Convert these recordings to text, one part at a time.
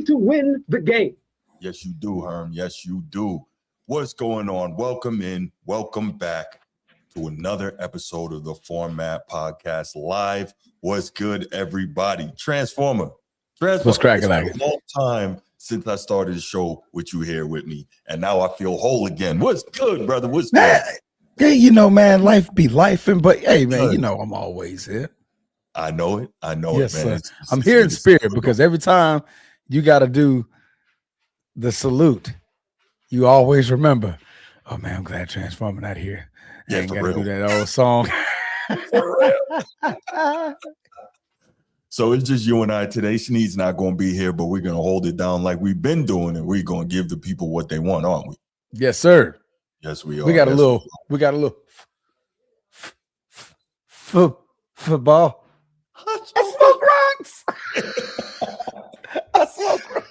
need to win the game. Yes, you do, Herm. Yes, you do. What's going on? Welcome in. Welcome back to another episode of the Format Podcast Live. What's good, everybody? Transformer. What's cracking like it? It's been a long time since I started the show with you here with me, and now I feel whole again. What's good, brother? What's good? Hey, you know, man, life be lifing, but hey, man, you know I'm always here. I know it. I know yes, it, man. Sir. I'm here in spirit because every time you got to do the salute, you always remember, oh, man, I'm glad Transformer not here. I ain't got to do that old song. So it's just you and I today. Sneed's not going to be here, but we're going to hold it down like we've been doing, and we're going to give the people what they want, aren't we? Yes, sir. Yes, we are. We got a little football. I smoke rocks. I smoke rocks.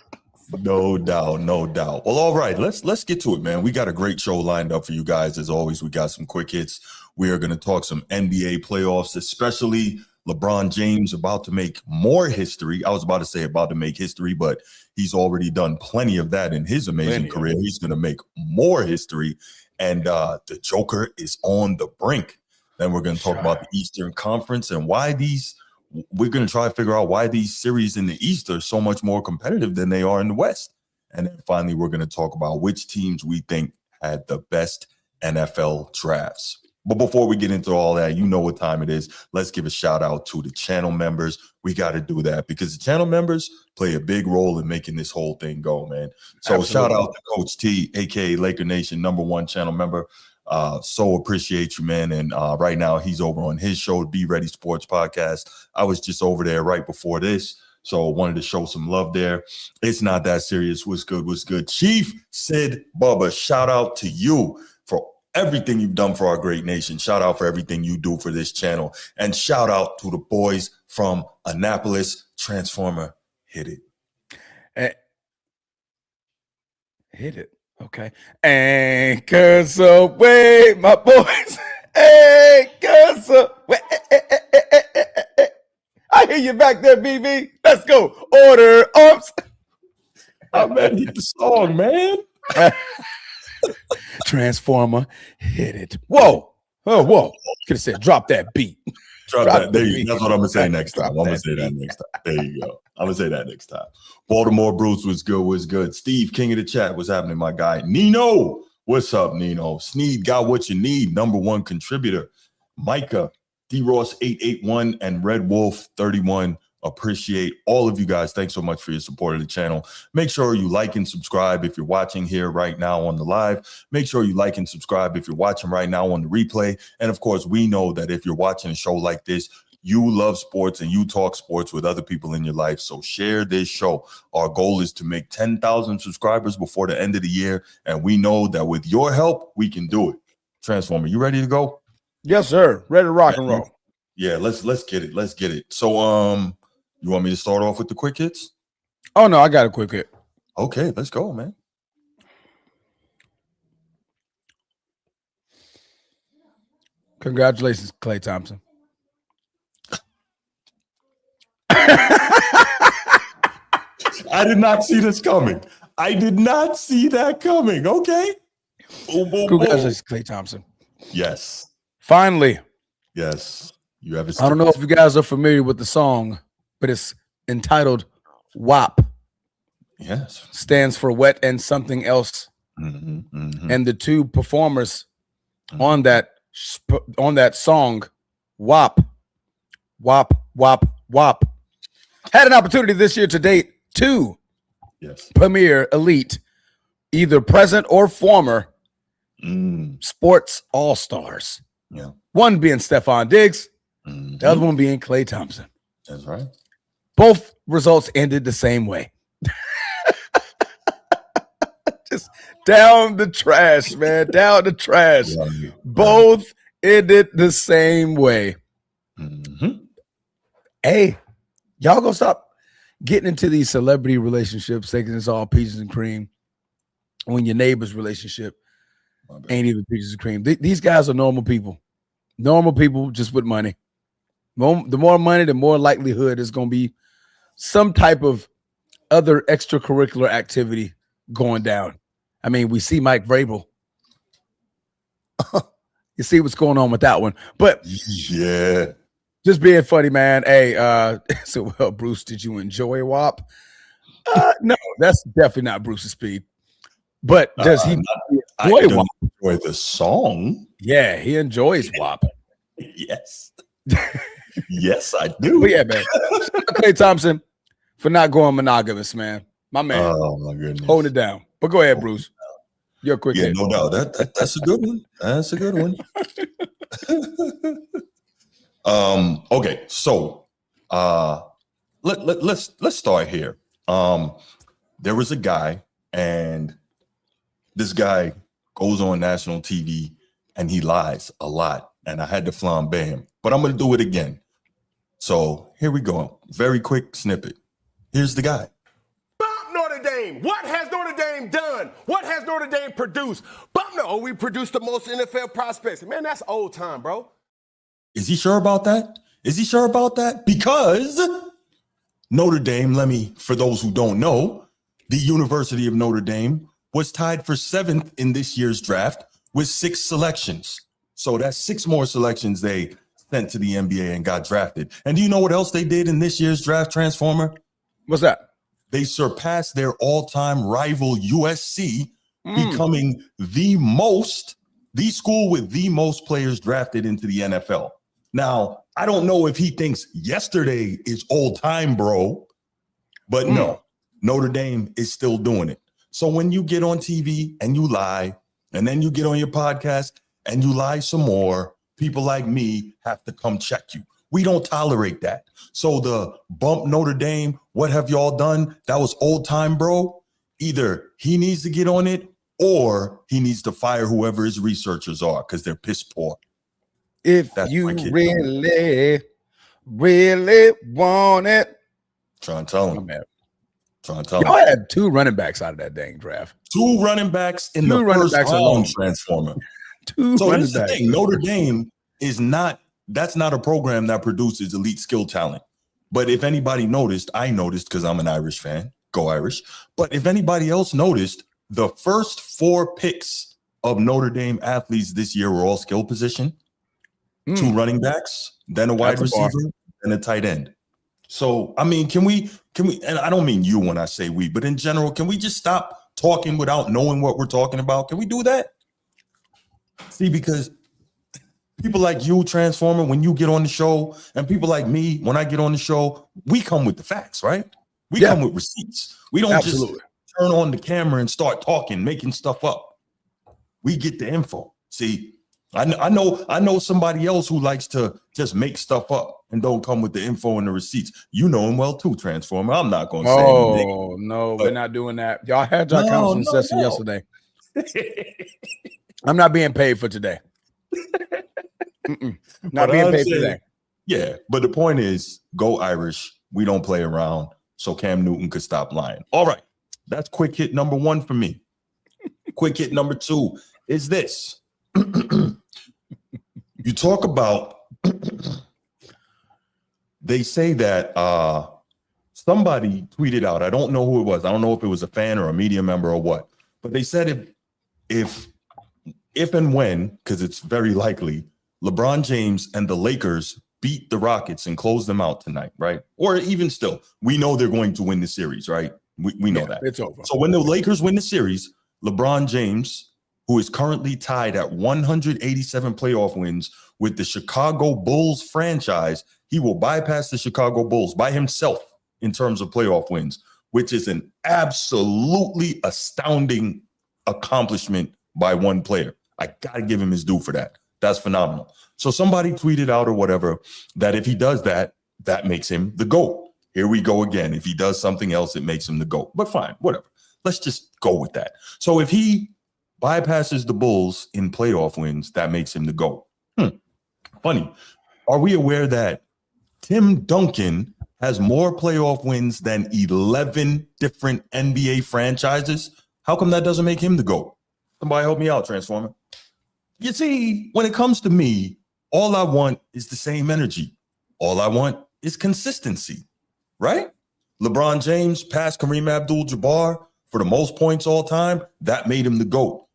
No doubt, no doubt. Well, all right, let's get to it, man. We got a great show lined up for you guys. As always, we got some quick hits. We are going to talk some NBA playoffs, especially LeBron James about to make more history. I was about to say about to make history, but he's already done plenty of that in his amazing career. He's going to make more history. And the Joker is on the brink. Then we're going to talk about the Eastern Conference and why we're going to try to figure out why these series in the East are so much more competitive than they are in the West. And then finally, we're going to talk about which teams we think had the best NFL drafts. But before we get into all that, you know what time it is. Let's give a shout out to the channel members. We got to do that because the channel members play a big role in making this whole thing go, man. So Absolutely. Shout out to Coach T, a.k.a. Laker Nation, #1 channel member. So appreciate you, man. And right now he's over on his show, Be Ready Sports Podcast. I was just over there right before this, so wanted to show some love there. It's not that serious. What's good? What's good? Chief Sid Bubba, shout out to you for everything you've done for our great nation. Shout out for everything you do for this channel. And shout out to the boys from Annapolis. Transformer, hit it. Hit it. Okay. Anchors away, my boys. Anchors away. I hear you back there, BB. Let's go. Order arms. Oh, man, get the song, man. Transformer, hit it. Whoa. Oh, whoa. Could have said, drop that beat. Drop that. There you go. That's what I'm going to say next time. I'm going to say that next time. There you go. I'm going to say that next time. Baltimore Bruce was good. Was good. Steve, king of the chat. What's happening, my guy? Nino. What's up, Nino? Sneed got what you need. #1 contributor. Micah, D-Ross 881, and Red Wolf 31. Appreciate all of you guys. Thanks so much for your support of the channel. Make sure you like and subscribe if you're watching here right now on the live. Make sure you like and subscribe if you're watching right now on the replay. And of course, we know that if you're watching a show like this, you love sports and you talk sports with other people in your life. So share this show. Our goal is to make 10,000 subscribers before the end of the year. And we know that with your help, we can do it. Transformer, you ready to go? Yes, sir. Ready to rock and roll. Yeah, let's get it. Let's get it. So, you want me to start off with the quick hits? Oh, no, I got a quick hit. Okay, let's go, man. Congratulations, Klay Thompson. I did not see this coming. I did not see that coming. Okay. Boom, boom, Congratulations, Klay Thompson. Yes. Finally. Yes. You have I don't know if you guys are familiar with the song, but it's entitled WAP. Yes. Stands for Wet and Something Else. Mm-hmm, mm-hmm. And the two performers on that song, WAP, had an opportunity this year to date two premier elite, either present or former, sports all-stars. Yeah. One being Stephon Diggs, the other one being Klay Thompson. That's right. Both results ended the same way. Just down the trash, man. Down the trash. Both ended the same way. Mm-hmm. Hey, y'all gonna stop getting into these celebrity relationships, thinking it's all peaches and cream, when your neighbor's relationship ain't even peaches and cream. These guys are normal people. Normal people just with money. The more money, the more likelihood is going to be some type of other extracurricular activity going down. I mean, we see Mike Vrabel. You see what's going on with that one. But yeah, just being funny, man. Hey, so well, Bruce, did you enjoy WAP? No, that's definitely not Bruce's speed. But does he I enjoy don't WAP? enjoy the song. Yeah, he enjoys WAP. Yes. Yes, I do. But yeah, man. Clay Thompson for not going monogamous, man. My man. Oh my goodness. Holding it down. But go ahead, Bruce. You're a quick hit. No doubt. That's a good one. That's a good one. Okay, so let's start here. There was a guy, and this guy goes on national TV and he lies a lot, and I had to flambe him, but I'm gonna do it again. So here we go. Very quick snippet. Here's the guy. Bump Notre Dame. What has Notre Dame done? What has Notre Dame produced? We produced the most NFL prospects. Man, that's old time, bro. Is he sure about that? Is he sure about that? Because Notre Dame, for those who don't know, the University of Notre Dame was tied for 7th in this year's draft with 6 selections. So that's 6 more selections they sent to the NBA and got drafted. And do you know what else they did in this year's draft, Transformer? What's that? They surpassed their all-time rival USC, becoming the school with the most players drafted into the NFL. Now, I don't know if he thinks yesterday is old time, bro, but no, Notre Dame is still doing it. So when you get on TV and you lie, and then you get on your podcast and you lie some more, people like me have to come check you. We don't tolerate that. So the bump Notre Dame, what have y'all done? That was old time, bro. Either he needs to get on it or he needs to fire whoever his researchers are because they're piss poor. If you really want it. Trying to tell him. Y'all had 2 running backs out of that dang draft. 2 running backs in the first round, Transformer. 2 so running here's the backs. thing. Notre Dame is that's not a program that produces elite skill talent. But if anybody noticed, I noticed because I'm an Irish fan. Go Irish. But if anybody else noticed, the first 4 picks of Notre Dame athletes this year were all skill position. 2 running backs, then a wide receiver, and a tight end. So, I mean, can we, and I don't mean you when I say we, but in general, can we just stop talking without knowing what we're talking about? Can we do that? See, because people like you, Transformer, when you get on the show, and people like me, when I get on the show, we come with the facts, right? We come with receipts. We don't just turn on the camera and start talking, making stuff up. We get the info. See, I know somebody else who likes to just make stuff up and don't come with the info and the receipts. You know him well too, Transformer. I'm not going to say anything. Oh, no, we're not doing that. Y'all had your counseling session yesterday. I'm not being paid for today. Not being paid for today. Yeah, but the point is, go Irish. We don't play around, so Cam Newton could stop lying. All right, that's quick hit number 1 for me. Quick hit number 2 is this. You talk about, they say that somebody tweeted out, I don't know who it was. I don't know if it was a fan or a media member or what, but they said if and when, because it's very likely, LeBron James and the Lakers beat the Rockets and close them out tonight, right? Or even still, we know they're going to win the series, right? We know that. It's over. So when the Lakers win the series, LeBron James, who is currently tied at 187 playoff wins with the Chicago Bulls franchise, he will bypass the Chicago Bulls by himself in terms of playoff wins, which is an absolutely astounding accomplishment by one player. I got to give him his due for that. That's phenomenal. So somebody tweeted out or whatever that if he does that, that makes him the GOAT. Here we go again. If he does something else, it makes him the GOAT. But fine, whatever. Let's just go with that. So if he bypasses the Bulls in playoff wins, that makes him the GOAT. Funny. Are we aware that Tim Duncan has more playoff wins than 11 different NBA franchises? How come that doesn't make him the GOAT? Somebody help me out, Transformer. You see, when it comes to me, all I want is the same energy. All I want is consistency, right? LeBron James passed Kareem Abdul-Jabbar for the most points all time. That made him the GOAT.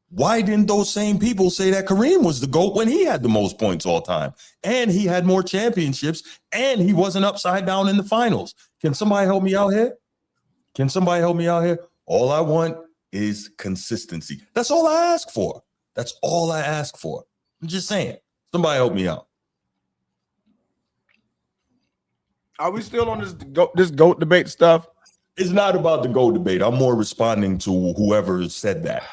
Why didn't those same people say that Kareem was the GOAT when he had the most points all time? And he had more championships, and he wasn't upside down in the finals. Can somebody help me out here? All I want is consistency. That's all I ask for. I'm just saying. Somebody help me out. Are we still on this GOAT debate stuff? It's not about the GOAT debate. I'm more responding to whoever said that.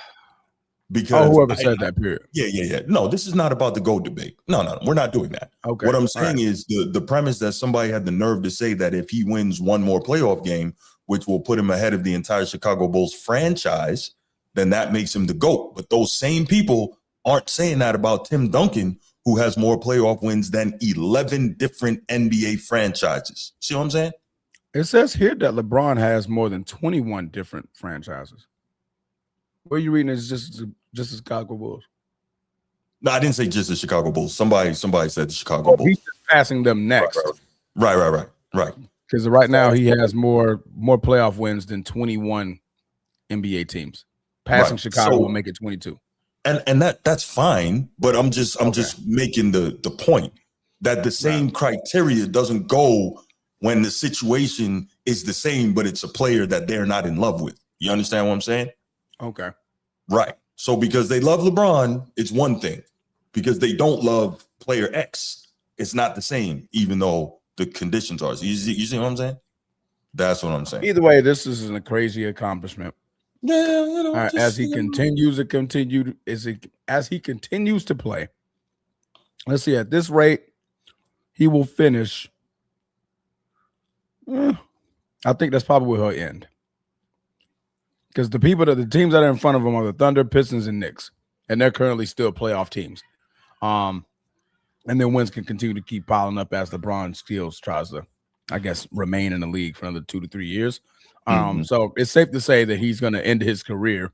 Because whoever said that, period. Yeah. No, this is not about the GOAT debate. No, we're not doing that. Okay. What I'm saying is the premise that somebody had the nerve to say that if he wins one more playoff game, which will put him ahead of the entire Chicago Bulls franchise, then that makes him the GOAT. But those same people aren't saying that about Tim Duncan, who has more playoff wins than 11 different NBA franchises. See what I'm saying? It says here that LeBron has more than 21 different franchises. Where are you reading? Is just the Chicago Bulls? No, I didn't say just the Chicago Bulls. Somebody said the Chicago Bulls. He's just passing them next. Right. Because right now he has more playoff wins than 21 NBA teams. Passing Chicago will make it 22. And that's fine, but I'm just making the point that the same criteria doesn't go when the situation is the same, but it's a player that they're not in love with. You understand what I'm saying? Okay. Right. So because they love LeBron, it's one thing. Because they don't love player X, it's not the same, even though the conditions are. You see what I'm saying? That's what I'm saying. Either way, this is a crazy accomplishment. Yeah, as he continues to play. Let's see. At this rate, he will finish. I think that's probably where he'll end. Because the teams that are in front of him are the Thunder, Pistons, and Knicks, and they're currently still playoff teams. And then wins can continue to keep piling up as LeBron skills tries to, I guess, remain in the league for another 2 to 3 years. So it's safe to say that he's going to end his career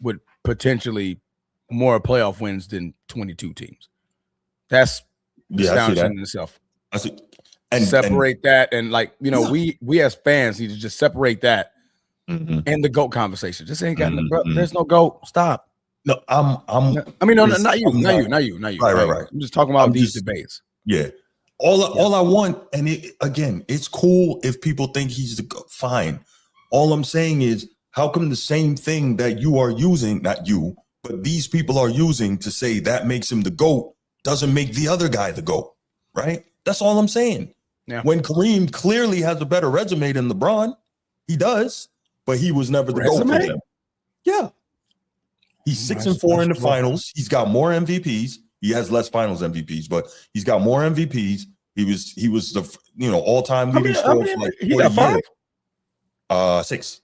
with potentially more playoff wins than 22 teams. That's astounding in itself. I see. Separate that, and we as fans need to just separate that and the GOAT conversation. Just ain't got there's no GOAT. Stop. No, not you. Right. I'm just talking about these debates. Yeah. All I want, and it's cool if people think he's the GOAT. Fine. All I'm saying is, how come the same thing that you are using, not you, but these people are using to say that makes him the GOAT doesn't make the other guy the GOAT, right? That's all I'm saying. Yeah. When Kareem clearly has a better resume than LeBron, he does, but he was never the GOAT for them. Yeah. He's 6-4 in the finals. He's got more MVPs. He has less finals MVPs, but he's got more MVPs. He was the all-time leading scorer for like 40 years. 6.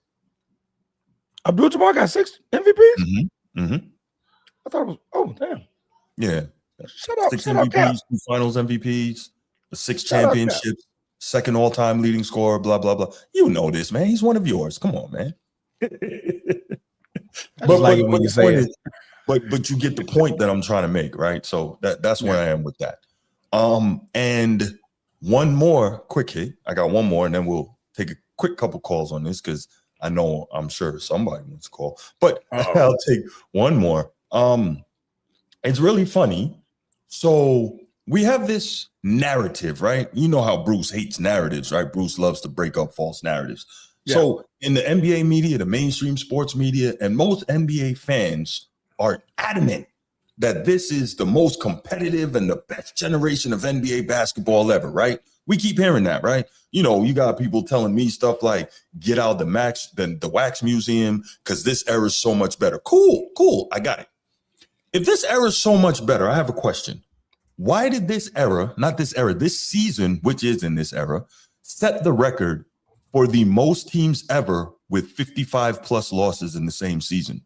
Abdul-Jabbar got 6 MVPs? I thought it was damn. Yeah. Shut up. 6 MVPs, 2 finals MVPs, 6 championships, second all-time leading scorer, blah, blah, blah. You know this, man. He's one of yours. Come on, man. But you get the point that I'm trying to make, right? So that's where I am with that. And one more quick hit. I got one more, and then we'll take a quick couple calls on this because I'm sure somebody wants to call. But I'll take one more. It's really funny. So we have this narrative, right? You know how Bruce hates narratives, right? Bruce loves to break up false narratives. Yeah. So in the NBA media, the mainstream sports media, and most NBA fans are adamant that this is the most competitive and the best generation of NBA basketball ever, right? We keep hearing that, right? You got people telling me stuff like, get out the Wax Museum, because this era is so much better. Cool. I got it. If this era is so much better, I have a question. Why did this season, which is in this era, set the record for the most teams ever with 55 plus losses in the same season?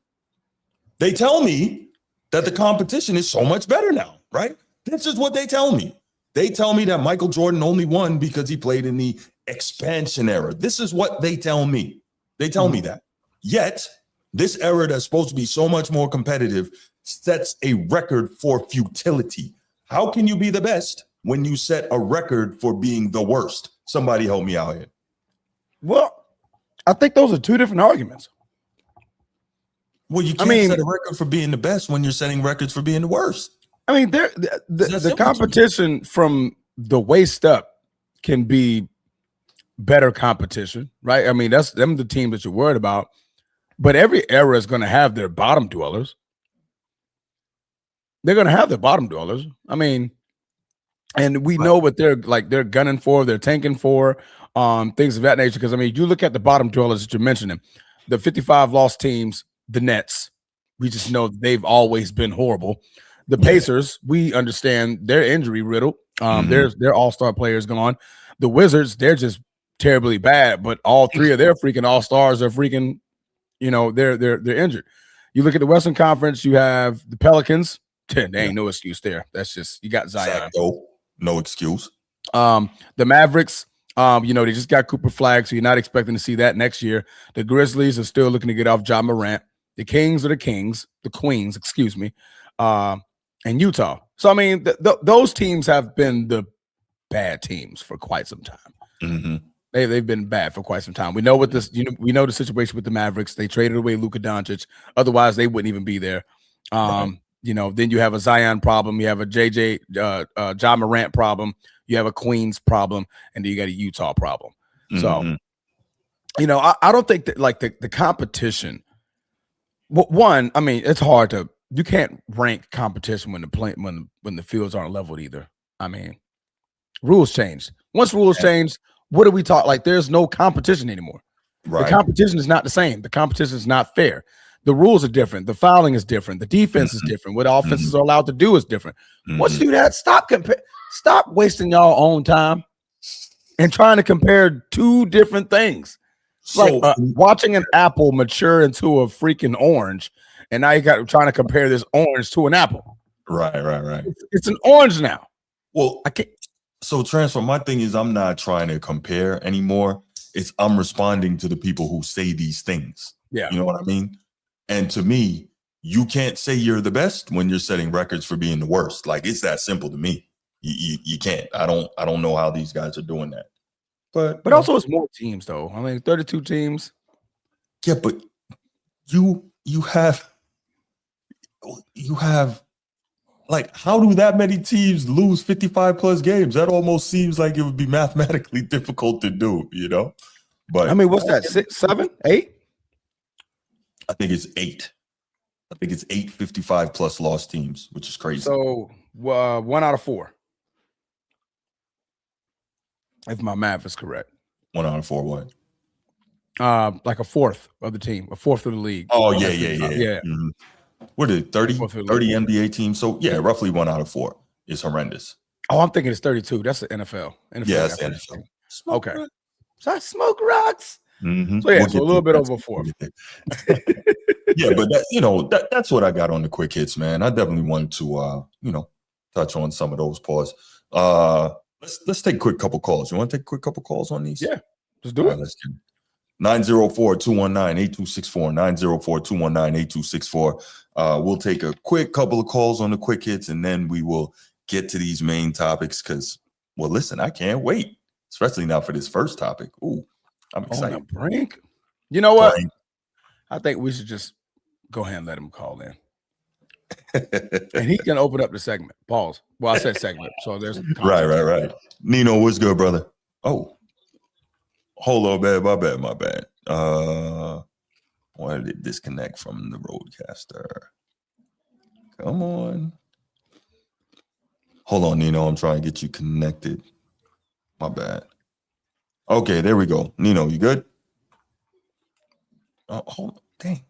They tell me that the competition is so much better now, right? This is what they tell me. They tell me that Michael Jordan only won because he played in the expansion era. This is what they tell me. They tell me that. Yet, this era that's supposed to be so much more competitive sets a record for futility. How can you be the best when you set a record for being the worst? Somebody help me out here. Well, I think those are two different arguments. Well, you can't set a record for being the best when you're setting records for being the worst. I mean, the competition from the waist up can be better competition, right? I mean, that's them the team that you're worried about. But every era is going to have their bottom dwellers. They're going to have their bottom dwellers. I mean, and we know what they're gunning for, they're tanking for, things of that nature. Because I mean, you look at the bottom dwellers that you're mentioning, the 55 lost teams, the Nets. We just know they've always been horrible. The Pacers, we understand they're injury riddled. Their all-star players gone. The Wizards, they're just terribly bad, but all three of their freaking all-stars are freaking, they're injured. You look at the Western Conference, you have the Pelicans. There ain't no excuse there. That's just, you got Zion. No excuse. The Mavericks, they just got Cooper Flag, so you're not expecting to see that next year. The Grizzlies are still looking to get off Ja Morant. The Kings are the Queens, excuse me, and Utah. So, I mean, those teams have been the bad teams for quite some time. Mm-hmm. They've been bad for quite some time. We know what this, we know the situation with the Mavericks. They traded away Luka Doncic. Otherwise, they wouldn't even be there. Then you have a Zion problem. You have a Ja Morant problem. You have a Queens problem, and then you got a Utah problem. So, I don't think that the competition. One, I mean, it's hard to. You can't rank competition when the fields aren't leveled either. I mean, rules changed. Once rules changed, what do we talk? Like, there's no competition anymore. Right. The competition is not the same. The competition is not fair. The rules are different. The fouling is different. The defense is different. What offenses are allowed to do is different. Once you do that, stop wasting y'all own time and trying to compare two different things. So, watching an apple mature into a freaking orange, and now you got trying to compare this orange to an apple. Right. It's an orange now. Well, I can't. So, Transfer, my thing is I'm not trying to compare anymore. I'm responding to the people who say these things. Yeah. You know what I mean? And to me, you can't say you're the best when you're setting records for being the worst. Like, it's that simple to me. You can't. I don't know how these guys are doing that. But also it's more teams though. I mean, 32 teams. Yeah, but you have like, how do that many teams lose 55 plus games? That almost seems like it would be mathematically difficult to do, But I mean, what's that? 6, 7, 8? I think it's 8. I think it's 8 55 plus lost teams, which is crazy. So 1 out of 4. If my math is correct. 1 out of 4 what? Like a fourth of the team, a fourth of the league. Oh, yeah. Mm-hmm. What is it, 30 NBA teams? So, yeah, roughly 1 out of 4 is horrendous. Oh, I'm thinking it's 32. That's the NFL. Yeah, that's the NFL. Okay. So I smoke rocks. Mm-hmm. So, yeah, so a little bit over 4. Yeah, but that's what I got on the quick hits, man. I definitely want to, touch on some of those pause. Let's take a quick couple calls. You want to take a quick couple calls on these? Yeah, just do it. Let's get 904-219-8264, 904-219-8264. We'll take a quick couple of calls on the quick hits, and then we will get to these main topics because, well, listen, I can't wait, especially now for this first topic. Ooh, I'm excited. On the brink. You know what? I think we should just go ahead and let him call in. And he can open up the segment. Pause. Well, I said segment. So there's right. Nino, what's good, brother? Oh, hold on, man. My bad. Why did it disconnect from the roadcaster? Come on. Hold on, Nino. I'm trying to get you connected. My bad. Okay, there we go. Nino, you good? Oh, hold on. Dang.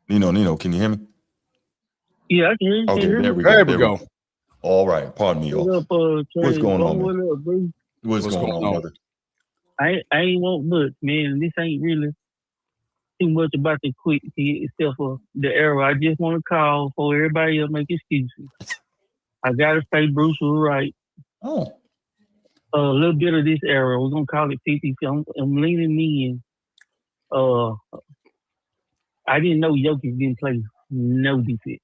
Nino, can you hear me? Yeah, I can hear you. Okay, there we go. All right. Pardon me, y'all. What's going on, man? What's going on, brother? I ain't want much, man. This ain't really too much about the quick hit except for the era. I just want to call for everybody else make excuses. I gotta say Bruce was right. Oh. A little bit of this era, we're gonna call it 50. I'm leaning me in. I didn't know Jokic didn't play no defense.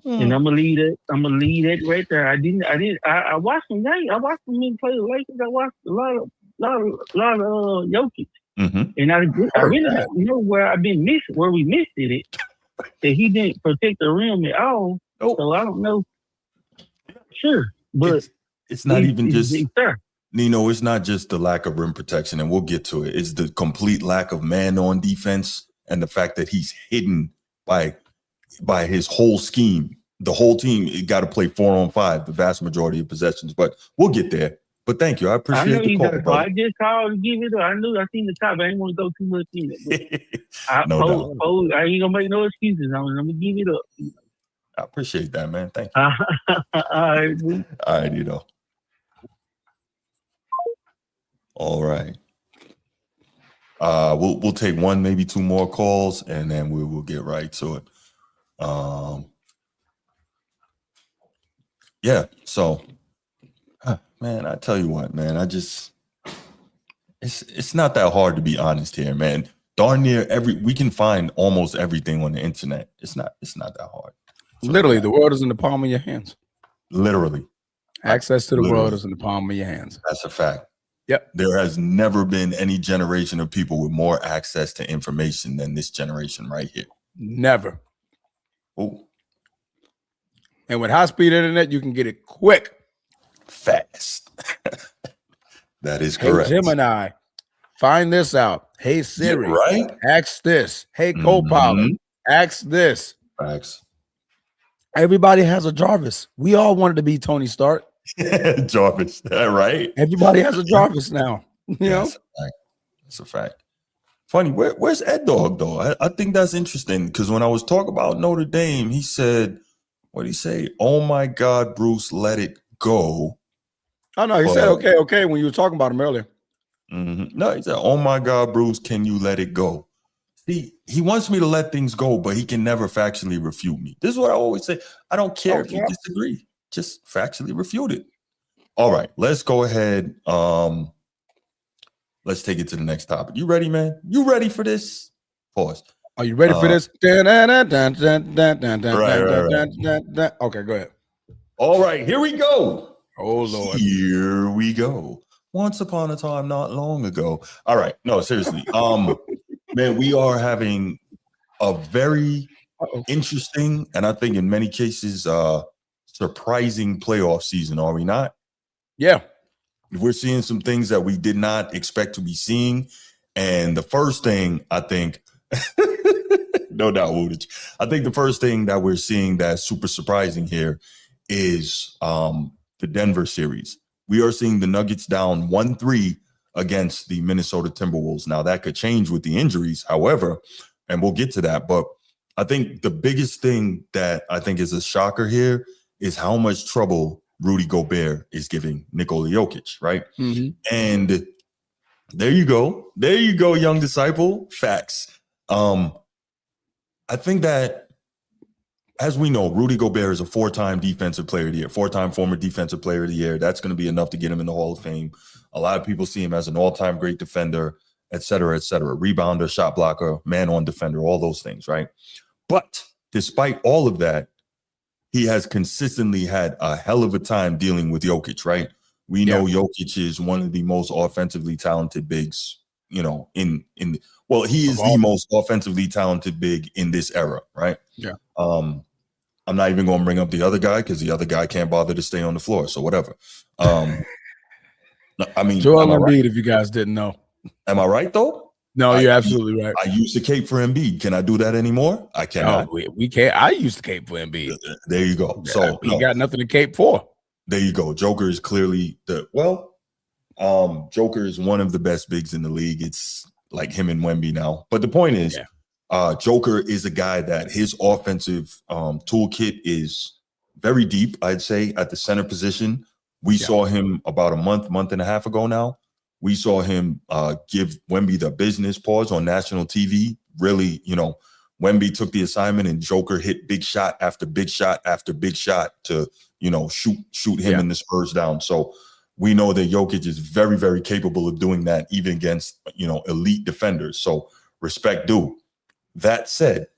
And I'm gonna leave that. I'm gonna leave that right there. I watched some games. I watched them play the Lakers. I watched a lot of Jokic. And I really don't know where we missed it. That he didn't protect the rim at all. So I don't know. Sure, but it's not even just there. Nino. It's not just the lack of rim protection, and we'll get to it. It's the complete lack of man-on defense, and the fact that he's hidden by his whole scheme. The whole team got to play 4-on-5 the vast majority of possessions, but we'll get there. But thank you. I appreciate the call, bro. I just called to give it up. I seen the top. I didn't want to go too much in it. No doubt. I ain't going to make no excuses. I'm going to give it up. I appreciate that, man. Thank you. All right, you know. All right. We'll take one, maybe two more calls, and then we'll get right to it. Yeah, so man, I tell you what, man, it's not that hard to be honest here, man. Darn near we can find almost everything on the internet. It's not that hard. Literally, the world is in the palm of your hands. Literally. Access to the world is in the palm of your hands. That's a fact. Yep. There has never been any generation of people with more access to information than this generation right here. Never. Oh. And with high-speed internet, you can get it quick. Fast. That is correct. Hey, Gemini, find this out. Hey, Siri, right? Ask this. Hey, Copilot, ask this. Facts. Everybody has a Jarvis. We all wanted to be Tony Stark. Jarvis, right? Everybody has a Jarvis now. You know? That's a fact. Funny, where's Ed Dog, though? I think that's interesting because when I was talking about Notre Dame, he said, what did he say? Oh, my God, Bruce, let it go. Oh, no, he said, okay, when you were talking about him earlier. No, he said, oh, my God, Bruce, can you let it go? See, he wants me to let things go, but he can never factually refute me. This is what I always say. I don't care if you disagree. Just factually refute it. All right, let's go ahead. Let's take it to the next topic. You ready, man? You ready for this? Pause. Are you ready for this? Right. Okay, go ahead. All right, here we go. Oh, Lord. Here we go. Once upon a time, not long ago. All right. No, seriously. Man, we are having a very interesting, and I think in many cases, surprising playoff season, are we not? Yeah. We're seeing some things that we did not expect to be seeing. And the first thing, I think, no doubt, Woodage, I think the first thing that we're seeing that's super surprising here is the Denver series. We are seeing the Nuggets down 1-3 against the Minnesota Timberwolves. Now, that could change with the injuries, however, and we'll get to that. But I think the biggest thing that I think is a shocker here is how much trouble Rudy Gobert is giving Nikola Jokic, right? And there you go. There you go, young disciple. Facts. I think that, as we know, Rudy Gobert is a four-time defensive player of the year, four-time former defensive player of the year. That's going to be enough to get him in the Hall of Fame. A lot of people see him as an all-time great defender, et cetera, rebounder, shot blocker, man-on defender, all those things, right? But despite all of that, he has consistently had a hell of a time dealing with Jokic, right? We know Jokic is one of the most offensively talented bigs, you know, he is the most offensively talented big in this era, right? Yeah. I'm not even going to bring up the other guy because the other guy can't bother to stay on the floor, so whatever. I mean, Joel Embiid, if you guys didn't know. Am I right, though? No, you're absolutely right. I used to cape for Embiid. Can I do that anymore? I cannot. No, we can't. I used to cape for Embiid. There you go. So he got nothing to cape for. There you go. Joker is clearly Joker is one of the best bigs in the league. It's like him and Wemby now. But the point is, Joker is a guy that his offensive toolkit is very deep, I'd say, at the center position. We saw him about a month and a half ago now. We saw him give Wemby the business pause on national TV. Really, you know, Wemby took the assignment and Joker hit big shot after big shot after big shot to, you know, shoot him and the Spurs down. So we know that Jokic is very, very capable of doing that even against, you know, elite defenders. So respect due. That said,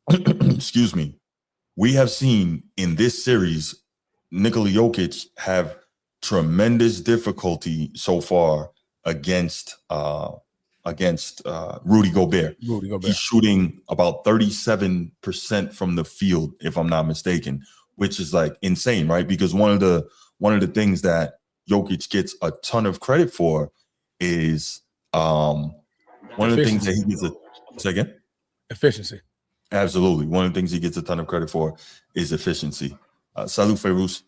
excuse me, we have seen in this series, Nikola Jokic have tremendous difficulty so far against Rudy Gobert. He's shooting about 37% from the field, if I'm not mistaken, which is like insane, right? Because one of the things that Jokic gets a ton of credit for is one of the things that he gets say again? Efficiency. Absolutely. One of the things he gets a ton of credit for is efficiency. Salut, Ferouz.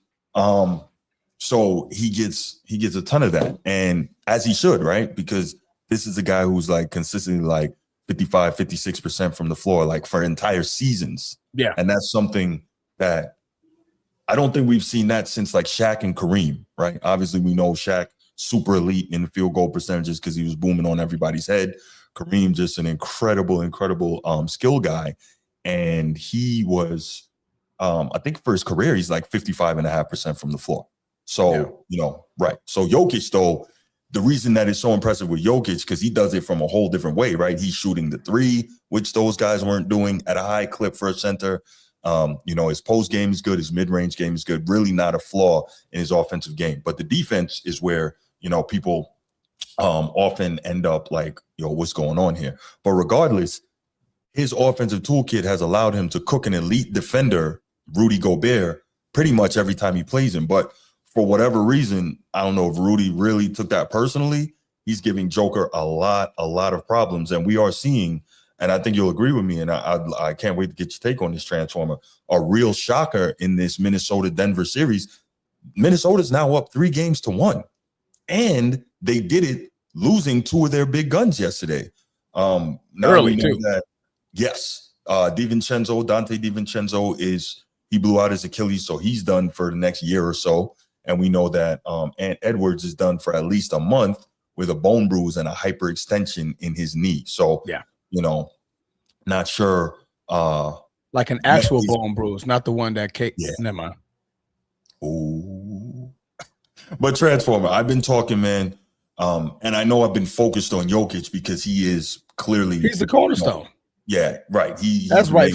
So he gets a ton of that, and as he should, right? Because this is a guy who's like consistently like 55, 56% from the floor, like for entire seasons. Yeah. And that's something that I don't think we've seen that since like Shaq and Kareem, right? Obviously, we know Shaq super elite in field goal percentages because he was booming on everybody's head. Kareem, just an incredible skill guy. And he was, I think for his career, he's like 55.5% from the floor. So, right. So Jokic, though, the reason that it's so impressive with Jokic, because he does it from a whole different way, right? He's shooting the three, which those guys weren't doing at a high clip for a center. His post game is good. His mid-range game is good. Really not a flaw in his offensive game. But the defense is where, people often end up like, what's going on here? But regardless, his offensive toolkit has allowed him to cook an elite defender, Rudy Gobert, pretty much every time he plays him. But for whatever reason, I don't know if Rudy really took that personally. He's giving Joker a lot of problems. And we are seeing, and I think you'll agree with me, and I can't wait to get your take on this, Transformer, a real shocker in this Minnesota-Denver series. Minnesota's now up 3-1. And they did it losing two of their big guns yesterday. Early, too. Yes. Dante DiVincenzo he blew out his Achilles, so he's done for the next year or so. And we know that Ant Edwards is done for at least a month with a bone bruise and a hyperextension in his knee. So, not sure. Like an actual bone bruise, not the one that Kate. Yeah. Never mind. Ooh. But Transformer, I've been talking, man. And I know I've been focused on Jokic because he is clearly. He's the cornerstone. Yeah, right. That's right.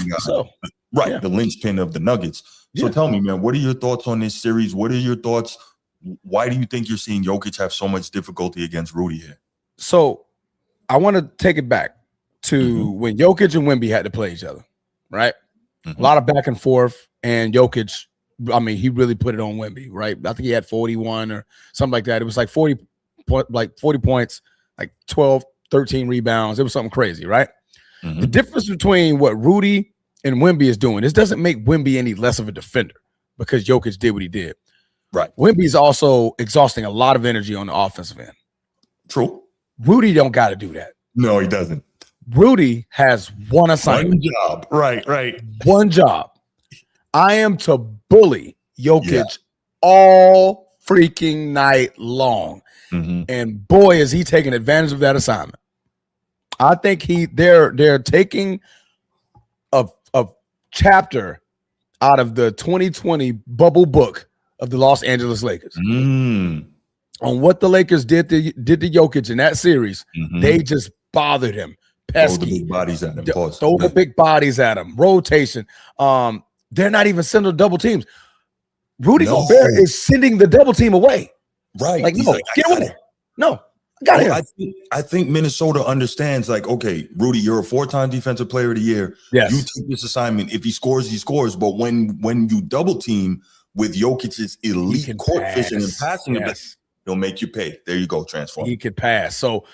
Right, yeah. The linchpin of the Nuggets. So tell me, man, what are your thoughts on this series? What are your thoughts? Why do you think you're seeing Jokic have so much difficulty against Rudy here? So I want to take it back to when Jokic and Wemby had to play each other, right? A lot of back and forth, and Jokic, he really put it on Wemby, right? I think he had 41 or something like that. It was like 40 points, like 12, 13 rebounds. It was something crazy, right? The difference between what Rudy and Wemby is doing, this doesn't make Wemby any less of a defender because Jokic did what he did. Right. Wemby's also exhausting a lot of energy on the offensive end. True. Rudy don't got to do that. No, he doesn't. Rudy has one assignment. One job. Right. One job. I am to bully Jokic all freaking night long. And boy, is he taking advantage of that assignment. I think they're taking a chapter out of the 2020 bubble book of the Los Angeles Lakers. On what the Lakers did to Jokic in that series. They just bothered him. Pesky. Throw the big bodies at him. Throw the big bodies at him. Rotation. They're not even sending double teams. Rudy Gobert is sending the double team away. Right. Like, no, get with it. No, I got him. I think Minnesota understands, like, okay, Rudy, you're a 4-time defensive player of the year. Yes. You take this assignment. If he scores, he scores. But when you double team with Jokic's elite court vision and passing ability, he'll make you pay. There you go, Transform. He could pass. So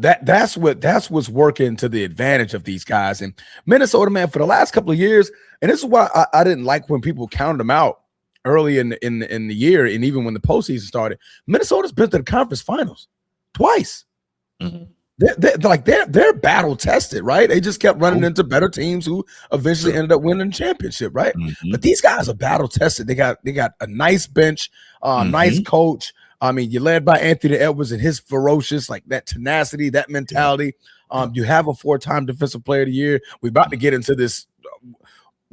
that's what's working to the advantage of these guys. And Minnesota, man, for the last couple of years, and this is why I didn't like when people counted them out early in the year, and even when the postseason started. Minnesota's been to the conference finals twice. They're battle tested, right? They just kept running into better teams who eventually ended up winning the championship, right? But these guys are battle tested. They got a nice bench, nice coach. You're led by Anthony Edwards and his ferocious, like that tenacity, that mentality. You have a 4-time defensive player of the year. We're about to get into this.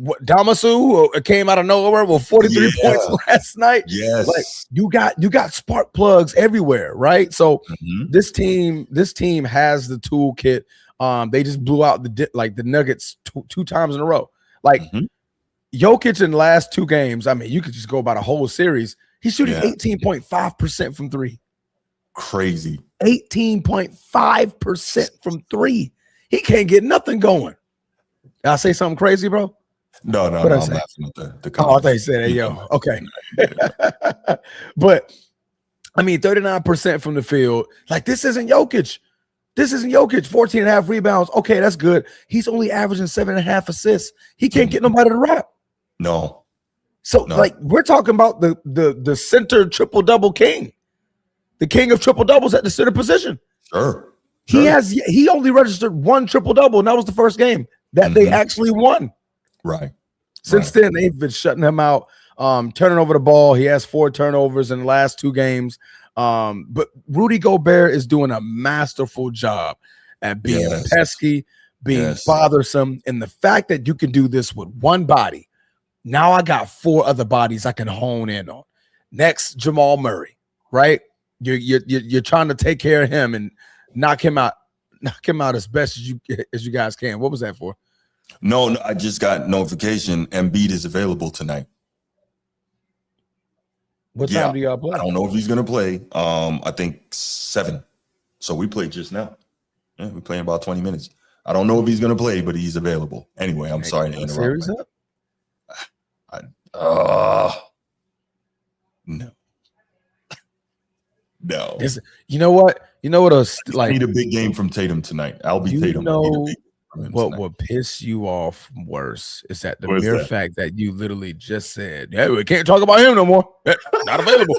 Damasu came out of nowhere with 43 points last night. Yes, like you got spark plugs everywhere, right? So this team has the toolkit. They just blew out the Nuggets two times in a row. Like Jokic in the last 2 games, I mean, you could just go about a whole series. He's shooting 18.5% from 3. Crazy. 18.5% from 3. He can't get nothing going. Did I say something crazy, bro? No, I'm laughing at the Oh, I thought you said that, yo. Okay. But I mean, 39% from the field. Like, this isn't Jokic. 14.5 rebounds. Okay, that's good. He's only averaging 7.5 assists. He can't get nobody to rap. No. So, like, we're talking about the center triple-double king. The king of triple-doubles at the center position. Sure. He only registered 1 triple-double, and that was the first game that they actually won. Right. Since then, they've been shutting him out, turning over the ball. He has 4 turnovers in the last 2 games. But Rudy Gobert is doing a masterful job at being pesky, being bothersome. And the fact that you can do this with one body, now I got 4 other bodies I can hone in on. Next, Jamal Murray, right? You're trying to take care of him and knock him out as best as you guys can. What was that for? No, I just got notification. Embiid is available tonight. What time do y'all play? I don't know if he's gonna play. I think 7. So we played just now. Yeah, we're playing about 20 minutes. I don't know if he's gonna play, but he's available. Anyway, I'm sorry to interrupt. Series up? No. You know what? I need a big game from Tatum tonight. I'll be Tatum. What would piss you off worse is that the mere fact that you literally just said, "Yeah, we can't talk about him no more. Not available."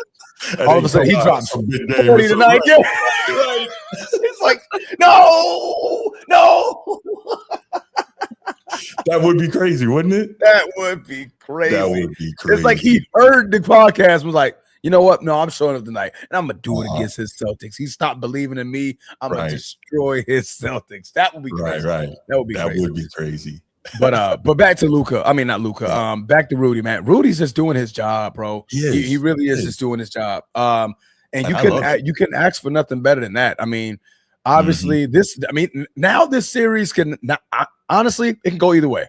All of a sudden, he drops 40 tonight. Yeah. It's like, no. That would be crazy, wouldn't it? That would be crazy. It's like he heard the podcast and was like, you know what? No, I'm showing up tonight, and I'm gonna do it against his Celtics. He stopped believing in me. I'm gonna destroy his Celtics. That would be crazy. Right. That would be crazy. But back to Luka. I mean, not Luka. Back to Rudy, man. Rudy's just doing his job, bro. He really is just doing his job. And you can ask for nothing better than that. I mean, obviously, now this series can honestly, it can go either way.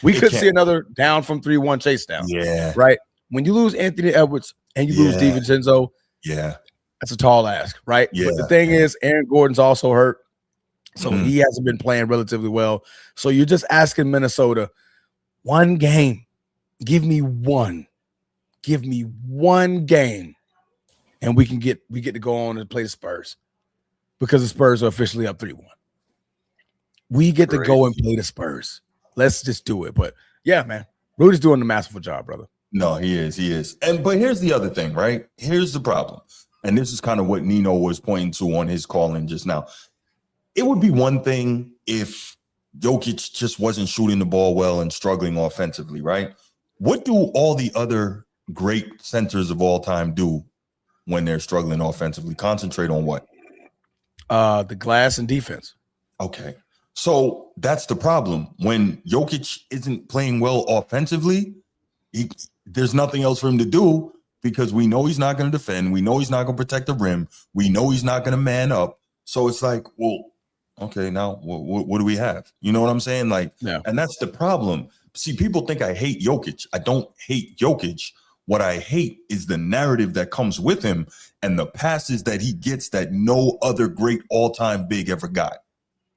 We could see another down from 3-1 chase down. Yeah. Right. When you lose Anthony Edwards and you lose DiVincenzo, that's a tall ask, right? Yeah. But the thing is, Aaron Gordon's also hurt. So he hasn't been playing relatively well. So you're just asking Minnesota, one game. Give me one. Give me one game. And we get to go on and play the Spurs. Because the Spurs are officially up 3-1. We get to go and play the Spurs. Let's just do it. But yeah, man, Rudy's doing a masterful job, brother. No, he is. But here's the other thing, right? Here's the problem. And this is kind of what Nino was pointing to on his call-in just now. It would be one thing if Jokic just wasn't shooting the ball well and struggling offensively, right? What do all the other great centers of all time do when they're struggling offensively? Concentrate on what? The glass and defense. Okay. So that's the problem. When Jokic isn't playing well offensively, there's nothing else for him to do because we know he's not going to defend. We know he's not going to protect the rim. We know he's not going to man up. So it's like, well, okay, now what do we have? You know what I'm saying? And that's the problem. See, people think I hate Jokic. I don't hate Jokic. What I hate is the narrative that comes with him and the passes that he gets that no other great all-time big ever got.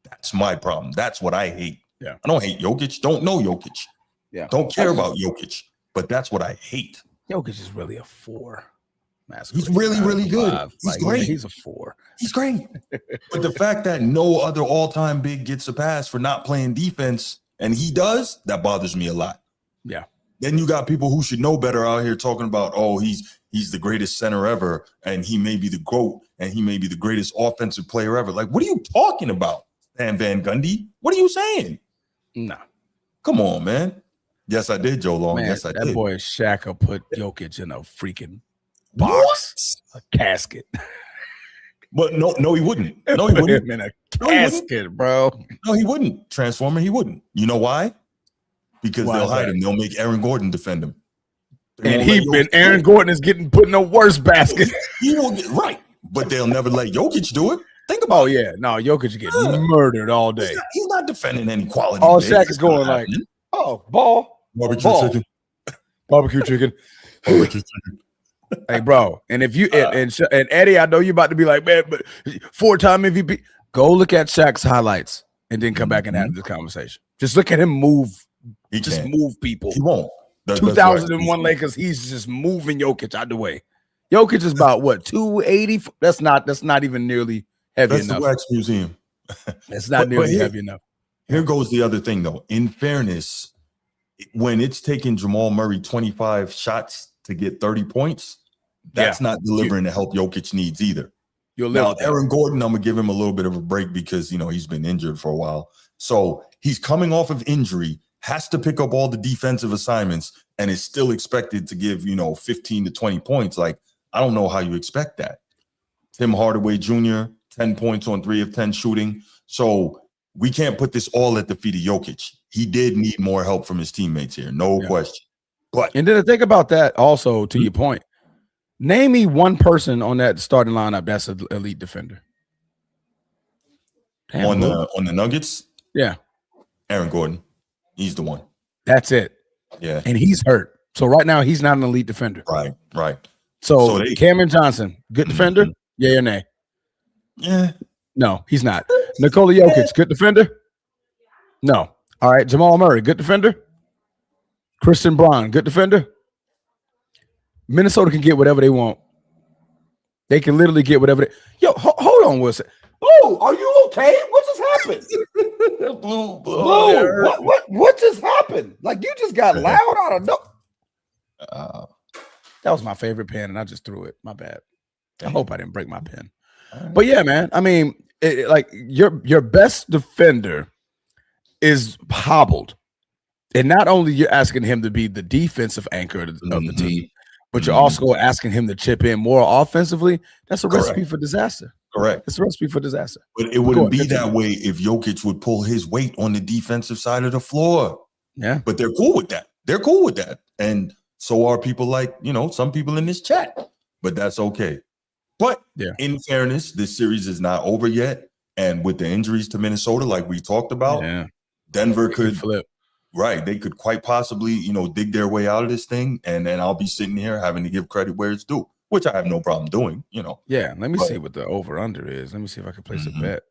That's my problem. That's what I hate. Yeah. I don't hate Jokic. Don't know Jokic. Yeah. Don't care about Jokic. But that's what I hate. Jokic is really a 4. He's really, really good. He's great. He's a 4. He's great. But the fact that no other all-time big gets a pass for not playing defense, and he does, that bothers me a lot. Yeah. Then you got people who should know better out here talking about, oh, he's the greatest center ever, and he may be the GOAT, and he may be the greatest offensive player ever. Like, what are you talking about, Stan Van Gundy? What are you saying? No. Come on, man. Yes, I did, Joe Long. Man, yes, I did. That boy Shaka put Jokic in a freaking box, a casket. But no, he wouldn't. No, he wouldn't. Him in a casket, bro. No, he wouldn't. Transformer, he wouldn't. You know why? Because they'll hide him. They'll make Aaron Gordon defend him. Aaron Gordon is getting put in a worse basket. He won't get right, but they'll never let Jokic do it. Think about it. Yeah. No, Jokic getting murdered all day. He's not defending any quality. All Shaq is going like, oh, ball. Ball. Barbecue chicken. Hey, bro. And if you and Eddie, I know you about to be like, man, but 4-time MVP. Go look at Shaq's highlights and then come back and have this conversation. Just look at him move. He just can't. move people. He won't. 2001 Lakers. He's just moving Jokic out the way. Jokic is about what 280. That's not even nearly heavy enough. That's the Wax Museum. It's not nearly heavy enough. Here goes the other thing, though. In fairness, when it's taking Jamal Murray 25 shots to get 30 points, that's not delivering the help Jokic needs either. Now, Aaron Gordon, I'm going to give him a little bit of a break because, he's been injured for a while. So he's coming off of injury, has to pick up all the defensive assignments, and is still expected to give, 15 to 20 points. Like, I don't know how you expect that. Tim Hardaway Jr., 10 points on 3 of 10 shooting. So we can't put this all at the feet of Jokic. He did need more help from his teammates here, no question. And then think about that also, to your point. Name me one person on that starting lineup that's an elite defender. On the Nuggets? Yeah. Aaron Gordon. He's the one. That's it. Yeah. And he's hurt. So right now he's not an elite defender. Right. So Cameron Johnson, good defender? Yeah or nay? Yeah. No, he's not. Nikola Jokic, good defender? No. All right. Jamal Murray, good defender? Christian Braun, good defender? Minnesota can get whatever they want. They can literally get whatever they. Yo, hold on, Wilson. Blue, are you okay? What just happened? Blue. What just happened? Like you just got loud out of no. That was my favorite pen, and I just threw it. My bad. I hope I didn't break my pen. But yeah, man. I mean, like your best defender is hobbled, and not only you're asking him to be the defensive anchor of the team. But you're also asking him to chip in more offensively. That's a recipe for disaster. Correct. It's a recipe for disaster. But it wouldn't be that way if Jokic would pull his weight on the defensive side of the floor. Yeah. But they're cool with that. And so are people like, some people in this chat. But that's okay. But in fairness, this series is not over yet. And with the injuries to Minnesota, like we talked about, Denver could flip. Right. They could quite possibly, dig their way out of this thing. And then I'll be sitting here having to give credit where it's due, which I have no problem doing, Yeah. Let me see what the over-under is. Let me see if I can place a bet.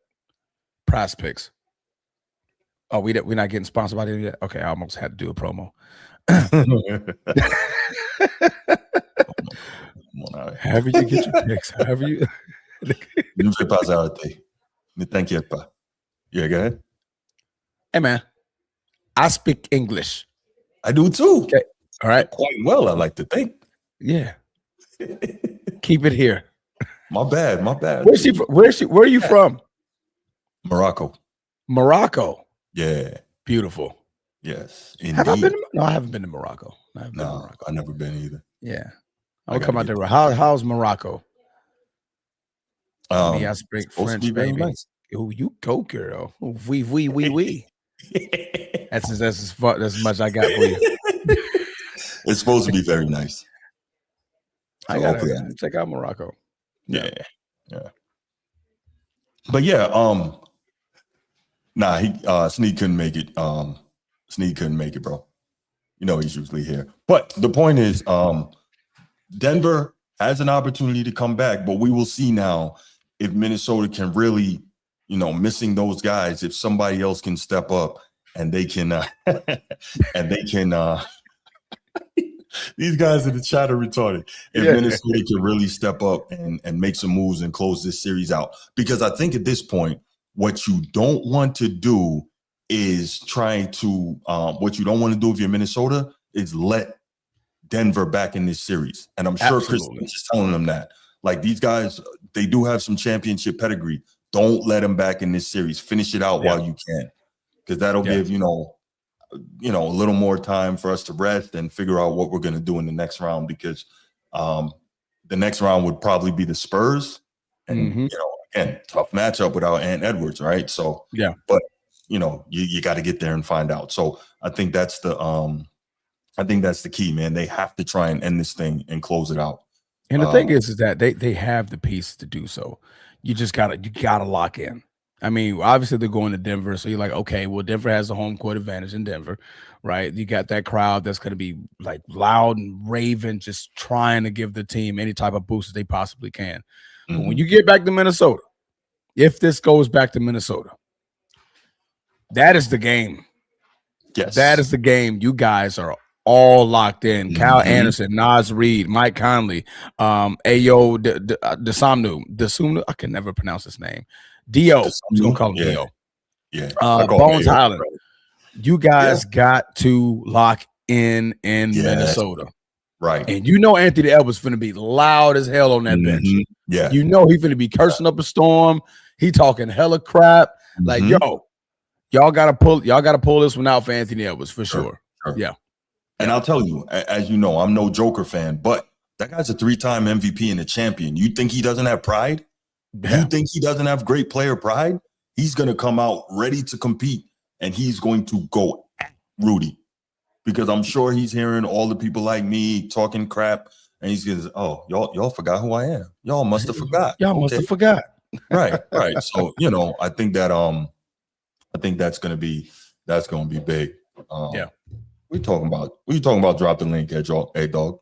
Prize Picks. Oh, we're not getting sponsored by them yet? Okay. I almost had to do a promo. However you get your picks. However you. Ne fais pas arrêter. Ne t'inquiète pas. Yeah, go ahead. Hey, man. I speak English. I do too. Okay. All right. Quite well, I like to think. Yeah. Keep it here. My bad. Where are you from? Morocco. Yeah. Beautiful. Yes. Indeed. Have I been? No, I haven't been to Morocco. I've never been either. Yeah. I'll come out there. How's Morocco? I speak French, baby. Nice. Oh, you go, girl. Oui. That's as much I got for you. It's supposed to be very nice. So I gotta check out Morocco. Yeah. But Sneak couldn't make it. Sneak couldn't make it, bro. He's usually here. But the point is, Denver has an opportunity to come back, but we will see now if Minnesota can really, missing those guys, if somebody else can step up and they can, these guys in the chat are retarded. If Minnesota can really step up and make some moves and close this series out, because I think at this point, what you don't want to do is what you don't want to do if you're Minnesota is let Denver back in this series. And I'm sure Chris is telling them that. Like these guys, they do have some championship pedigree. Don't let them back in this series. Finish it out while you can. Because that'll give, a little more time for us to rest and figure out what we're going to do in the next round. Because the next round would probably be the Spurs. And, again, tough matchup without Ant Edwards, right? So, but, you got to get there and find out. So I think that's the key, man. They have to try and end this thing and close it out. And the thing is that they have the piece to do so. You just gotta lock in. I mean, obviously they're going to Denver, so you're like, okay, well, Denver has the home court advantage in Denver, right? You got that crowd that's going to be like loud and raving, just trying to give the team any type of boost that they possibly can. But when you get back to Minnesota, if this goes back to Minnesota, that is the game. Yes. That is the game. You guys are all locked in. Kyle Anderson, Naz Reid, Mike Conley, Ayo Desumnu. I can never pronounce his name. Dio. I'm just gonna call him Dio. Yeah. Bones Highland. Right. You guys got to lock in Minnesota. Right. And you know Anthony Edwards finna be loud as hell on that bench. Yeah. You know he finna be cursing up a storm. He talking hella crap. Like, yo, y'all gotta pull this one out for Anthony Edwards for sure. Yeah. And I'll tell you, as you know, I'm no Joker fan, but that guy's a 3-time MVP and a champion. You think he doesn't have pride? Yeah. You think he doesn't have great player pride? He's going to come out ready to compete, and he's going to go at Rudy, because I'm sure he's hearing all the people like me talking crap, and he's going to say, oh, y'all forgot who I am. Y'all must have forgot. Y'all must have forgot. Right. So, I think that's going to be big. Yeah. We talking about drop the link, hey dog.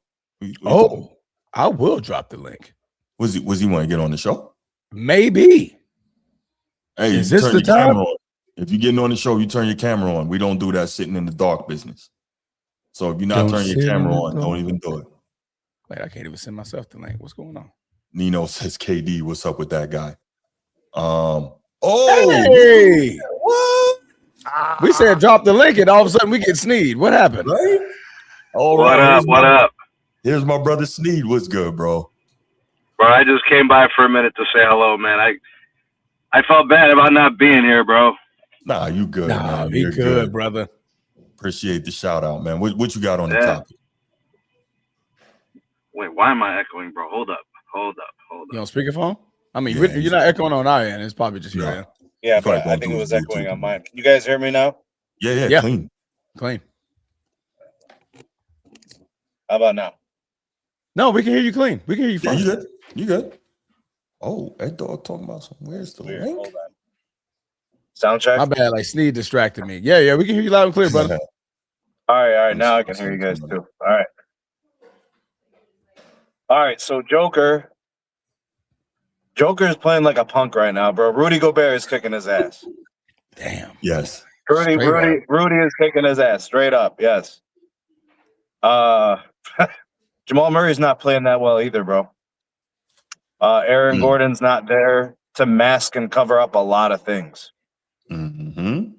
I will drop the link. Was he want to get on the show? Maybe. Hey, is this the time? If you're getting on the show, you turn your camera on. We don't do that sitting in the dark business. So if you're not turning your camera on, don't even do it. Wait, I can't even send myself the link. What's going on? Nino says, KD, what's up with that guy? Hey! What? We said drop the link, and all of a sudden we get Sneed. What happened? Right? All right. What up? Here's my brother Sneed. What's good, bro? Bro, I just came by for a minute to say hello, man. I felt bad about not being here, bro. Nah, you good, man. You're good, brother. Appreciate the shout out, man. What you got on the topic? Wait, why am I echoing, bro? Hold up. You on speakerphone? I mean, you're not echoing on our end. It's probably just your end. Yeah, but I think it was echoing on mine. Can you guys hear me now? Yeah. Clean. How about now? No, we can hear you clean. We can hear you fine. Yeah, you good. Oh, that dog talking about some. Where's the link? Hold on. Sound check? My bad. Like Sneed distracted me. Yeah, we can hear you loud and clear, brother. All right. Now I can hear you guys too. All right. So Joker is playing like a punk right now, bro. Rudy Gobert is kicking his ass. Damn. Yes. Rudy is kicking his ass straight up. Yes. Jamal Murray's not playing that well either, bro. Aaron Gordon's not there to mask and cover up a lot of things. Mm-hmm.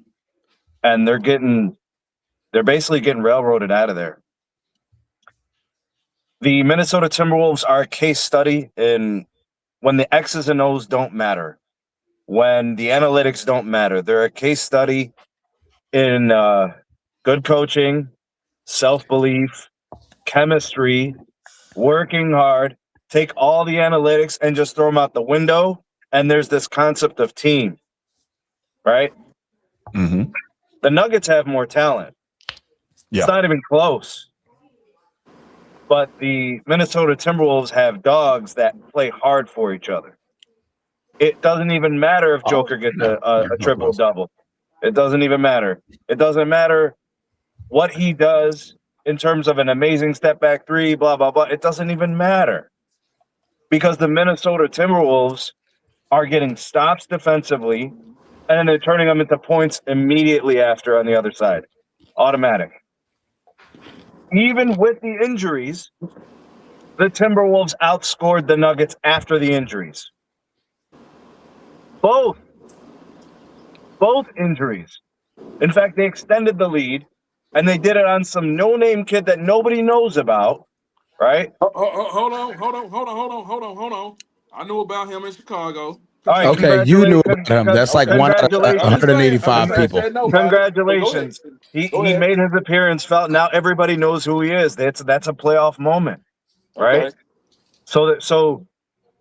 And they're basically getting railroaded out of there. The Minnesota Timberwolves are a case study in when the X's and O's don't matter, when the analytics don't matter. They're a case study in good coaching, self-belief, chemistry, working hard. Take all the analytics and just throw them out the window, and there's this concept of team, right? Mm-hmm. The Nuggets have more talent. Yeah. It's not even close. But the Minnesota Timberwolves have dogs that play hard for each other. It doesn't even matter if Joker gets a triple-double. It doesn't even matter. It doesn't matter what he does in terms of an amazing step-back three, blah, blah, blah. It doesn't even matter. Because the Minnesota Timberwolves are getting stops defensively, and then they're turning them into points immediately after on the other side. Automatic. Even with the injuries, the Timberwolves outscored the Nuggets after the injuries. Both injuries. In fact, they extended the lead, and they did it on some no-name kid that nobody knows about, right? Hold on. I knew about him in Chicago. All right, okay, you knew about him. That's like 185 people. Congratulations. He made his appearance felt. Now everybody knows who he is. That's a playoff moment, right? Okay. So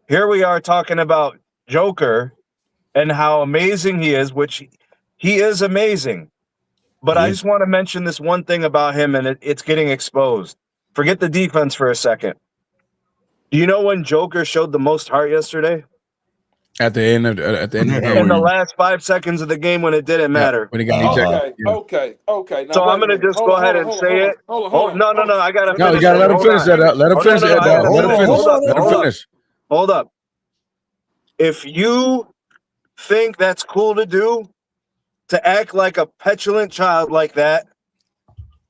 here we are talking about Joker and how amazing he is, which he is amazing. But I just want to mention this one thing about him, and it's getting exposed. Forget the defense for a second. Do you know when Joker showed the most heart yesterday? At the end of the in game. the last 5 seconds of the game when it didn't matter. When he got ejected. Okay. Now, So wait I'm a gonna minute. just go ahead and say it. Hold on. No, I gotta No, you finish. gotta let him finish that. Let him finish that. Let him finish. Let him finish. Hold up. If you think that's cool to do, to act like a petulant child like that,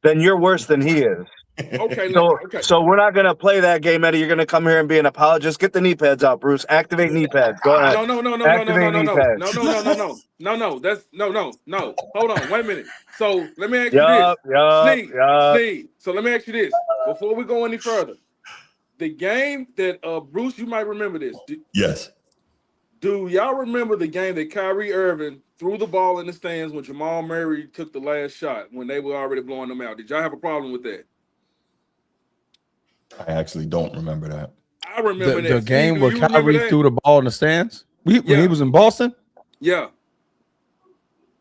then you're worse than he is. Okay. So we're not gonna play that game, Eddie. You're gonna come here and be an apologist. Get the knee pads out, Bruce. Activate knee pads. Go ahead. No. Activate knee pads. No. That's no. Hold on. Wait a minute. So let me ask you this. Sneed. So let me ask you this before we go any further. The game that Bruce, you might remember this. Yes. Do y'all remember the game that Kyrie Irving threw the ball in the stands when Jamal Murray took the last shot when they were already blowing them out? Did y'all have a problem with that? I actually don't remember that. I remember the game where Kyrie threw the ball in the stands when he was in Boston. Yeah,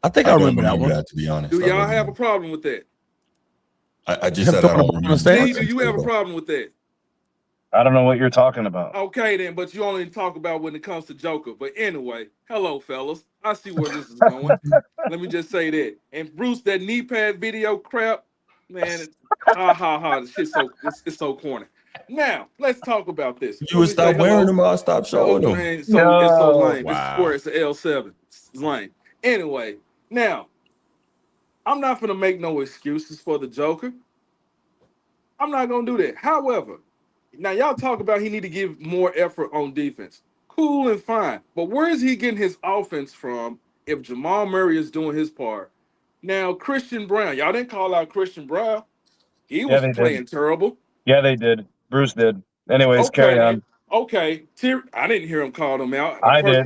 I think I remember that one. That, to be honest, do y'all have a problem with that? I just said I don't remember. Steve, do you have a problem with that? I don't know what you're talking about. Okay, then, but you only talk about when it comes to Joker. But anyway, hello, fellas. I see where this is going. Let me just say that. And Bruce, that knee pad video crap, man, the shit's it's so corny. Now, let's talk about this. You would stop wearing them, I'll stop showing them. Man, it's so lame. Wow. It's square. It's an L7. It's lame. Anyway, now, I'm not going to make no excuses for the Joker. I'm not going to do that. However, now y'all talk about he need to give more effort on defense. Cool and fine. But where is he getting his offense from if Jamal Murray is doing his part? Now, Christian Brown. Y'all didn't call out Christian Brown. He was playing terrible. Yeah, they did. Bruce did. Anyways, carry on. Okay. I didn't hear him call them out. I did.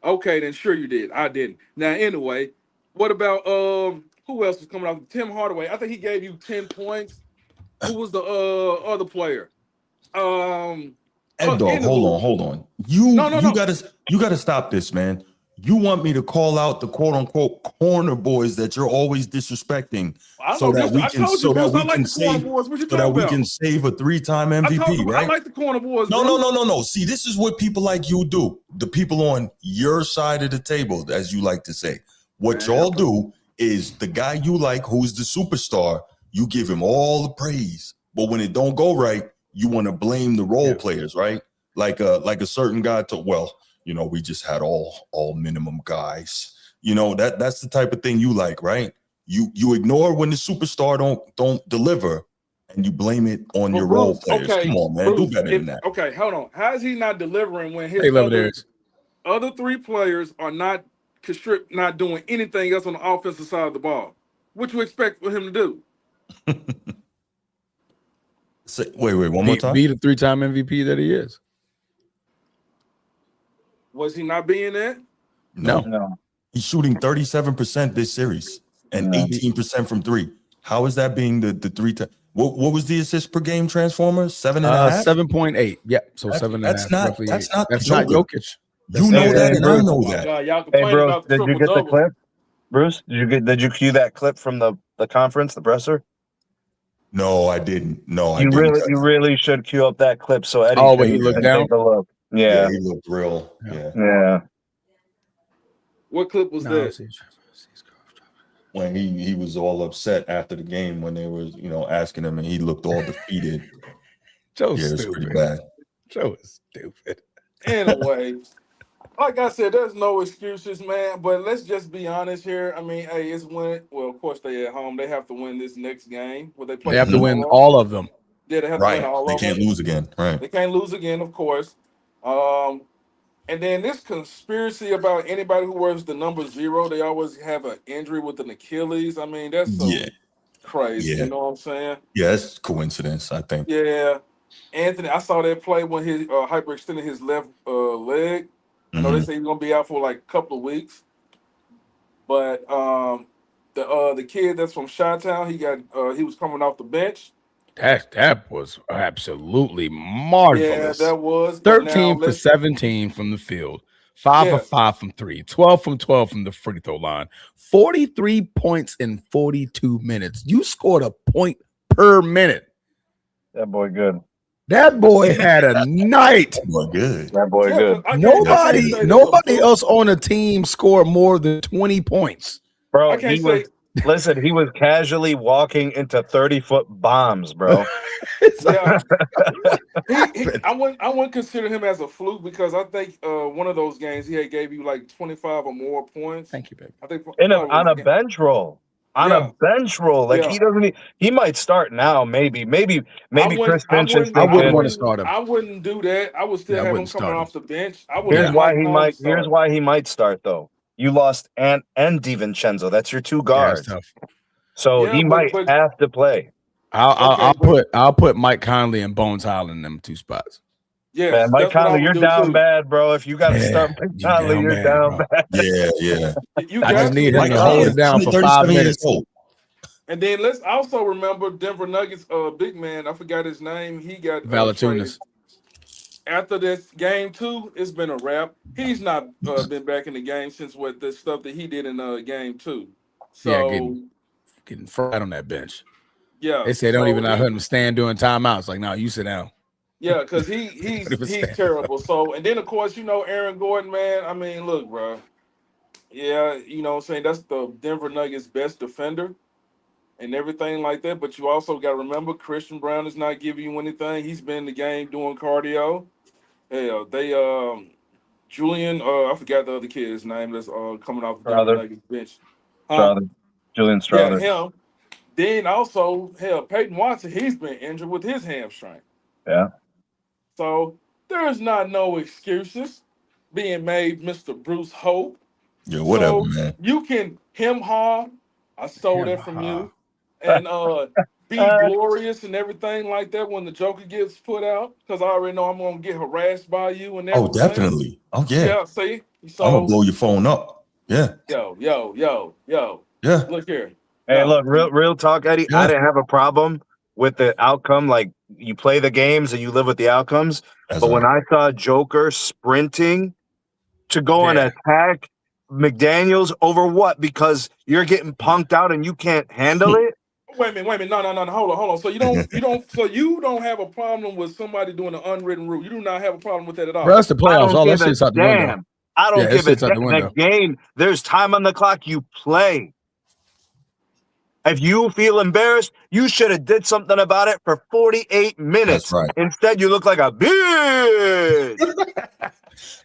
Okay, then sure you did. I didn't. Now, anyway, what about who else was coming off? Tim Hardaway. I think he gave you 10 points. Who was the other player? Ed-Dog, hold on. You gotta stop this, man. You want me to call out the quote unquote corner boys that you're always disrespecting so that we can save a 3-time MVP, right? I like the corner boys. No. See, this is what people like you do. The people on your side of the table, as you like to say. What y'all do is the guy you like, who's the superstar, you give him all the praise. But when it don't go right, you want to blame the role players, right? Like a certain guy we just had all minimum guys. That's the type of thing you like, right? You ignore when the superstar don't deliver, and you blame it on your role players. Okay, come on, man, do better than that. Okay, hold on. How is he not delivering when his other 3 players are not doing anything else on the offensive side of the ball? What you expect for him to do? Wait, one more time. Be the 3-time MVP that he is. Was he not being that? No. He's shooting 37% this series and 18% from 3. How is that being the 3-time? What was the assist per game transformer? 7.5? 7.8. Yeah. So 7.5. That's not Jokic. You know that, and I know that. Hey, Bruce, did you get the clip? Bruce, did you cue that clip from the conference, the presser? No, I didn't. You really should cue up that clip so Eddie when he looked down. Take a look. Yeah, he looked real. Yeah. What clip was that? When he was all upset after the game when they were, asking him, and he looked all defeated. It's pretty bad. Joe is stupid. Anyway, like I said, there's no excuses, man. But let's just be honest here. I mean, hey, it's win. Well, of course they at home. They have to win this next game. They have to win all of them. Yeah, they have to win all of them. They can't lose again. Right. They can't lose again, of course. And then this conspiracy about anybody who wears the number 0, they always have an injury with an Achilles. I mean, that's so crazy. Yeah. You know what I'm saying? Yeah, it's coincidence, I think. Yeah. Anthony, I saw that play when he hyperextended his left leg. I know they say he's gonna be out for like a couple of weeks. But the kid that's from Chi-Town, he was coming off the bench. That was absolutely marvelous. Yeah, that was 13 for 17 from the field, 5 for 5 from 3, 12 from 12 from the free throw line, 43 points in 42 minutes. You scored a point per minute. That boy good. That boy had a night. Boy, good. That boy Yeah, good. 'cause I Nobody can't say there's a fluke. else on the team scored more than 20 points. Bro, I can't say. Listen, he was casually walking into 30-foot bombs, bro. Yeah, I wouldn't consider him as a fluke because I think one of those games he had gave you like 25 or more points. Thank you, baby. I think On a bench roll. On a Yeah. bench roll. Like Yeah. he might start now, maybe Chris Finch is I wouldn't thinking. want to start him. I wouldn't do that. I would still Yeah, I have him wouldn't coming start off the bench. I would Here's have why Mike he Conley might. start. Here's why he might start though. You lost and DiVincenzo. That's your two Yeah, guards. it's tough. So Yeah, he might have to play. I'll put Mike Conley and Bones Highland in them two spots. Yes, Man, Mike that's what I Conley, would you're do down too. bad, bro. If you got to start Mike Conley, you're down bad. Yeah. You I got just need him Mike to hold Conley it down is for 37 5 years minutes. old. And then let's also remember Denver Nuggets big man. I forgot his name. He got traded. Valanciunas. After this game 2, it's been a wrap. He's not been back in the game since what the stuff that he did in game 2. So Yeah, getting fried on that bench. yeah, They say don't even let him stand during timeouts. Like, no, you sit down. Yeah, because he's terrible. So, and then of course, Aaron Gordon, man. I mean, look, bro. Yeah, what I'm saying, that's the Denver Nuggets' best defender and everything like that. But you also got to remember, Christian Brown is not giving you anything. He's been in the game doing cardio. Hell, they Julian, I forgot the other kid's name that's coming off the Denver Nuggets bench. Julian Strouder. Yeah, him. Then also, hell, Peyton Watson, he's been injured with his hamstring. Yeah. So there's no excuses being made, Mr. Bruce Hope. Yeah, whatever, man. You can I stole that from you, and be glorious and everything like that when the Joker gets put out, because I already know I'm gonna get harassed by you and everything. Oh, definitely. Oh, yeah. Yeah, see? So I'm gonna blow your phone up. Yeah. Yo. Yeah. Look here. Hey, look, real talk, Eddie. Yeah. I didn't have a problem with the outcome. Like, you play the games and you live with the outcomes. But when I saw Joker sprinting to go and attack McDaniels over what? Because you're getting punked out and you can't handle it? Wait a minute. No. Hold on. So you don't have a problem with somebody doing an unwritten rule. You do not have a problem with that at all. Bro, that's the playoffs. All that shit's out the window. I don't give a damn. That game, there's time on the clock. You play. If you feel embarrassed, you should have did something about it for 48 minutes. That's right. Instead, you look like a bitch.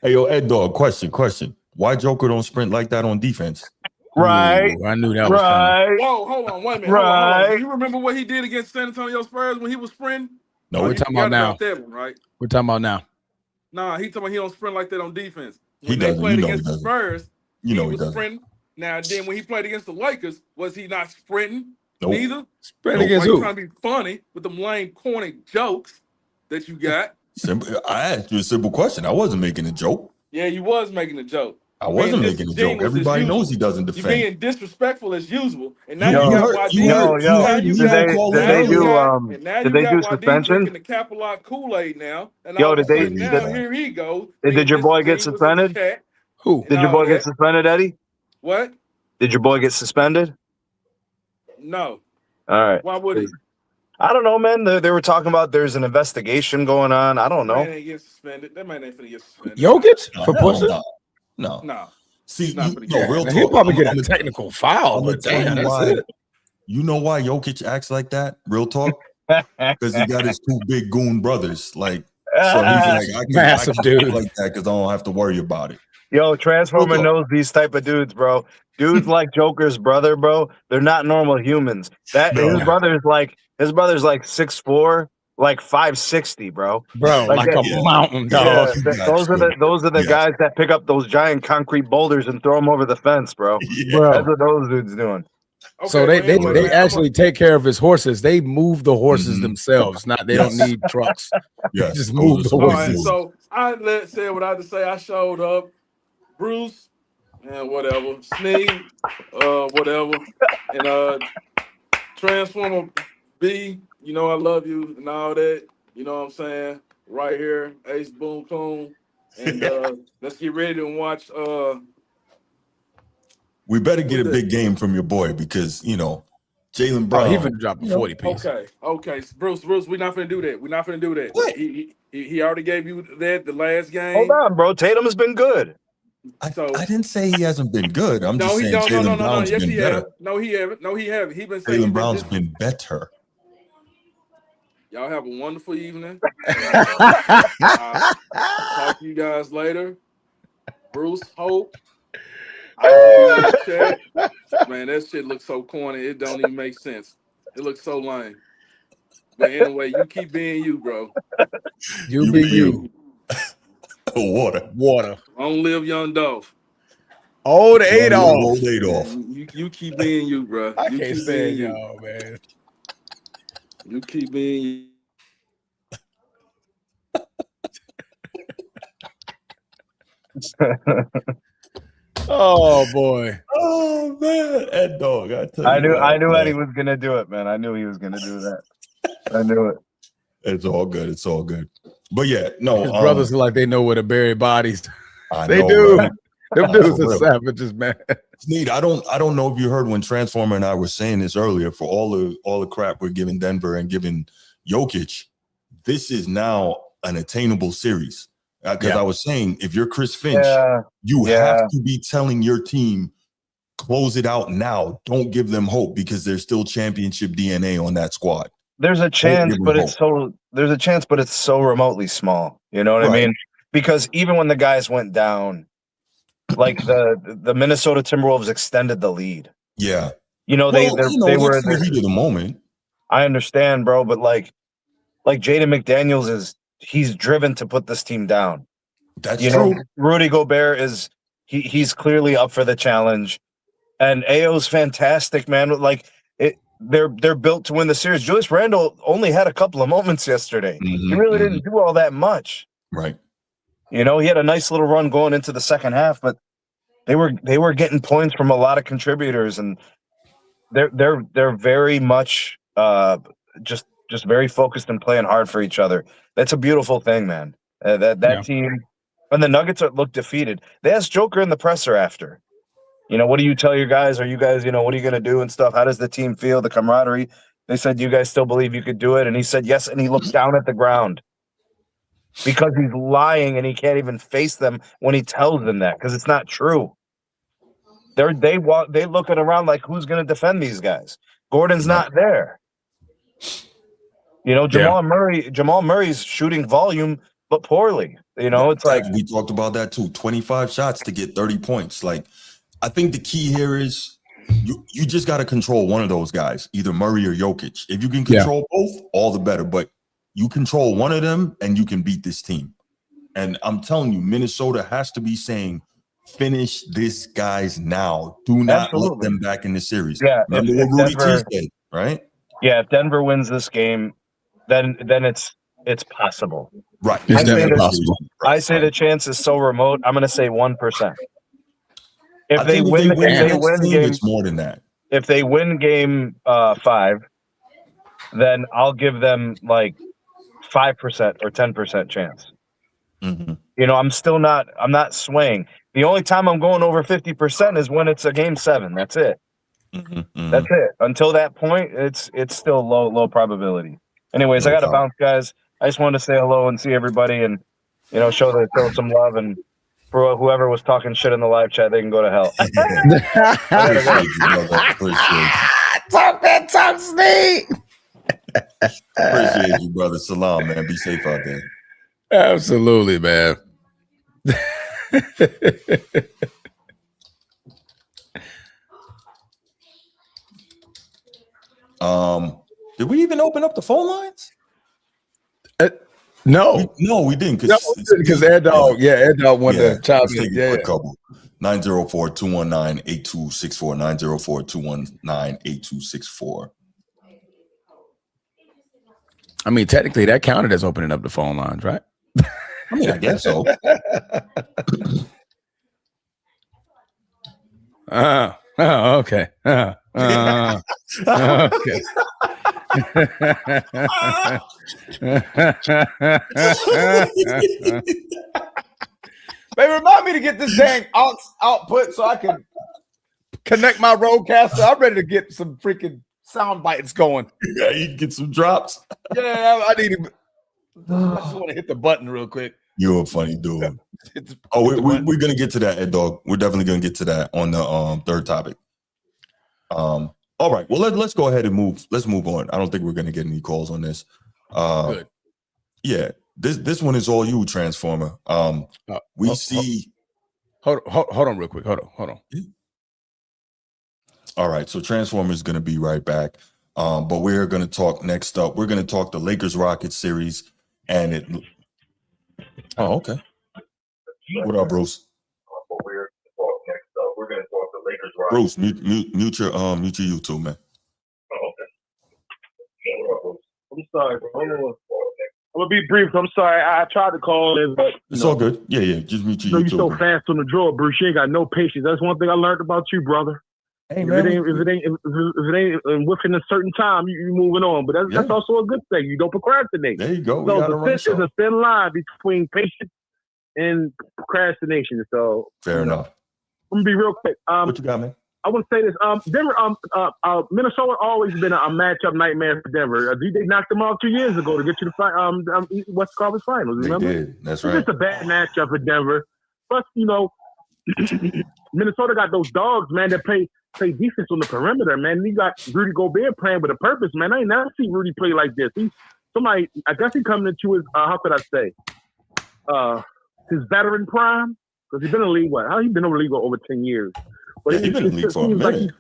Hey, yo, Ed Dog, question. Why Joker don't sprint like that on defense? Right. Ooh, I knew that was coming. Whoa, hold on, wait a minute. Right. Hold on. Do you remember what he did against San Antonio Spurs when he was sprinting? No, we're talking about now. That one, right? We're talking about now. Nah, he talking about he don't sprint like that on defense. When He they doesn't. played You know against he the doesn't. Spurs, You know he he was doesn't. sprinting. Now, then when he played against the Lakers, was he not sprinting? Nope. Neither. Sprinting against Why who? you trying to be funny with them lame, corny jokes that you got? I asked you a simple question. I wasn't making a joke. Yeah, you was making a joke. I wasn't making a joke. Everybody knows he doesn't defend. You're being disrespectful as usual. And now Did they do suspension? Drinking the Capilot Kool-Aid now. And here he goes. Did your boy get suspended? Who? Did your boy get suspended, Eddie? What? Did your boy get suspended? No. All right. Why would he? I don't know, man. They were talking about there's an investigation going on. I don't know. That man ain't get suspended. That man ain't finna get suspended. Jokic for pushing? No. See, real talk. He'll probably get a technical foul, but damn, that's it. You know why Jokic acts like that? Real talk? Because he got his two big goon brothers. Like, so he's like, massive dude like that because I don't have to worry about it. Yo, Transformer knows these type of dudes, bro. Dudes like Joker's brother, bro. They're not normal humans. His brother's like 6'4", like 560, bro. Like a mountain dog. Yeah, those are the guys that pick up those giant concrete boulders and throw them over the fence, bro. Bro. That's what those dudes doing. Okay, so they actually take care of his horses. They move the horses themselves. They don't need trucks. Yes, just move the horses. Right, so I said what I had to say. I showed up. Bruce, and whatever. Sneed, whatever. And Transformer B, I love you and all that. You know what I'm saying? Right here, Ace Boom Coon. And let's get ready and watch we better get a big game from your boy because, Jaylen Brown. He's gonna drop a 40 piece. Okay. Bruce, we're not gonna do that. We're not gonna do that. What? He already gave you that the last game. Hold on, bro. Tatum has been good. I didn't say he hasn't been good. I'm just saying Jaylen Brown's Yes, been he better. have. No, he haven't. He been saying Jaylen Brown's been better. Y'all have a wonderful evening. I'll talk to you guys later. Bruce, Hope. I'll be in the chat. Man, that shit looks so corny. It don't even make sense. It looks so lame. But anyway, you keep being you, bro. You be you. Water. Long live young Dolph. Old Adolf. Old Adolf. You keep being you, bro. I You can't keep stand being you. y'all, man. You keep being you. Oh boy. Oh man, Ed Dog. I knew Eddie was gonna do it, man. I knew he was gonna do that. I knew it. It's all good. It's all good. But yeah, no. His brothers are like they know where to bury bodies. They know, do. right? Them dudes are savages, man. It's neat. I don't know if you heard when Transformer and I were saying this earlier. For all the crap we're giving Denver and giving Jokic, this is now an attainable series. Because I was saying, if you're Chris Finch, you have to be telling your team, close it out now. Don't give them hope because there's still championship DNA on that squad. There's a chance, but it's so remotely small. You know what I mean? Because even when the guys went down, like the Minnesota Timberwolves extended the lead. Yeah. You know, they were the heat of the moment. I understand, bro, but like Jaden McDaniels he's driven to put this team down. That's true. Rudy Gobert he's clearly up for the challenge. And AO's fantastic, man. Like they're built to win the series. Julius Randle only had a couple of moments yesterday. He really didn't do all that much. Right. You know, he had a nice little run going into the second half, but they were getting points from a lot of contributors, and they're very much just very focused and playing hard for each other. That's a beautiful thing, man. That team, and the Nuggets look defeated. They asked Joker in the presser after, what do you tell your guys? Are you guys, what are you going to do and stuff? How does the team feel, the camaraderie? They said, do you guys still believe you could do it? And he said, yes. And he looked down at the ground because he's lying and he can't even face them when he tells them that because it's not true. They looking around like, who's going to defend these guys? Gordon's not there. Jamal Murray's shooting volume, but poorly. It's like we talked about that too. 25 shots to get 30 points. Like, I think the key here is you just got to control one of those guys, either Murray or Jokic. If you can control both, all the better. But you control one of them, and you can beat this team. And I'm telling you, Minnesota has to be saying, finish this guys now. Do not let them back in the series. Yeah, remember what Rudy T said, right? Yeah, if Denver wins this game, then it's possible. Right. It's definitely possible. I say the chance is so remote. I'm going to say 1%. If they win game, it's more than that. If they win game 5, then I'll give them like 5% or 10% chance. Mm-hmm. I'm not swaying. The only time I'm going over 50% is when it's a game 7. That's it. Mm-hmm. That's it. Until that point, it's still low probability. Anyways, I got to bounce, guys. I just wanted to say hello and see everybody and, show some love. And for whoever was talking shit in the live chat, they can go to hell. Talk that talk, Steve. Appreciate you, brother. Salam, man. Be safe out there. Absolutely, man. Did we even open up the phone lines? No, we didn't. Because Ed Dog wanted to chime in. Yeah, a couple. 904-219-8264. 904-219-8264. I mean, technically, that counted as opening up the phone lines, right? I mean, I guess so. Okay. Okay. They remind me to get this dang aux output so I can connect my roadcaster. I'm ready to get some freaking sound bites going. Yeah, you can get some drops. Yeah, I need to. I just want to hit the button real quick. You're a funny dude. Hit We're gonna get to that, Ed Dog. We're definitely gonna get to that on the third topic. All right. Well, let's go ahead and move. Let's move on. I don't think we're gonna get any calls on this. Good. Yeah. This one is all you, Transformer. We see. Hold on, real quick. Hold on. All right. So Transformer is gonna be right back. But we're gonna talk next up. We're gonna talk the Lakers Rockets series, and it. Oh, okay. What up, Bruce? We're gonna talk the Lakers. Bruce, mute your YouTube, man. Oh, okay. I'm sorry, bro. I'm gonna be brief. I'm sorry. I tried to call in, but It's all good. Yeah. Just mute your YouTube. You're so fast on the draw, Bruce. You ain't got no patience. That's one thing I learned about you, brother. Hey, if man. it ain't within a certain time, you're moving on. But that's also a good thing. You don't procrastinate. There you go. So there's a thin line between patience and procrastination. So fair enough. I'm gonna be real quick. What you got, man? I want to say this. Denver, Minnesota always been a matchup nightmare for Denver. They knocked them off 2 years ago to get to the West Conference Finals. Remember? They did. That's right. It's just a bad matchup for Denver. Plus, Minnesota got those dogs, man, that play defense on the perimeter, man. You got Rudy Gobert playing with a purpose, man. I ain't never seen Rudy play like this. I guess he coming into his, how could I say, his veteran prime, because he's been in the league. How he been in the league over 10 years? But he's been in the league for a minute.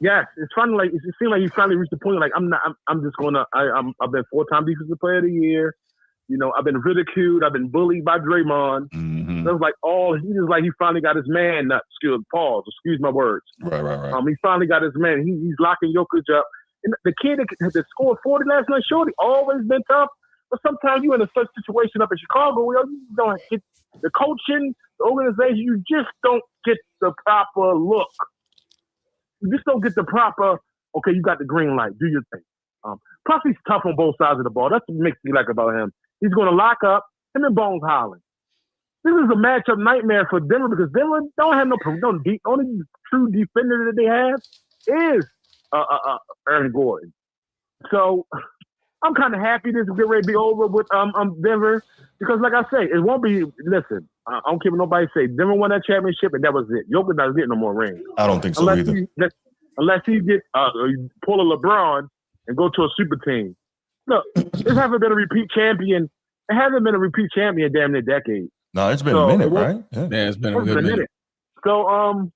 Yes, it's finally like it seems like he finally reached the point. Like I'm just gonna. I've been 4-time Defensive Player of the Year. I've been ridiculed. I've been bullied by Draymond. Mm-hmm. That was he finally got his man nut skilled. Pause. Excuse my words. Right. He finally got his man. He's locking Jokic up. And the kid that scored 40 last night, Shorty, always been tough. But sometimes you in a such situation up in Chicago, you don't get the coaching, the organization. You just don't get the proper look. You just don't get the proper. Okay, you got the green light. Do your thing. Plus, he's tough on both sides of the ball. That's what makes me like about him. He's going to lock up and then Bones Holland. This is a matchup nightmare for Denver because Denver don't have only true defender that they have is Aaron Gordon. So I'm kind of happy this is getting ready to be over with Denver because, like I say, it won't be. Listen, I don't care what nobody say. Denver won that championship and that was it. Jokic doesn't get no more rings. I don't think so either. Unless he get pull a LeBron and go to a super team. Look, this hasn't been a repeat champion. It hasn't been a repeat champion damn near decade. No, it's been a minute, right? Yeah, it's been a good minute. So,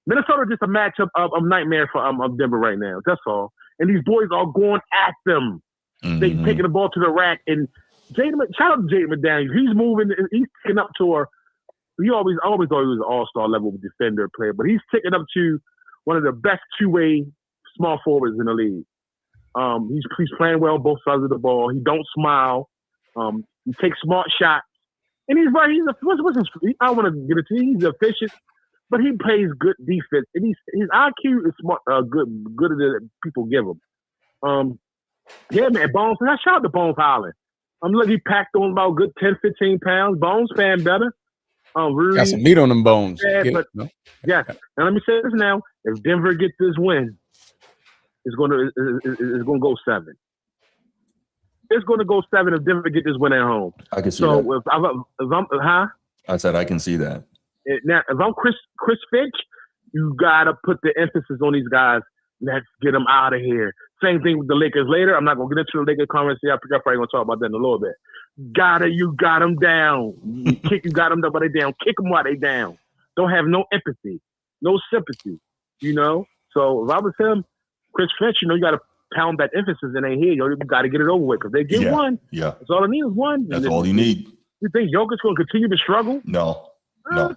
Minnesota just a matchup of nightmare for Denver right now. That's all. And these boys are going at them. Mm-hmm. They taking the ball to the rack. And shout out to Jaden McDaniels. He's moving. He's taking up to he always thought he was an all-star level defender player, but he's taking up to one of the best two-way small forwards in the league. He's playing well on both sides of the ball. He don't smile. He takes smart shots. And he's right. I don't want to get it to you. He's efficient, but he plays good defense. And his IQ is smart, good than people give him. Yeah, man. Bones. And I shout out to Bones Holland. Look, he packed on about good 10, 15 pounds. Bones fan better. Rudy, got some meat on them bones. Yes. And let me say this now: if Denver gets this win, it's gonna go 7. It's going to go 7 if Denver get this win at home. I can see that. If I'm I said I can see that. Now, if I'm Chris Finch, you got to put the emphasis on these guys. Let's get them out of here. Same thing with the Lakers later. I'm not going to get into the Lakers conversation. I'm probably going to talk about that in a little bit. You got them down. You got them while they down. Kick them while they down. Don't have no empathy, no sympathy, So if I was him, Chris Finch, you got to pound that emphasis and they here. You got to get it over with because they get one. Yeah. That's all I need is one. That's all you need. You think Jokic's going to continue to struggle? No, I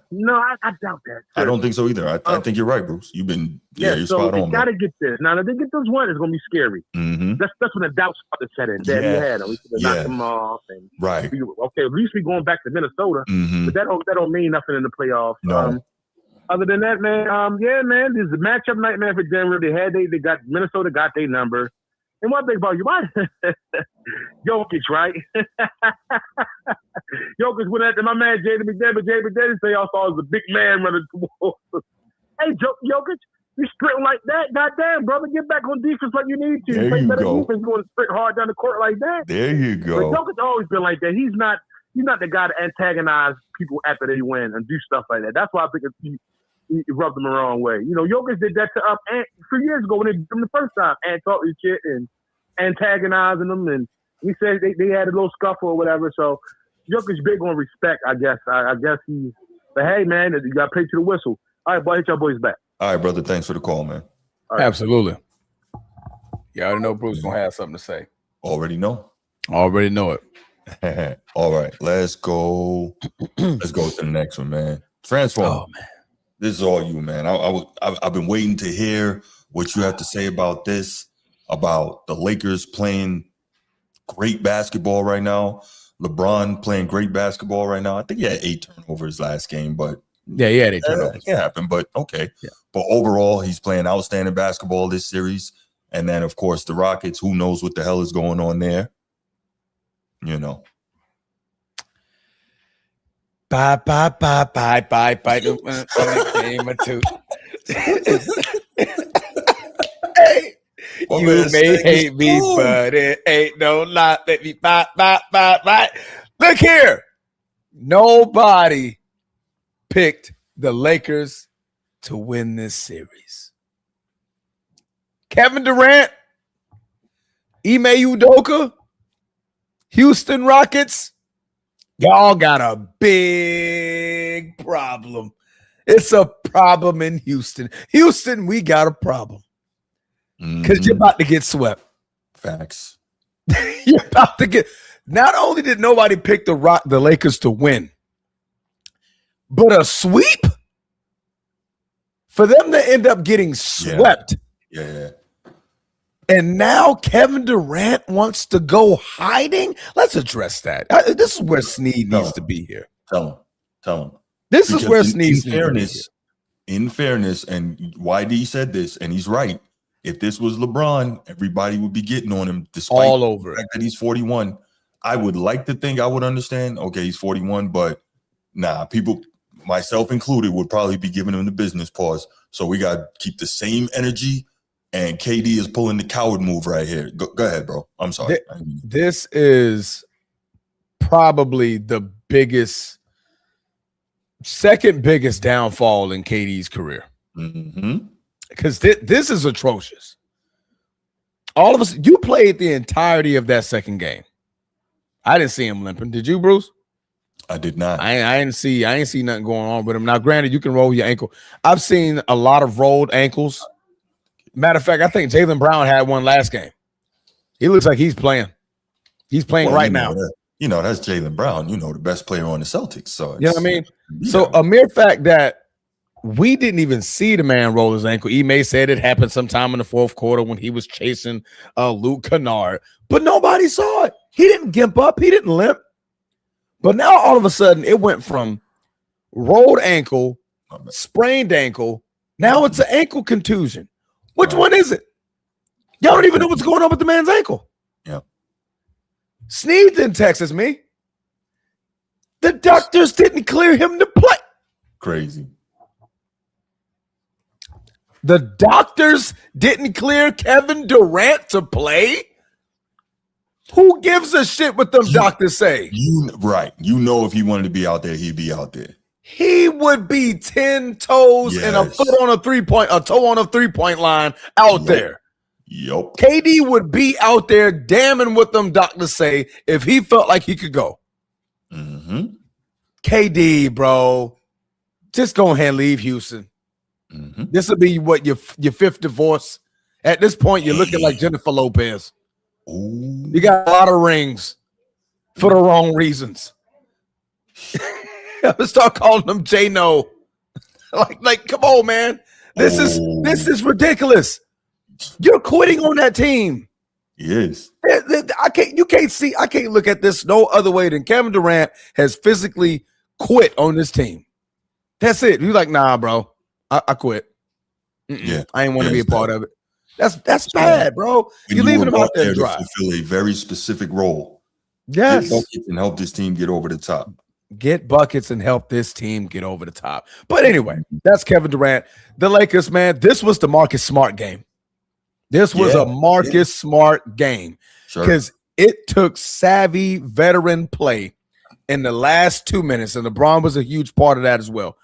doubt that. I don't think so either. I think you're right, Bruce. You've been, you're spot on. They got to get this. Now, if they get this one, it's going to be scary. Mm-hmm. That's when the doubts start to set in. That he had him. We should have knocked him off. And right. At least we going back to Minnesota. Mm-hmm. But that don't mean nothing in the playoffs. No. Other than that, man, man, this is a matchup nightmare for Denver. They got Minnesota got their number. And one thing about you, Jokic, right? Jokic went after my man Jaden McDaniels. Jaden McDaniels say I saw as a big man running towards us. Hey, Jokic, You sprinting like that, goddamn, brother. Get back on defense like you need to. There Play you better go. defense. Going to sprint hard down the court like that. There you But go. Jokic's always been like that. He's not the guy to antagonize people after they win and do stuff like that. That's why I think he rubbed them the wrong way. You know, Jokic did that to Ant 3 years ago when they did him the first time. Ant talked his shit and antagonizing them, and he said they had a little scuffle or whatever. So Jokic's big on respect, I guess. I guess he's. But hey, man, you got to play to the whistle. All right, boy, hit your boys back. All right, brother. Thanks for the call, man. Right. Absolutely. Yeah, I already know Bruce gonna have something to say. Already know. Already know it. All right, let's go. Let's go to the next one, man. Transform. Oh man, this is all you, man. I've been waiting to hear what you have to say about this, about the Lakers playing great basketball right now. LeBron playing great basketball right now. I think he had 8 turnovers last game, but yeah, they turnovers. It can happen, but okay. Yeah. But overall, he's playing outstanding basketball this series. And then, of course, the Rockets, who knows what the hell is going on there? You know. Bye. Game or two. Hey, you may hate me, but it ain't no lot. Let me bye. Look here. Nobody picked the Lakers to win this series. Kevin Durant, Ime Udoka, Houston Rockets, y'all got a big problem. It's a problem in Houston. Houston, we got a problem. Because you're about to get swept. Facts. You're about to get. Not only did nobody pick the Lakers to win, but a sweep for them to end up getting swept. Yeah. And now Kevin Durant wants to go hiding. Let's address that. This is where Snead needs to be here. Tell him. This is where Snead needs to be here. In fairness, and YD said this, and he's right. If this was LeBron, everybody would be getting on him, despite all over the fact that he's 41. I would like to think I would understand. Okay, he's 41, but nah, people, myself included, would probably be giving him the business pause. So we got to keep the same energy. And KD is pulling the coward move right here. Go ahead, bro. I'm sorry. This is probably the second biggest downfall in KD's career. Because this is atrocious. All of us, you played the entirety of that second game. I didn't see him limping. Did you, Bruce? I did not. I ain't see nothing going on with him. Now, granted, you can roll your ankle. I've seen a lot of rolled ankles. Matter of fact, I think Jaylen Brown had one last game. He looks like he's playing. He's playing right now. That's Jaylen Brown, the best player on the Celtics. So you know what I mean? So a mere fact that we didn't even see the man roll his ankle. Ime said it happened sometime in the fourth quarter when he was chasing Luke Kennard, but nobody saw it. He didn't gimp up. He didn't limp. But now all of a sudden it went from rolled ankle, sprained ankle. Now it's an ankle contusion. Which one is it? Y'all don't even know what's going on with the man's ankle. Yeah. Sneed didn't text me. The doctors didn't clear him to play. Crazy. The doctors didn't clear Kevin Durant to play? Who gives a shit what them doctors say? Right. If he wanted to be out there, he'd be out there. He would be 10 toes and a foot on a toe on a 3-point line out there. Yep. KD would be out there damning what them doctors say if he felt like he could go. KD, bro, just go ahead and leave Houston. This will be what your fifth divorce. At this point, you're looking like Jennifer Lopez. Ooh. You got a lot of rings for the wrong reasons. I'm gonna start calling them J-No. like, come on, man. This is ridiculous. You're quitting on that team. He is. I can't look at this no other way than Kevin Durant has physically quit on this team. That's it. You're like, nah, bro. I quit. Yeah. I ain't want to be a part of it. That's bad, bro. You're leaving him out there to dry. Fulfill a very specific role. Yes. And help this team get over the top. Get buckets and help this team get over the top. But anyway, that's Kevin Durant. The Lakers, man, this was the Marcus Smart game. This was a Marcus Smart game because it took savvy veteran play in the last 2 minutes, and LeBron was a huge part of that as well.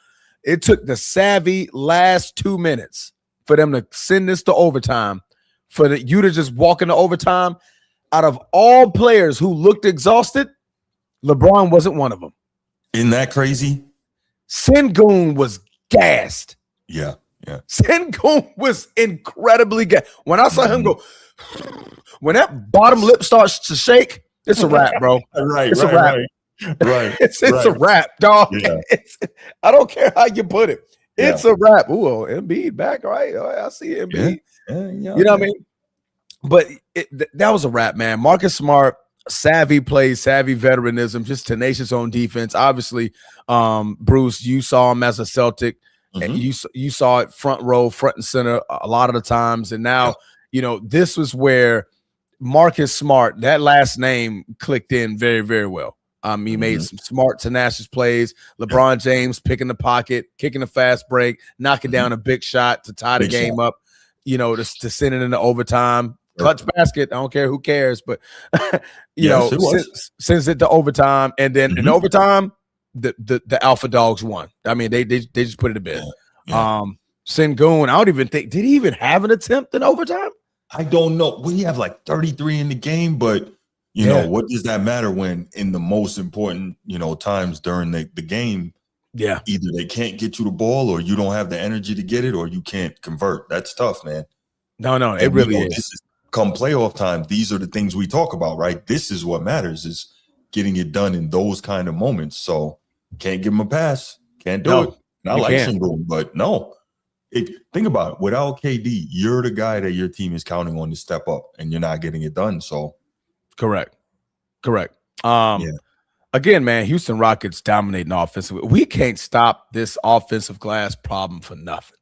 It took the savvy last 2 minutes for them to send this to overtime, for you to just walk into overtime. Out of all players who looked exhausted, LeBron wasn't one of them. Isn't that crazy? Sengun was gassed. Yeah. Sengun was incredibly gassed. When I saw him go, when that bottom lip starts to shake, it's a wrap, bro. It's a wrap. Right. It's a wrap, dog. Yeah. I don't care how you put it. It's a wrap. Ooh, Embiid back, right? I see Embiid. Yeah, you know what I mean? But that was a wrap, man. Marcus Smart, savvy play, savvy veteranism, just tenacious on defense. Obviously, Bruce, you saw him as a Celtic, and you saw it front row, front and center a lot of the times. And now, this was where Marcus Smart, that last name clicked in very, very well. He made some smart, tenacious plays. LeBron James picking the pocket, kicking a fast break, knocking down a big shot to tie the game up, to send it into overtime. Clutch basket. I don't care who cares, but sends it to overtime, and then in overtime, the Alpha Dogs won. I mean, they just put it to bed. Sengun, I don't even think, did he even have an attempt in overtime? I don't know. We have like 33 in the game, but you know, what does that matter when in the most important, times during the game, either they can't get you the ball or you don't have the energy to get it or you can't convert. That's tough, man. No, it really is. This is come playoff time. These are the things we talk about, right? This is what matters, is getting it done in those kind of moments. So can't give him a pass. Can't do it. Not like Sengun, but no. Think about it. Without KD, you're the guy that your team is counting on to step up, and you're not getting it done. So correct. Again, man, Houston Rockets dominating offensively. We can't stop this offensive glass problem for nothing.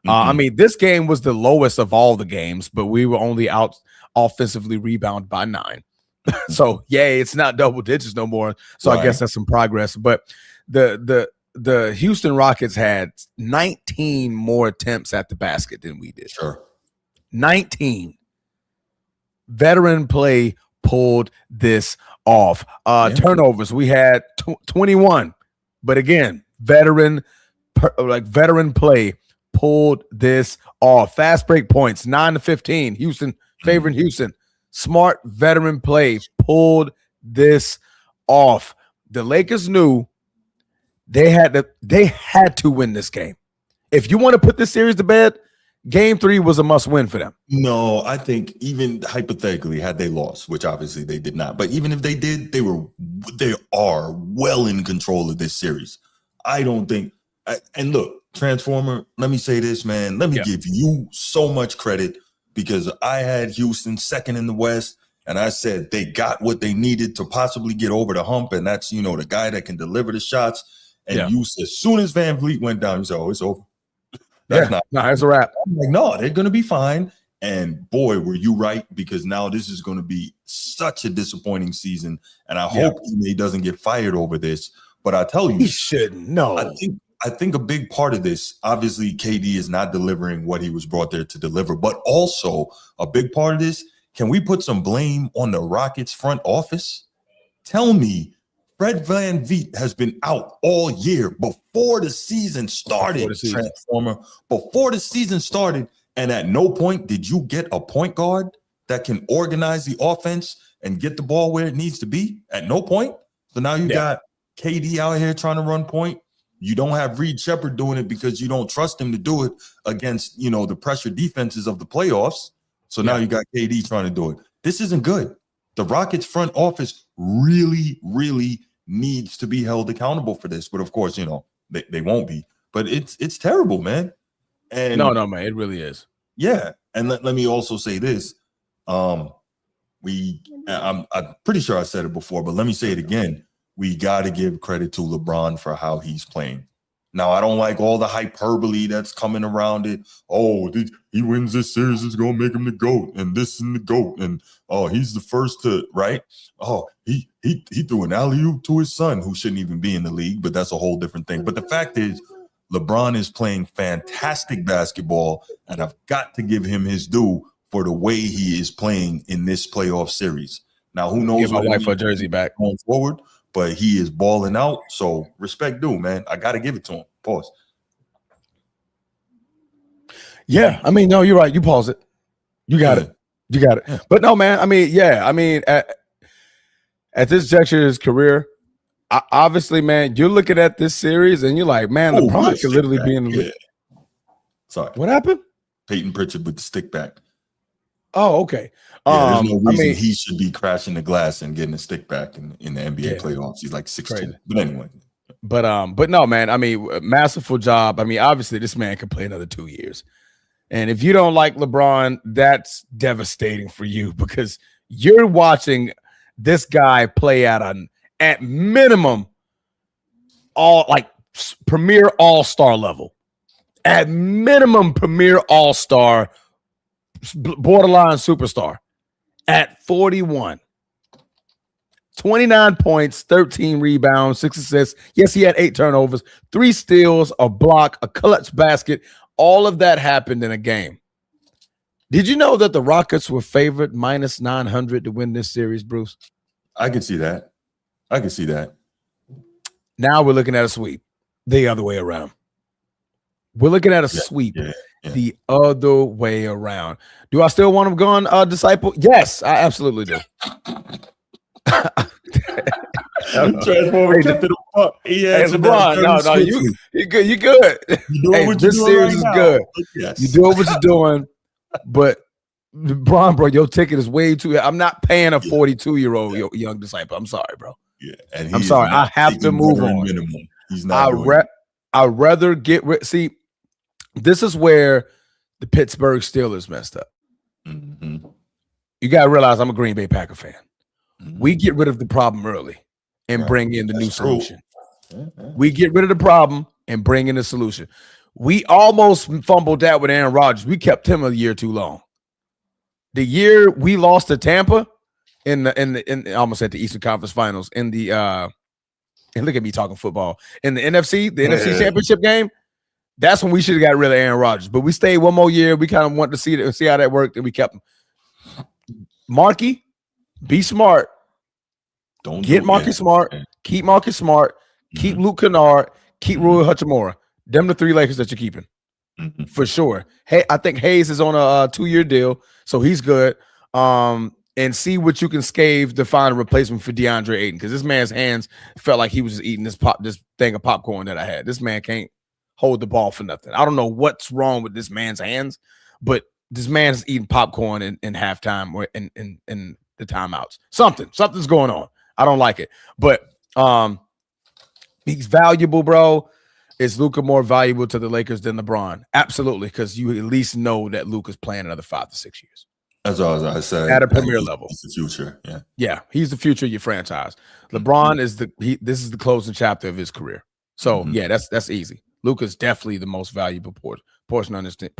I mean, this game was the lowest of all the games, but we were only out offensively rebound by 9. So, it's not double digits no more. So I guess that's some progress. But the Houston Rockets had 19 more attempts at the basket than we did. 19. Veteran play pulled this off. Turnovers, we had 21. But again, veteran play pulled this off. Fast break points, 9-15. Houston favoring Houston. Smart veteran play pulled this off. The Lakers knew they had to win this game. If you want to put this series to bed, Game 3 was a must-win for them. No, I think even hypothetically, had they lost, which obviously they did not, but even if they did, they are well in control of this series. I don't think. And look, Transformer, let me say this, man. Let me give you so much credit because I had Houston second in the West, and I said they got what they needed to possibly get over the hump, and that's, the guy that can deliver the shots. And you, as soon as Van Vliet went down, you said, oh, it's over. It's a wrap. I'm like, no, they're going to be fine. And boy, were you right, because now this is going to be such a disappointing season. And I hope Ime doesn't get fired over this. But I tell you, he shouldn't. No, I think a big part of this, obviously, KD is not delivering what he was brought there to deliver. But also a big part of this, can we put some blame on the Rockets front office? Tell me, Fred VanVleet has been out all year before the season started, Transformer. Before the season started, and at no point did you get a point guard that can organize the offense and get the ball where it needs to be. At no point. So now you got KD out here trying to run point. You don't have Reed Shepherd doing it because you don't trust him to do it against, the pressure defenses of the playoffs. So now you got KD trying to do it. This isn't good. The Rockets front office really, really needs to be held accountable for this. But of course, they won't be. But it's terrible, man. And no, man, it really is. Yeah. And let me also say this. I'm pretty sure I said it before, but let me say it again. We got to give credit to LeBron for how he's playing. Now, I don't like all the hyperbole that's coming around it. Oh, he wins this series, it's going to make him the GOAT, and this and the GOAT. And, oh, he's the first to, right? Oh, he threw an alley-oop to his son, who shouldn't even be in the league, but that's a whole different thing. But the fact is, LeBron is playing fantastic basketball, and I've got to give him his due for the way he is playing in this playoff series. Now, who knows Get my what wife her jersey back going forward, but he is balling out. So respect due, man. I got to give it to him. Pause. Yeah, I mean, no, you're right. You pause it. You got it. You got it. But no, man. I mean, yeah. I mean, at this juncture of his career, obviously, man, you're looking at this series and you're like, man, LeBron could literally be in the league. Sorry. What happened? Peyton Pritchard with the stick back. Oh, okay. There's no reason he should be crashing the glass and getting a stick back in the NBA playoffs. He's like 6'2". But anyway. But no, man. I mean, masterful job. I mean, obviously, this man can play another 2 years. And if you don't like LeBron, that's devastating for you because you're watching this guy play at minimum premier all-star level. At minimum, premier all-star, borderline superstar. At 41. 29 points, 13 rebounds, 6 assists. Yes, he had 8 turnovers, 3 steals, a block, a clutch basket. All of that happened in a game. Did you know that the Rockets were favored minus 900 to win this series, Bruce? I can see that. Now we're looking at a sweep the other way around. We're looking at a sweep the other way around. Do I still want him gone, Disciple? Yes, I absolutely do. No, you good. You good. This series is good. Yes. You're doing what you're doing, but LeBron, bro, your ticket is way too. I'm not paying a 42-year-old young Disciple. I'm sorry, bro. Yeah, and I'm sorry. I have to move on. Minimum. He's not. I'd rather get rid. See, this is where the Pittsburgh Steelers messed up. Mm-hmm. You got to realize I'm a Green Bay Packer fan. Mm-hmm. We get rid of the problem early and bring in the new solution. We get rid of the problem and bring in the solution. We almost fumbled that with Aaron Rodgers. We kept him a year too long. The year we lost to Tampa in almost at the Eastern Conference Finals and look at me talking football in the NFC Championship game. That's when we should have got rid of Aaron Rodgers. But we stayed one more year. We kind of wanted to see how that worked, and we kept him. Markey, be smart. Get Marcus Smart. Keep Marcus Smart. Keep Luke Kennard. Keep Rui Hachimura. Them the 3 Lakers that you're keeping for sure. Hey, I think Hayes is on a 2-year deal, so he's good. And see what you can scave to find a replacement for DeAndre Ayton because this man's hands felt like he was just eating this thing of popcorn that I had. This man can't hold the ball for nothing. I don't know what's wrong with this man's hands, but this man's eating popcorn in halftime or in the timeouts. Something's going on. I don't like it, but he's valuable, bro. Is Luka more valuable to the Lakers than LeBron? Absolutely, because you at least know that Luka's playing another 5 to 6 years. As I said, at a premier level. He's the future. Yeah, he's the future of your franchise. LeBron is this is the closing chapter of his career. So yeah, that's easy. Luka's definitely the most valuable person on this team.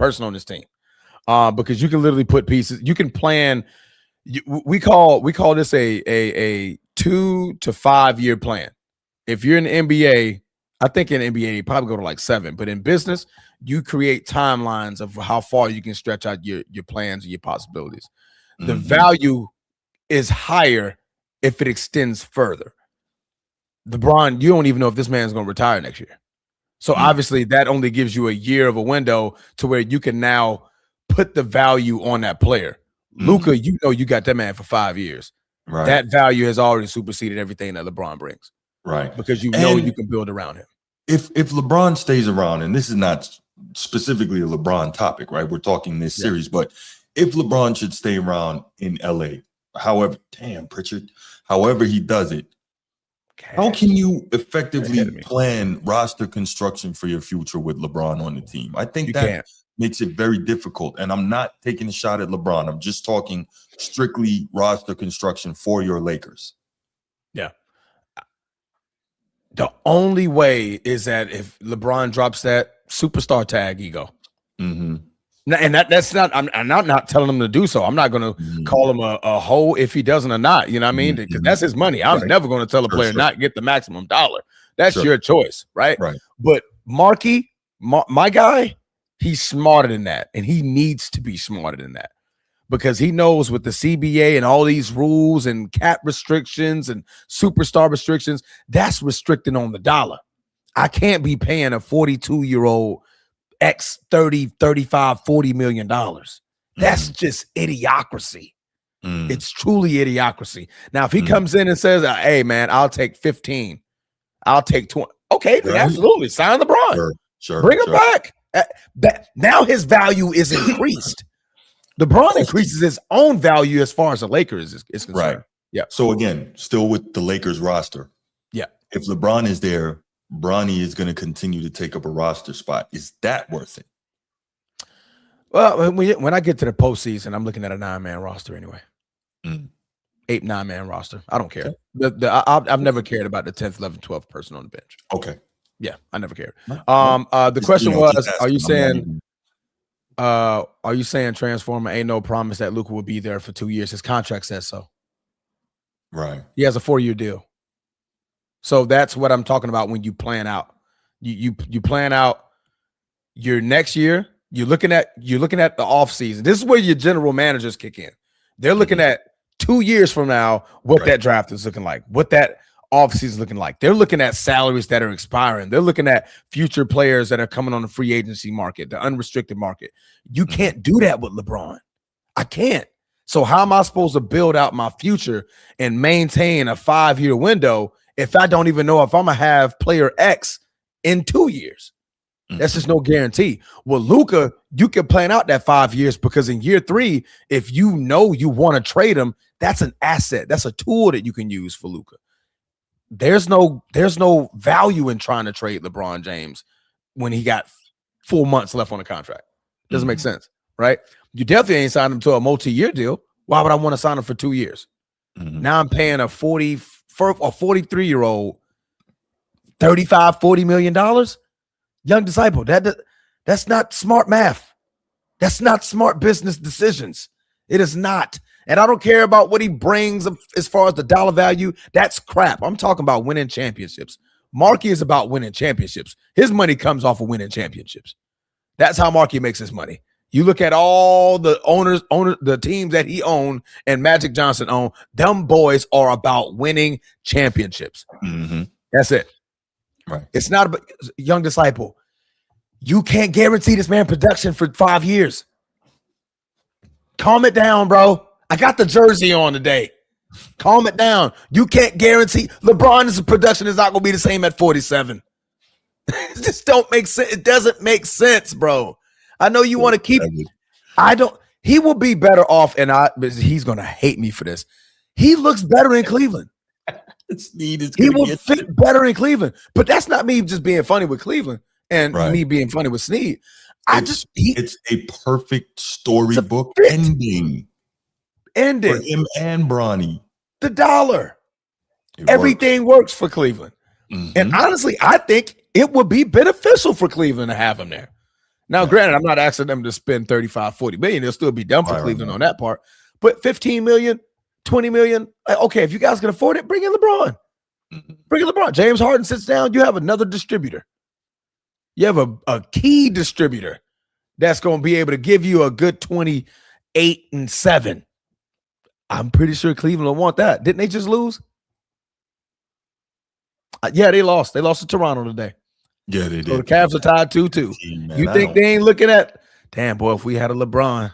Because you can literally put pieces. You can plan. We call this a 2 to 5 year plan. If you're in the NBA, I think in the NBA you probably go to like 7. But in business, you create timelines of how far you can stretch out your plans and your possibilities. The value is higher if it extends further. LeBron, you don't even know if this man's going to retire next year. So obviously that only gives you a year of a window to where you can now put the value on that player. Luka, you know you got that man for 5 years. Right. That value has already superseded everything that LeBron brings. Right. Because you know you can build around him. If LeBron stays around, and this is not specifically a LeBron topic, right? We're talking this series, but if LeBron should stay around in LA, however he does it, how can you effectively plan roster construction for your future with LeBron on the team? I think that makes it very difficult. And I'm not taking a shot at LeBron. I'm just talking strictly roster construction for your Lakers. Yeah. The only way is that if LeBron drops that superstar tag ego. Mm-hmm. And that's not, I'm not telling him to do so. I'm not going to call him a hoe if he doesn't or not. You know what I mean? Because that's his money. I'm never going to tell a player not get the maximum dollar. That's your choice, right? Right. But Markey, my guy, he's smarter than that. And he needs to be smarter than that. Because he knows with the CBA and all these rules and cap restrictions and superstar restrictions, that's restricting on the dollar. I can't be paying a 42-year-old X 30, 35, $40 million. That's just idiocracy. It's truly idiocracy. Now, if he comes in and says, hey, man, I'll take 15. I'll take 20. Okay, then absolutely. Sign LeBron. Sure. Bring him back. Now his value is increased. LeBron increases his own value as far as the Lakers is concerned. Right. Yeah. So again, still with the Lakers roster. Yeah. If LeBron is there, Bronny is going to continue to take up a roster spot. Is that worth it? Well, when I get to the postseason, I'm looking at a 9-man roster anyway. 8-9-man roster. I don't care. I've never cared about the 10th, 11th, 12th person on the bench. Okay. Yeah, I never cared. The question was, are you saying Transformer ain't no promise that Luka will be there for 2 years? His contract says so. Right. He has a 4-year deal. So that's what I'm talking about when you plan out. You plan out your next year. You're looking at the offseason. This is where your general managers kick in. They're looking at 2 years from now what that draft is looking like, what that offseason is looking like. They're looking at salaries that are expiring. They're looking at future players that are coming on the free agency market, the unrestricted market. You can't do that with LeBron. I can't. So how am I supposed to build out my future and maintain a 5-year window if I don't even know if I'm going to have player X in 2 years? That's just no guarantee. Well, Luka, you can plan out that 5 years because in year 3, if you know you want to trade him, that's an asset. That's a tool that you can use for Luka. There's no value in trying to trade LeBron James when he got 4 months left on the contract. Doesn't make sense, right? You definitely ain't signed him to a multi-year deal. Why would I want to sign him for 2 years? Now I'm paying a 43-year-old $35, $40 million. Young disciple, that's not smart math. That's not smart business decisions. It is not. And I don't care about what he brings as far as the dollar value. That's crap. I'm talking about winning championships. Markey is about winning championships. His money comes off of winning championships. That's how Markey makes his money. You look at all the owners, the teams that he owned and Magic Johnson owned, them boys are about winning championships. That's it. Right. It's not about young disciple. You can't guarantee this man production for 5 years. Calm it down, bro. I got the jersey on today. Calm it down. You can't guarantee LeBron's production is not going to be the same at 47. It just don't make sense. It doesn't make sense, bro. I know you want to keep. He will be better off, but he's going to hate me for this. He looks better in Cleveland. He will fit better in Cleveland. But that's not me just being funny with Cleveland and me being funny with Snead. It's a perfect storybook ending for him and Bronny. The dollar. Everything works for Cleveland. And honestly, I think it would be beneficial for Cleveland to have him there. Now, granted, I'm not asking them to spend 35, 40 million. They'll still be done for Cleveland on that part. But 15 million, 20 million. Okay, if you guys can afford it, bring in LeBron. Bring in LeBron. James Harden sits down. You have another distributor. You have a key distributor that's going to be able to give you a good 28-7. I'm pretty sure Cleveland will want that. Didn't they just lose? Yeah, they lost. They lost to Toronto today. Yeah, they did. So the Cavs are tied 2-2. You think they ain't looking at, damn, boy, if we had a LeBron,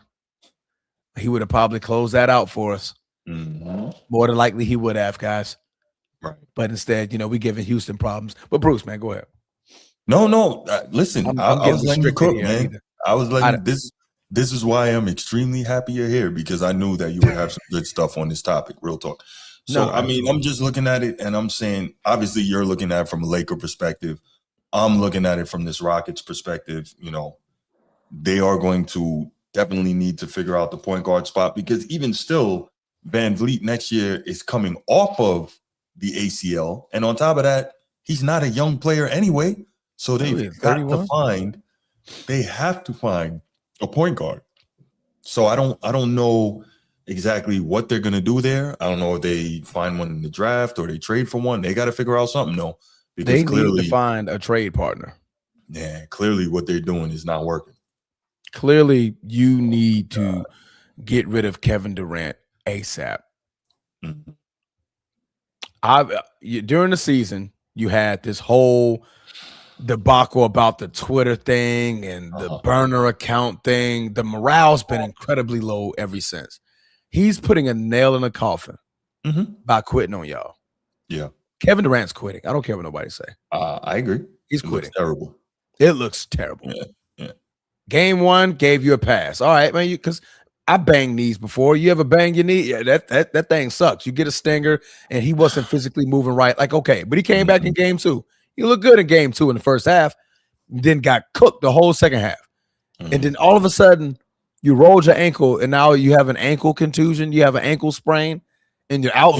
he would have probably closed that out for us. More than likely he would have, guys. Right. But instead, we giving Houston problems. But Bruce, man, go ahead. No. Listen, I was letting you cook, man. Either. I was letting this is why I'm extremely happy you're here, because I knew that you would have some good stuff on this topic. Real talk. So, I'm just looking at it and I'm saying, obviously, you're looking at it from a Laker perspective. I'm looking at it from this Rockets perspective. They are going to definitely need to figure out the point guard spot, because even still, Van Vliet next year is coming off of the ACL. And on top of that, He's not a young player anyway. So they have to find a point guard. So I don't know exactly what they're gonna do there. I don't know if they find one in the draft or they trade for one. They got to figure out something, though, because they clearly need to find a trade partner. Yeah, clearly what they're doing is not working. Clearly, you need to get rid of Kevin Durant ASAP. Mm-hmm. During the season, you had this whole debacle about the Twitter thing and the burner account thing. The morale's been incredibly low ever since. He's putting a nail in the coffin by quitting on y'all. Yeah. Kevin Durant's quitting. I don't care what nobody say. I agree. He's quitting. Terrible. It looks terrible. Yeah. Game 1 gave you a pass. All right, man, because I banged knees before. You ever bang your knee? Yeah, that thing sucks. You get a stinger, and he wasn't physically moving right. Like, okay, but he came back in game 2. He looked good in game 2 in the first half, then got cooked the whole second half. And then all of a sudden, you rolled your ankle, and now you have an ankle contusion. You have an ankle sprain, and you're out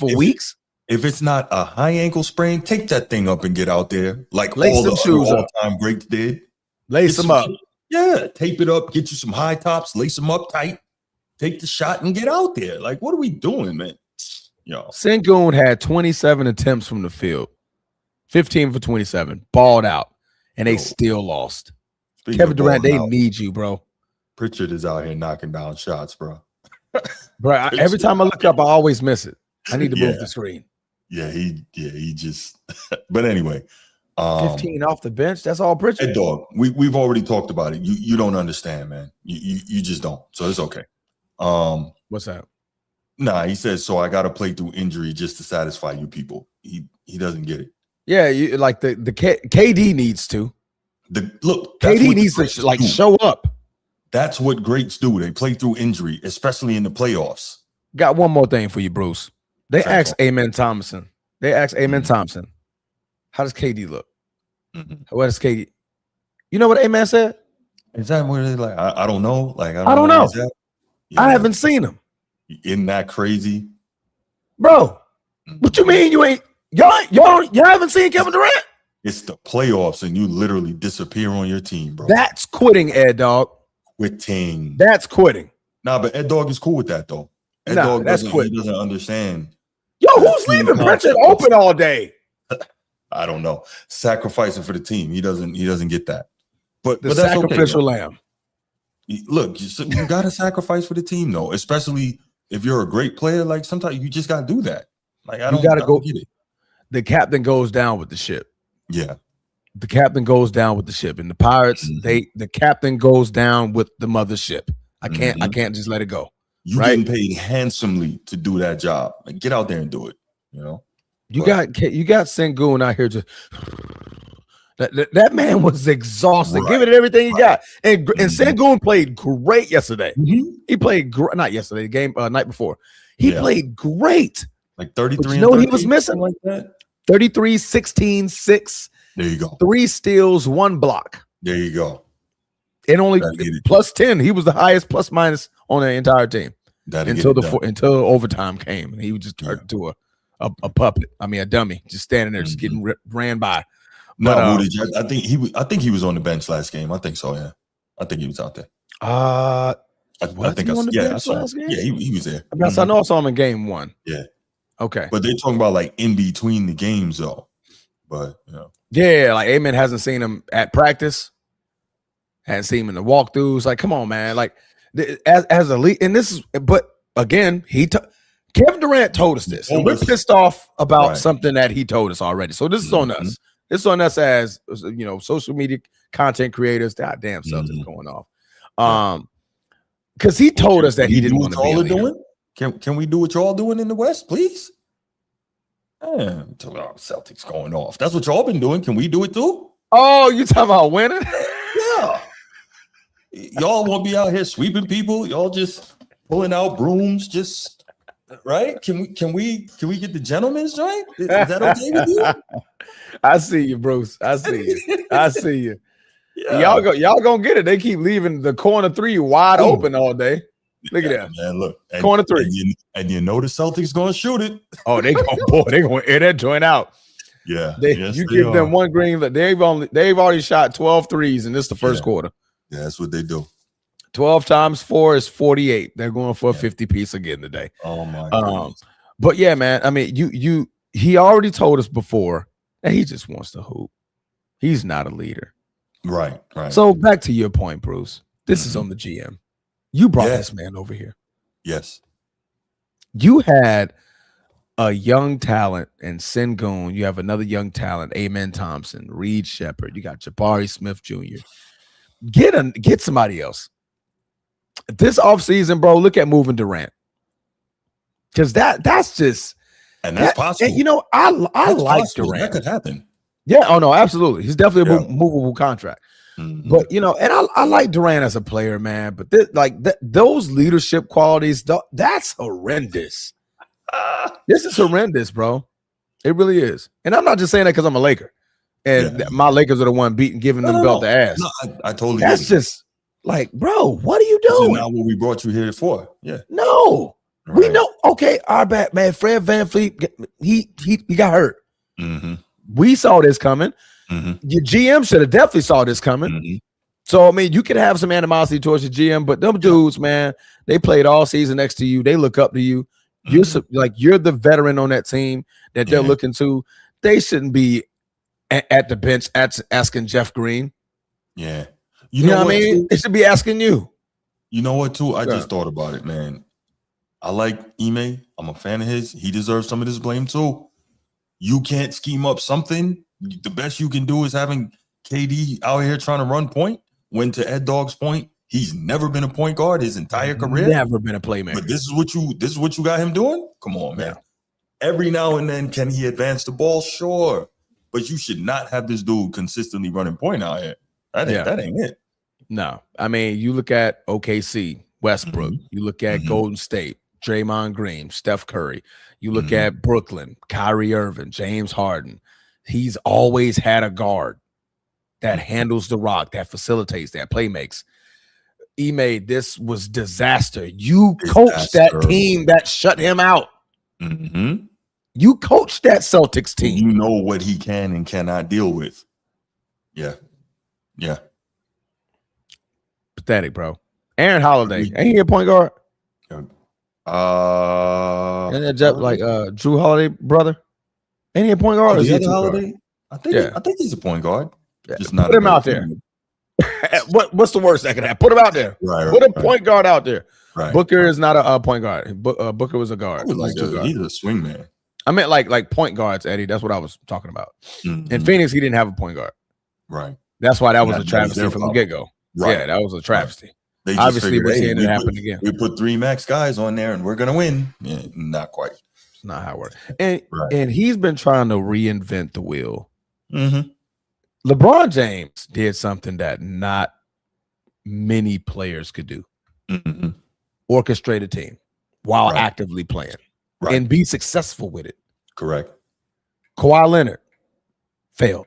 for weeks. If it's not a high ankle sprain, take that thing up and get out there. Like Lace all them the shoes all-time greats did. Lace them up. Yeah, tape it up, get you some high tops, lace them up tight, take the shot and get out there. Like, what are we doing, man? Sengun had 27 attempts from the field, 15 for 27, balled out, and they still lost. Kevin Durant, they need you, bro. Pritchard is out here knocking down shots, bro. Bro, every time I look up, I always miss it. I need to move the screen. Yeah, he just. But anyway, 15 off the bench. That's all Pritchard. Hey, dog. We've already talked about it. You don't understand, man. You just don't. So it's okay. What's that? Nah, he says so. I got to play through injury just to satisfy you people. He doesn't get it. Yeah, you like the KD needs to. KD needs to show up. That's what greats do. They play through injury, especially in the playoffs. Got one more thing for you, Bruce. They asked Amen Thompson. How does KD look? What does KD? You know what Amen said? Is that what they're like? I don't know. Like I don't know. Yeah. I haven't seen him. Isn't that crazy, bro? What you mean you ain't? Y'all haven't seen Kevin Durant? It's the playoffs, and you literally disappear on your team, bro. That's quitting, Ed Dog. Quitting. That's quitting. Nah, but Ed Dog is cool with that though. Ed Dog doesn't understand. Yo, who's leaving Pritchard open all day? I don't know. Sacrificing for the team. He doesn't get that. But that's sacrificial lamb. Look, you got to sacrifice for the team, though, especially if you're a great player. Like sometimes you just got to do that. Like I don't get it. The captain goes down with the ship. Yeah. The captain goes down with the ship. And the Pirates, the captain goes down with the mothership. I can't just let it go. You're getting paid handsomely to do that job. Like, get out there and do it. You know? You got Sengun out here just that man was exhausted. Right. Give it everything he got. And Sengun played great yesterday. He played not yesterday, the game night before. He played great. Like 33. You know what he was missing? Like that? 33, 16, 6. There you go. 3 steals, 1 block. There you go. And only plus 10. He was the highest plus minus on the entire team until overtime came. And he was just turned into a puppet. I mean, a dummy, just standing there, just getting ran by. No, I think he was on the bench last game. I think so. Yeah, I think he was out there. I think I saw him. Yeah, he was there. I know I saw him in game 1. Yeah. Okay. But they're talking about like in between the games though. But yeah, like Amen hasn't seen him at practice. Hadn't seen him in the walkthroughs. Like, come on, man. Like, as a lead, and this is, but again, Kevin Durant told us this. And we're pissed off about something that he told us already. So this is on us. This is on us as social media content creators. God damn, something's going off. Because he told us that he didn't want to be doing. Can we do what y'all doing in the West, please? Celtics going off. That's what y'all been doing. Can we do it too? Oh, you talking about winning? Yeah. Y'all won't be out here sweeping people. Y'all just pulling out brooms, just right? Can we get the gentleman's joint? Is that okay with you? I see you, Bruce. I see you. Yeah. Y'all gonna get it. They keep leaving the corner 3 wide open all day. Look at that, man. Look, corner 3, and you know the Celtics gonna shoot it. Oh, they gonna air that joint out. Yeah. You give them one green light. They've already shot 12 threes, and this is the first quarter. Yeah, that's what they do. 12 times 4 is 48. They're going for a 50 piece again today. Oh my goodness. But yeah, man. I mean, he already told us before that he just wants to hoop. He's not a leader. Right. So back to your point, Bruce. This is on the GM. You brought this man over here. Yes. You had a young talent in Sengun. You have another young talent, Amen Thompson, Reed Shepherd. You got Jabari Smith Jr. Get somebody else. This offseason, bro, look at moving Durant. Because that's just and that's possible. And, I like possible. Durant. That could happen. Yeah, oh no, absolutely. He's definitely a movable contract. But and I like Durant as a player, man. But those leadership qualities, that's horrendous. This is horrendous, bro. It really is. And I'm not just saying that because I'm a Laker, and my Lakers are the one giving them belt to ass. No, I totally. That's just like, bro, what are you doing? Not what we brought you here for. Yeah. No, we know. Okay, our bad man, Fred VanVleet, he got hurt. We saw this coming. Your GM should have definitely saw this coming. So, I mean, you could have some animosity towards your GM, but them dudes, man, they played all season next to you. They look up to you. You're the veteran on that team that they're looking to. They shouldn't be at the bench asking Jeff Green. Yeah. You know what I mean? They should be asking you. You know what, too? I just thought about it, man. I like Ime. I'm a fan of his. He deserves some of this blame, too. You can't scheme up something. The best you can do is having KD out here trying to run point. When, to Ed Dog's point, he's never been a point guard his entire career. Never been a playmaker. But this is what you got him doing? Come on, man. Every now and then, can he advance the ball? Sure. But you should not have this dude consistently running point out here. That ain't it. No. I mean, you look at OKC, Westbrook. You look at Golden State, Draymond Green, Steph Curry. You look at Brooklyn, Kyrie Irving, James Harden. He's always had a guard that handles the rock, that facilitates, that play makes. Ime, this was disaster. You coached that team that shut him out. You coached that Celtics team. You know what he can and cannot deal with. Yeah. Pathetic, bro. Aaron Holiday. Ain't he a point guard? And that Drew Holiday brother? Ain't he a point guard? Holiday? I think he's a point guard. Just not put him out there. What's the worst that could happen? Put him out there. Put a point guard out there. Booker is not a point guard. Booker was a guard. He's a swing man. I meant like point guards, Eddie. That's what I was talking about. In Phoenix, he didn't have a point guard. Right. That's why that was a travesty from the get-go. Right. Yeah, that was a travesty. They obviously we're seeing it happen again. We put 3 max guys on there and we're gonna win. Yeah, not quite. It's not how it works. And he's been trying to reinvent the wheel. LeBron James did something that not many players could do. Orchestrate a team while actively playing and be successful with it. Correct. Kawhi Leonard failed.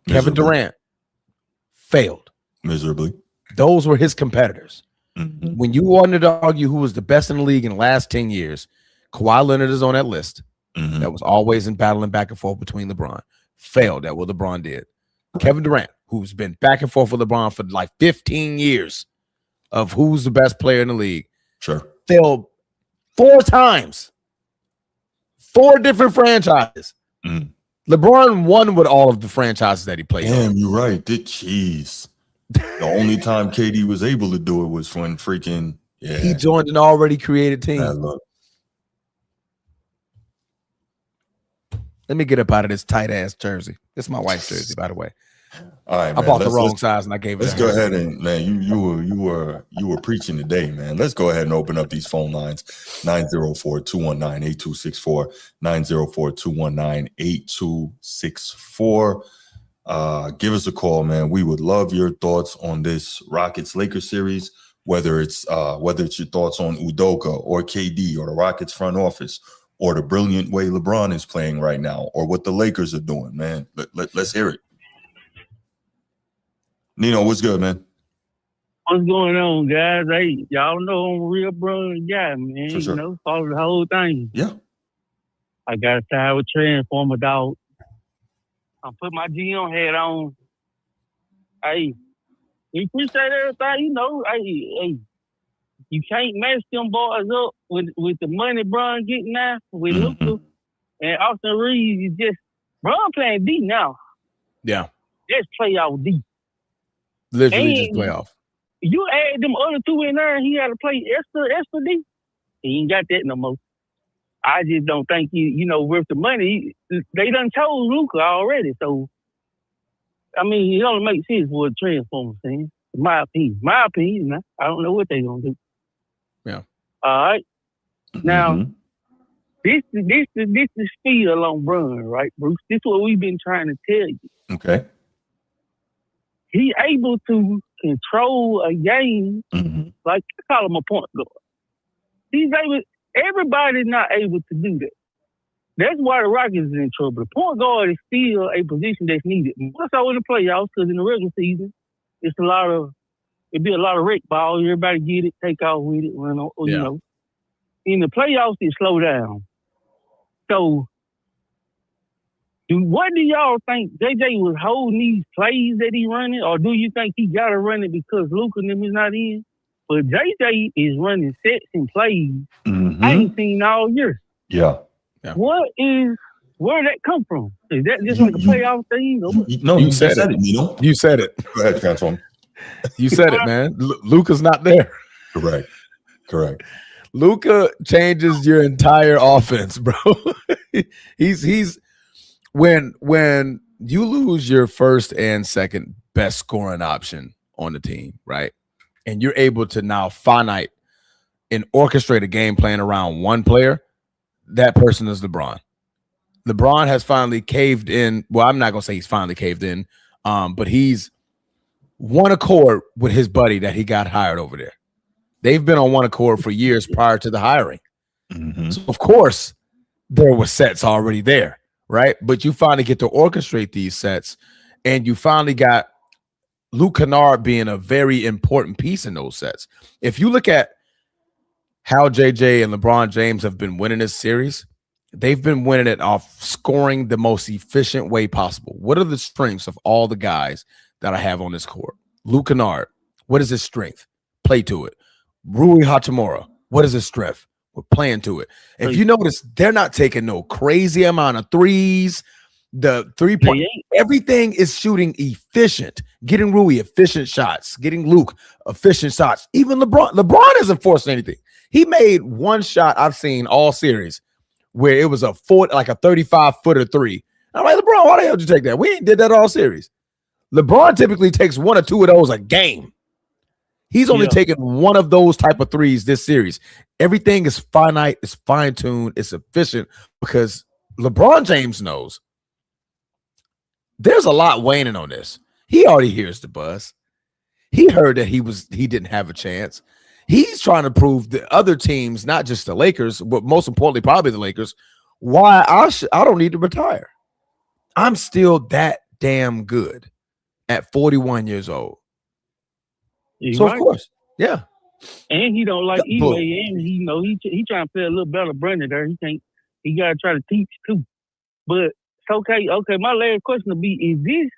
Kevin Durant failed miserably. Those were his competitors. When you wanted to argue who was the best in the league in the last 10 years, Kawhi Leonard is on that list. That was always in battling back and forth between LeBron. Failed at what LeBron did. Kevin Durant, who's been back and forth with LeBron for like 15 years of who's the best player in the league. Failed 4 times. 4 different franchises. LeBron won with all of the franchises that he played. Damn, you're right. Jeez. The only time KD was able to do it was when freaking he joined an already created team. Let me get up out of this tight ass jersey. This is my wife's jersey, by the way. All right, man. I bought the wrong size and I gave it. Let's go ahead and man, you were preaching today, man. Let's go ahead and open up these phone lines. 904-219-8264, 904-219-8264. Give us a call, man. We would love your thoughts on this Rockets-Lakers series, whether it's your thoughts on Udoka or KD or the Rockets front office or the brilliant way LeBron is playing right now or what the Lakers are doing, man. Let's hear it. Nino, what's good, man? What's going on, guys? Hey, y'all know I'm a real brilliant guy, man. Sure. Follow the whole thing. Yeah. I got to side with Transformer, dog. I put my GM hat on. Hey, we appreciate everything, Hey, you can't mess them boys up with the money Bron getting now with Luka and Austin Reeves. Is just Bron playing D now. Yeah, just playoff D. Literally just playoff. You add them other two in there, he had to play extra D. He ain't got that no more. I just don't think with the money, they done chose Luka already. So, I mean, it only makes sense for a transformer thing. In my opinion. I don't know what they gonna do. Yeah. All right. Now, this is feel on Bron, right, Bruce? This is what we've been trying to tell you. Okay. He able to control a game like I call him a point guard. He's able. Everybody's not able to do that. That's why the Rockets is in trouble. The point guard is still a position that's needed. More so in the playoffs, because in the regular season, it'd be a lot of rec ball. Everybody get it, take off with it, run on, you know. In the playoffs, it slow down. So, what do y'all think? JJ was holding these plays that he running, or do you think he got to run it because Luka and them is not in? But JJ is running sets and plays I ain't seen all year. Yeah. Where that come from? Is that just like a playoff thing? No, you said it, Nino. You said it. Go ahead, Transform. You said it, man. Luka's not there. Correct. Luka changes your entire offense, bro. he's when you lose your first and second best scoring option on the team, right? And you're able to now finite and orchestrate a game plan around one player, that person is LeBron. LeBron has finally caved in. Well, I'm not going to say he's finally caved in, but he's one accord with his buddy that he got hired over there. They've been on one accord for years prior to the hiring. So, of course, there were sets already there, right? But you finally get to orchestrate these sets, and you finally got Luke Kennard being a very important piece in those sets. If you look at how JJ and LeBron James have been winning this series, they've been winning it off scoring the most efficient way possible. What are the strengths of all the guys that I have on this court? Luke Kennard, what is his strength? Play to it. Rui Hachimura, what is his strength? We're playing to it. If you notice, they're not taking no crazy amount of threes. The 3-point, everything is shooting efficient. Getting Rui efficient shots. Getting Luke efficient shots. Even LeBron isn't forcing anything. He made one shot I've seen all series where it was a 35-footer three. I'm like, LeBron, why the hell did you take that? We ain't did that all series. LeBron typically takes one or two of those a game. He's only taken one of those type of threes this series. Everything is finite, it's fine-tuned, it's efficient because LeBron James knows there's a lot waning on this. He already hears the buzz. He heard that he didn't have a chance. He's trying to prove the other teams, not just the Lakers, but most importantly, probably the Lakers, why I don't need to retire. I'm still that damn good at 41 years old. So right. Of course, yeah. And he don't like Ime, and he trying to play a little better Brandon there. He gotta try to teach too. But it's okay. My last question will be: is this?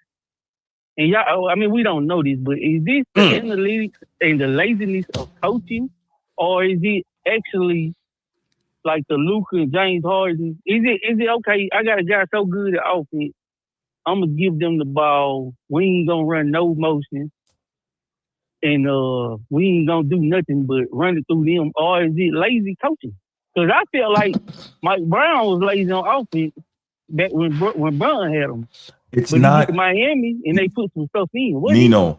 And y'all, I mean, we don't know this, but is this the analytics and the laziness of coaching, or is it actually like the Luka and James Harden? Is it okay? I got a guy so good at offense, I'm gonna give them the ball. We ain't gonna run no motion, and we ain't gonna do nothing but run it through them. Or is it lazy coaching? Because I feel like Mike Brown was lazy on offense back when Brown had him. It's but not he get to Miami and they put some stuff in.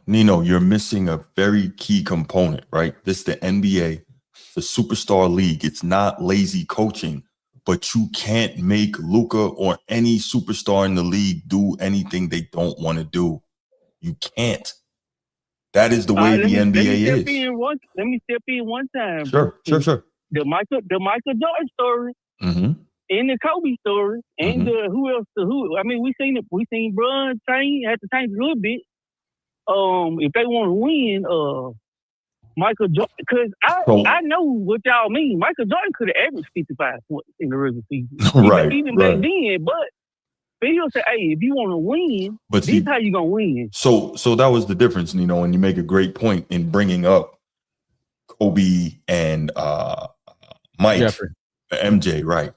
Nino, you're missing a very key component, right? This is the NBA, the superstar league. It's not lazy coaching, but you can't make Luka or any superstar in the league do anything they don't want to do. You can't. That is the way the NBA is. Let me step in one time. Sure. The Michael Jordan story. And the Kobe story, and who else? I mean, we seen Bron had to change a little bit. If they want to win, Michael Jordan, because I know what y'all mean. Michael Jordan could have averaged 55 points in the regular season, even back then. But Phil said, "Hey, if you want to win, But this how you gonna win." So that was the difference, and you make a great point in bringing up Kobe and Mike, Jeffrey. MJ, right?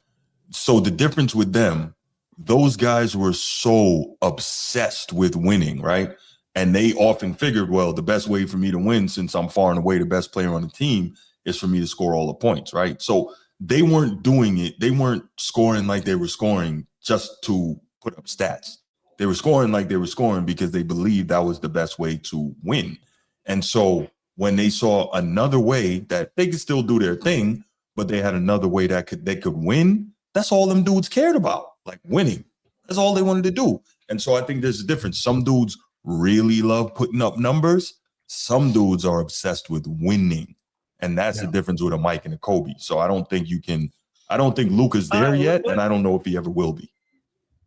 So the difference with them, those guys were so obsessed with winning, right? And they often figured, well, the best way for me to win, since I'm far and away the best player on the team, is for me to score all the points, right? So they weren't doing it. They weren't scoring like they were scoring just to put up stats. They were scoring like they were scoring because they believed that was the best way to win. And so when they saw another way that they could still do their thing, but they had another way that they could win, that's all them dudes cared about, like winning. That's all they wanted to do. And so I think there's a difference. Some dudes really love putting up numbers. Some dudes are obsessed with winning. And that's the difference with a Mike and a Kobe. So I don't think Luka's there yet, and I don't know if he ever will be.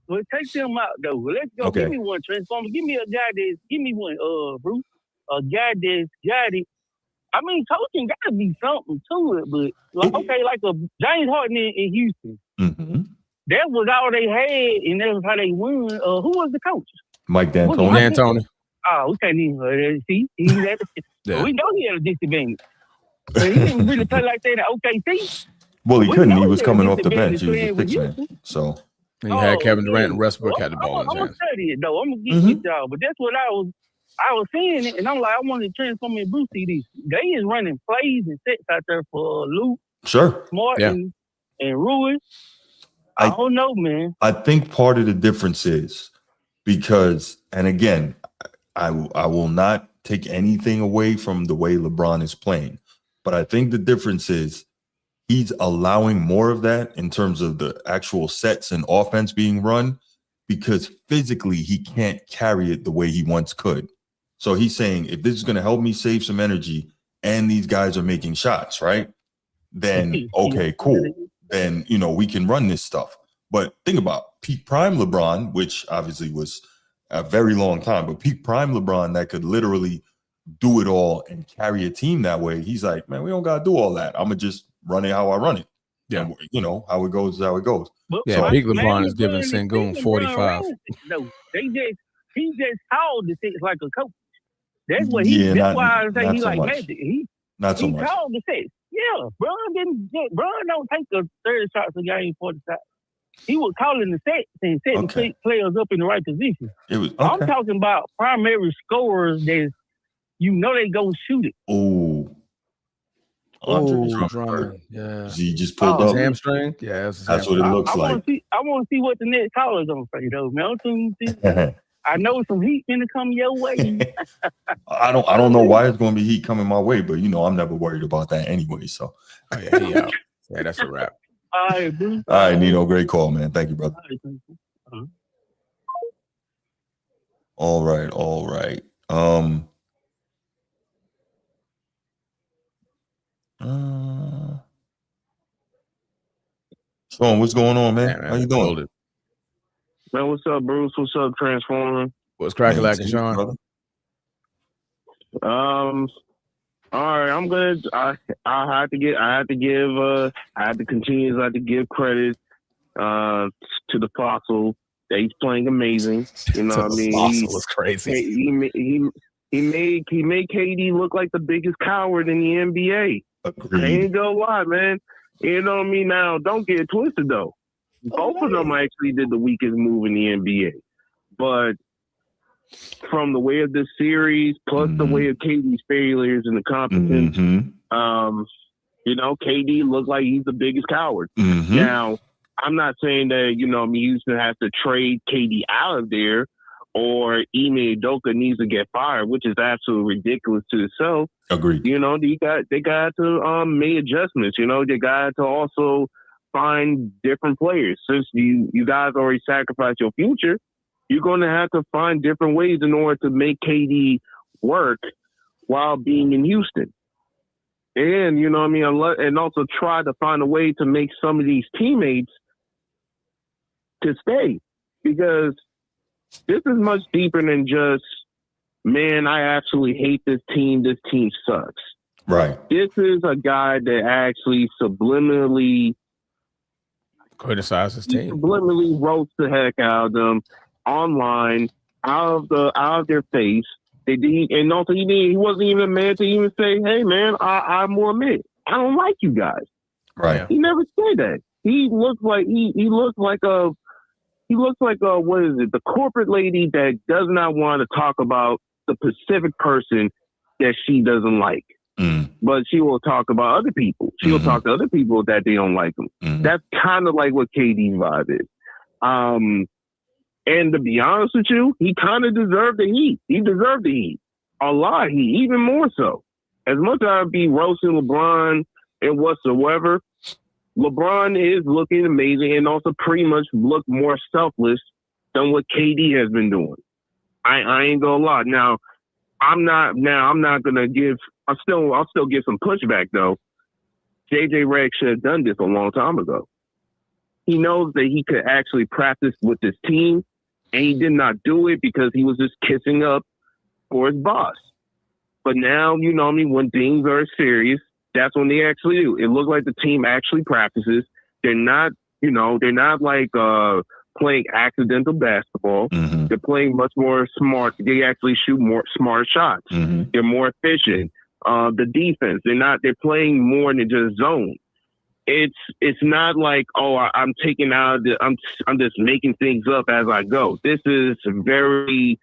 Well, take them out though. Let's go. Okay. Give me one transformer. Give me a guy that's. Give me one, Bruce. A guy that's got it. I mean, coaching got to be something to it, but like a James Harden in Houston. Mm-hmm. That was all they had, and that was how they won. Who was the coach? Mike D'Antoni. D'Antoni. Oh, we can't even see. He had we know he had a disadvantage. But he didn't really play like that at OKC. Well, he couldn't. He was coming off the bench. He was a six man. So and you had Kevin Durant and Westbrook had the ball in his hands. I'm gonna study it though. I'm gonna get with y'all. But that's what I was seeing it, and I'm like, I wanted to transform in Bruce CDs. They is running plays and sets out there for Luke, Martin, and Rui. I don't know, man. I think part of the difference is because, and again, I will not take anything away from the way LeBron is playing, but I think the difference is he's allowing more of that in terms of the actual sets and offense being run because physically he can't carry it the way he once could. So he's saying, if this is going to help me save some energy and these guys are making shots, right? Then, okay, cool. Then, we can run this stuff. But think about peak prime LeBron, which obviously was a very long time, but peak prime LeBron that could literally do it all and carry a team that way. He's like, man, we don't got to do all that. I'm going to just run it how I run it. Yeah. And, how it goes is how it goes. Yeah, so, Big LeBron is giving Sengun 45. No, he just called the six like a coach. That's what that's why I say he like Magic. Not so much. He called the six. Yeah, Bron don't take the 30 shots a game 40 shots. He was calling the sets and setting players up in the right position. I'm talking about primary scorers that they gonna shoot it. Drummond. Yeah. He just pulled up. Hamstring? Yeah, that's what it looks like. I want to see what the next caller's gonna say though, man. I know some heat gonna come your way. I don't know why it's gonna be heat coming my way, but I'm never worried about that anyway. So yeah, that's a wrap. All right, Bruce. All right, Nino, great call, man. Thank you, brother. All right. Sean, what's going on, man? How you doing? Man, what's up, Bruce? What's up, Transformer? What's cracking like Sean? Brother? All right, I'm good. I had to give credit to the Fossil. That he's playing amazing. You know what I mean? Fossil was crazy. He made KD look like the biggest coward in the NBA. Agreed. I ain't gonna lie, man. You know what I mean? Now, don't get it twisted though. Both of them actually did the weakest move in the NBA. But from the way of this series, plus the way of KD's failures and the competence, KD looked like he's the biggest coward. Now, I'm not saying that, Houston has to trade KD out of there or Ime Udoka needs to get fired, which is absolutely ridiculous to itself. Agreed. They got to make adjustments. They got to also find different players. Since you guys already sacrificed your future, you're going to have to find different ways in order to make KD work while being in Houston. And, and also try to find a way to make some of these teammates to stay. Because this is much deeper than just, man, I actually hate this team. This team sucks. Right. This is a guy that actually subliminally Criticize his He team. subliminally roasts the heck out of them online, out of their face. They did, and also he wasn't even a man to even say, "Hey, man, I will admit, I don't like you guys." Right. He never said that. He looks like what is it? The corporate lady that does not want to talk about the specific person that she doesn't like, but she will talk about other people. She will talk to other people that they don't like them. That's kind of like what KD's vibe is. And to be honest with you, he kind of deserved the heat. He deserved the heat. A lot of heat, even more so. As much as I'd be roasting LeBron and whatsoever, LeBron is looking amazing and also pretty much look more selfless than what KD has been doing. I ain't gonna lie. Now I'm not gonna give. I'll still give some pushback though. JJ Redick should have done this a long time ago. He knows that he could actually practice with this team, and he did not do it because he was just kissing up for his boss. But now, you know what I mean, when things are serious, that's when they actually do. It looks like the team actually practices. They're not like playing accidental basketball. They're playing much more smart. They actually shoot more smart shots. They're more efficient. The defense, they're playing more than just zone. It's not like, oh, I'm taking out I'm just making things up as I go. This is very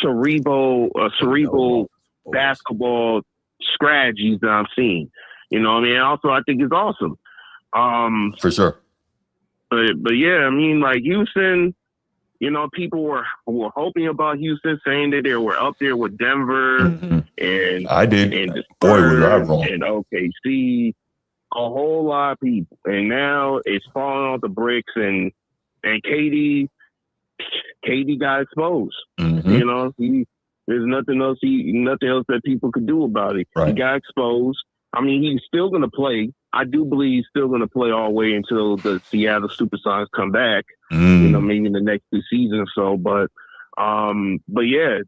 cerebral basketball strategies that I'm seeing. You know what I mean? Also, I think it's awesome. For sure. But yeah, I mean, like Houston, you know, people were hoping about Houston, saying that they were up there with Denver and I did. and the Boy, was I Spurs wrong. and OKC, a whole lot of people, and now it's falling off the bricks. And KD got exposed. You know, there's nothing else that people could do about it. Right. He got exposed. I mean, he's still going to play. I do believe he's still going to play all the way until the Seattle Supersonics come back. You know, maybe in the next 2 seasons or so. But yeah,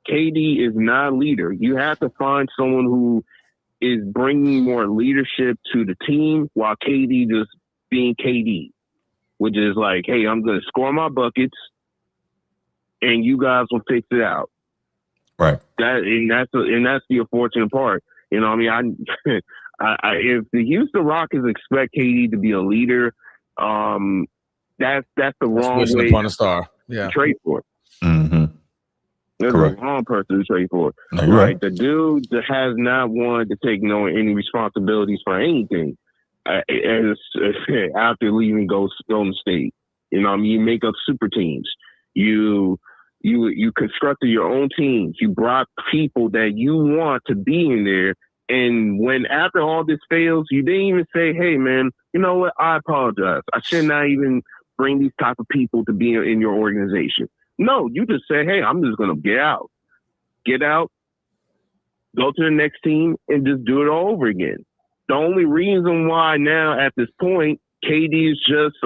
KD is not a leader. You have to find someone who is bringing more leadership to the team while KD just being KD, which is like, hey, I'm going to score my buckets and you guys will fix it out. Right. That's the unfortunate part. You know, I mean, if the Houston Rockets expect KD to be a leader, that's the wrong way upon a star. to trade for. That's Correct. the wrong person to trade for. No, you're right. The dude that has not wanted to take any responsibilities for anything after leaving Golden State. You know, I mean, you make up super teams. You constructed your own teams. You brought people that you want to be in there. And when after all this fails, you didn't even say, hey, man, you know what? I apologize. I should not even bring these type of people to be in your organization. No, you just say, hey, I'm just going to get out, go to the next team, and just do it all over again. The only reason why now at this point, KD is just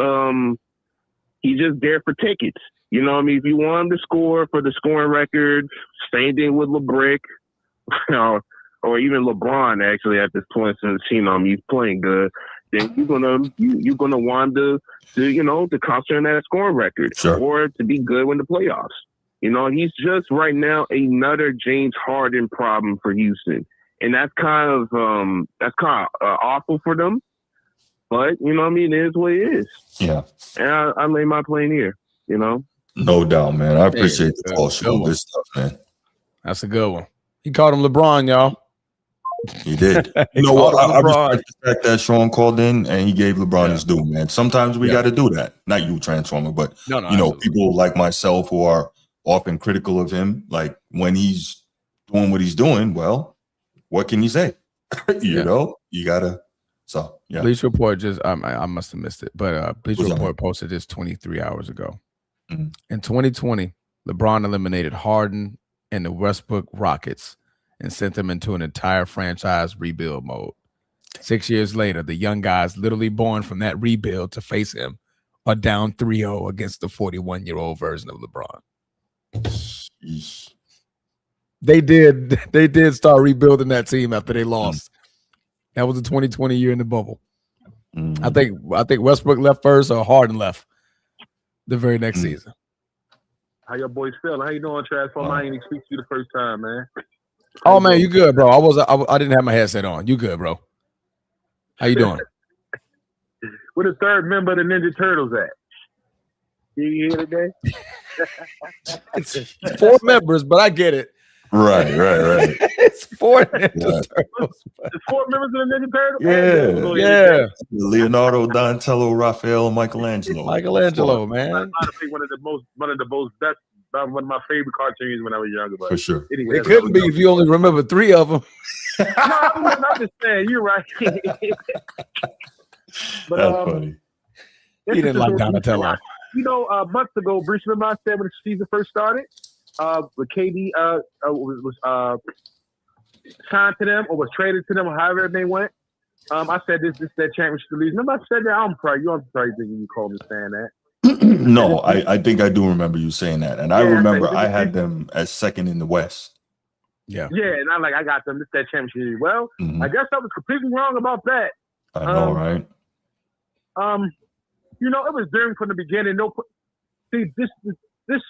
he's just there for tickets. You know what I mean? If you want him to score for the scoring record, same thing with LeBrick, or even LeBron actually at this point, since you know he's playing good, then you're gonna want him to concentrate on that scoring record, or to be good in the playoffs. You know, he's just right now another James Harden problem for Houston, and that's kind of awful for them. But you know what I mean? It is what it is. Yeah. And I lay my plane here. You know. No doubt, man. I appreciate the call, show. Good stuff, man. That's a good one. He called him LeBron, y'all. He did. You know what? I respect the fact that Sean called in and he gave LeBron his due, man. Sometimes we got to do that. Not you, Transformer, but people like myself who are often critical of him. Like when he's doing what he's doing, well, what can you say? you know, you gotta. So yeah. Bleacher Report just I must have missed it, but Bleacher Report posted this 23 hours ago. In 2020, LeBron eliminated Harden and the Westbrook Rockets and sent them into an entire franchise rebuild mode. 6 years later, the young guys literally born from that rebuild to face him are down 3-0 against the 41-year-old version of LeBron. They did start rebuilding that team after they lost. That was the 2020 year in the bubble. Mhm. I think Westbrook left first or Harden left the very next season. How your boys feeling? How you doing, Transform? I ain't even speak to you the first time, man. Oh man, you good, bro? I didn't have my headset on. You good, bro? How you doing? Where the third member of the Ninja Turtles at? You here today? It's 4 members, but I get it. Right. It's 4 Ninja Turtles. There's 4 members of the Ninja Turtles? Yeah. Leonardo, Donatello, Raphael, Michelangelo. Michelangelo, man. I think one of the most best, one of my favorite cartoons when I was younger. But For sure. anyway, It couldn't be if you only remember 3 of them. No, I'm just saying, you're right. But That's funny. He didn't like Donatello. You know, months ago, Bruce, remember I said when the season first started, when KD was signed to them or was traded to them or however they went. I said this that championship league. Remember I said that? I'm probably thinking you called me saying that. No, I think I do remember you saying that. And I remember I had them as second in the West. Yeah. Yeah, and I got them this that championship league. Well, I guess I was completely wrong about that. I know, right? You know, it was during from the beginning. See, this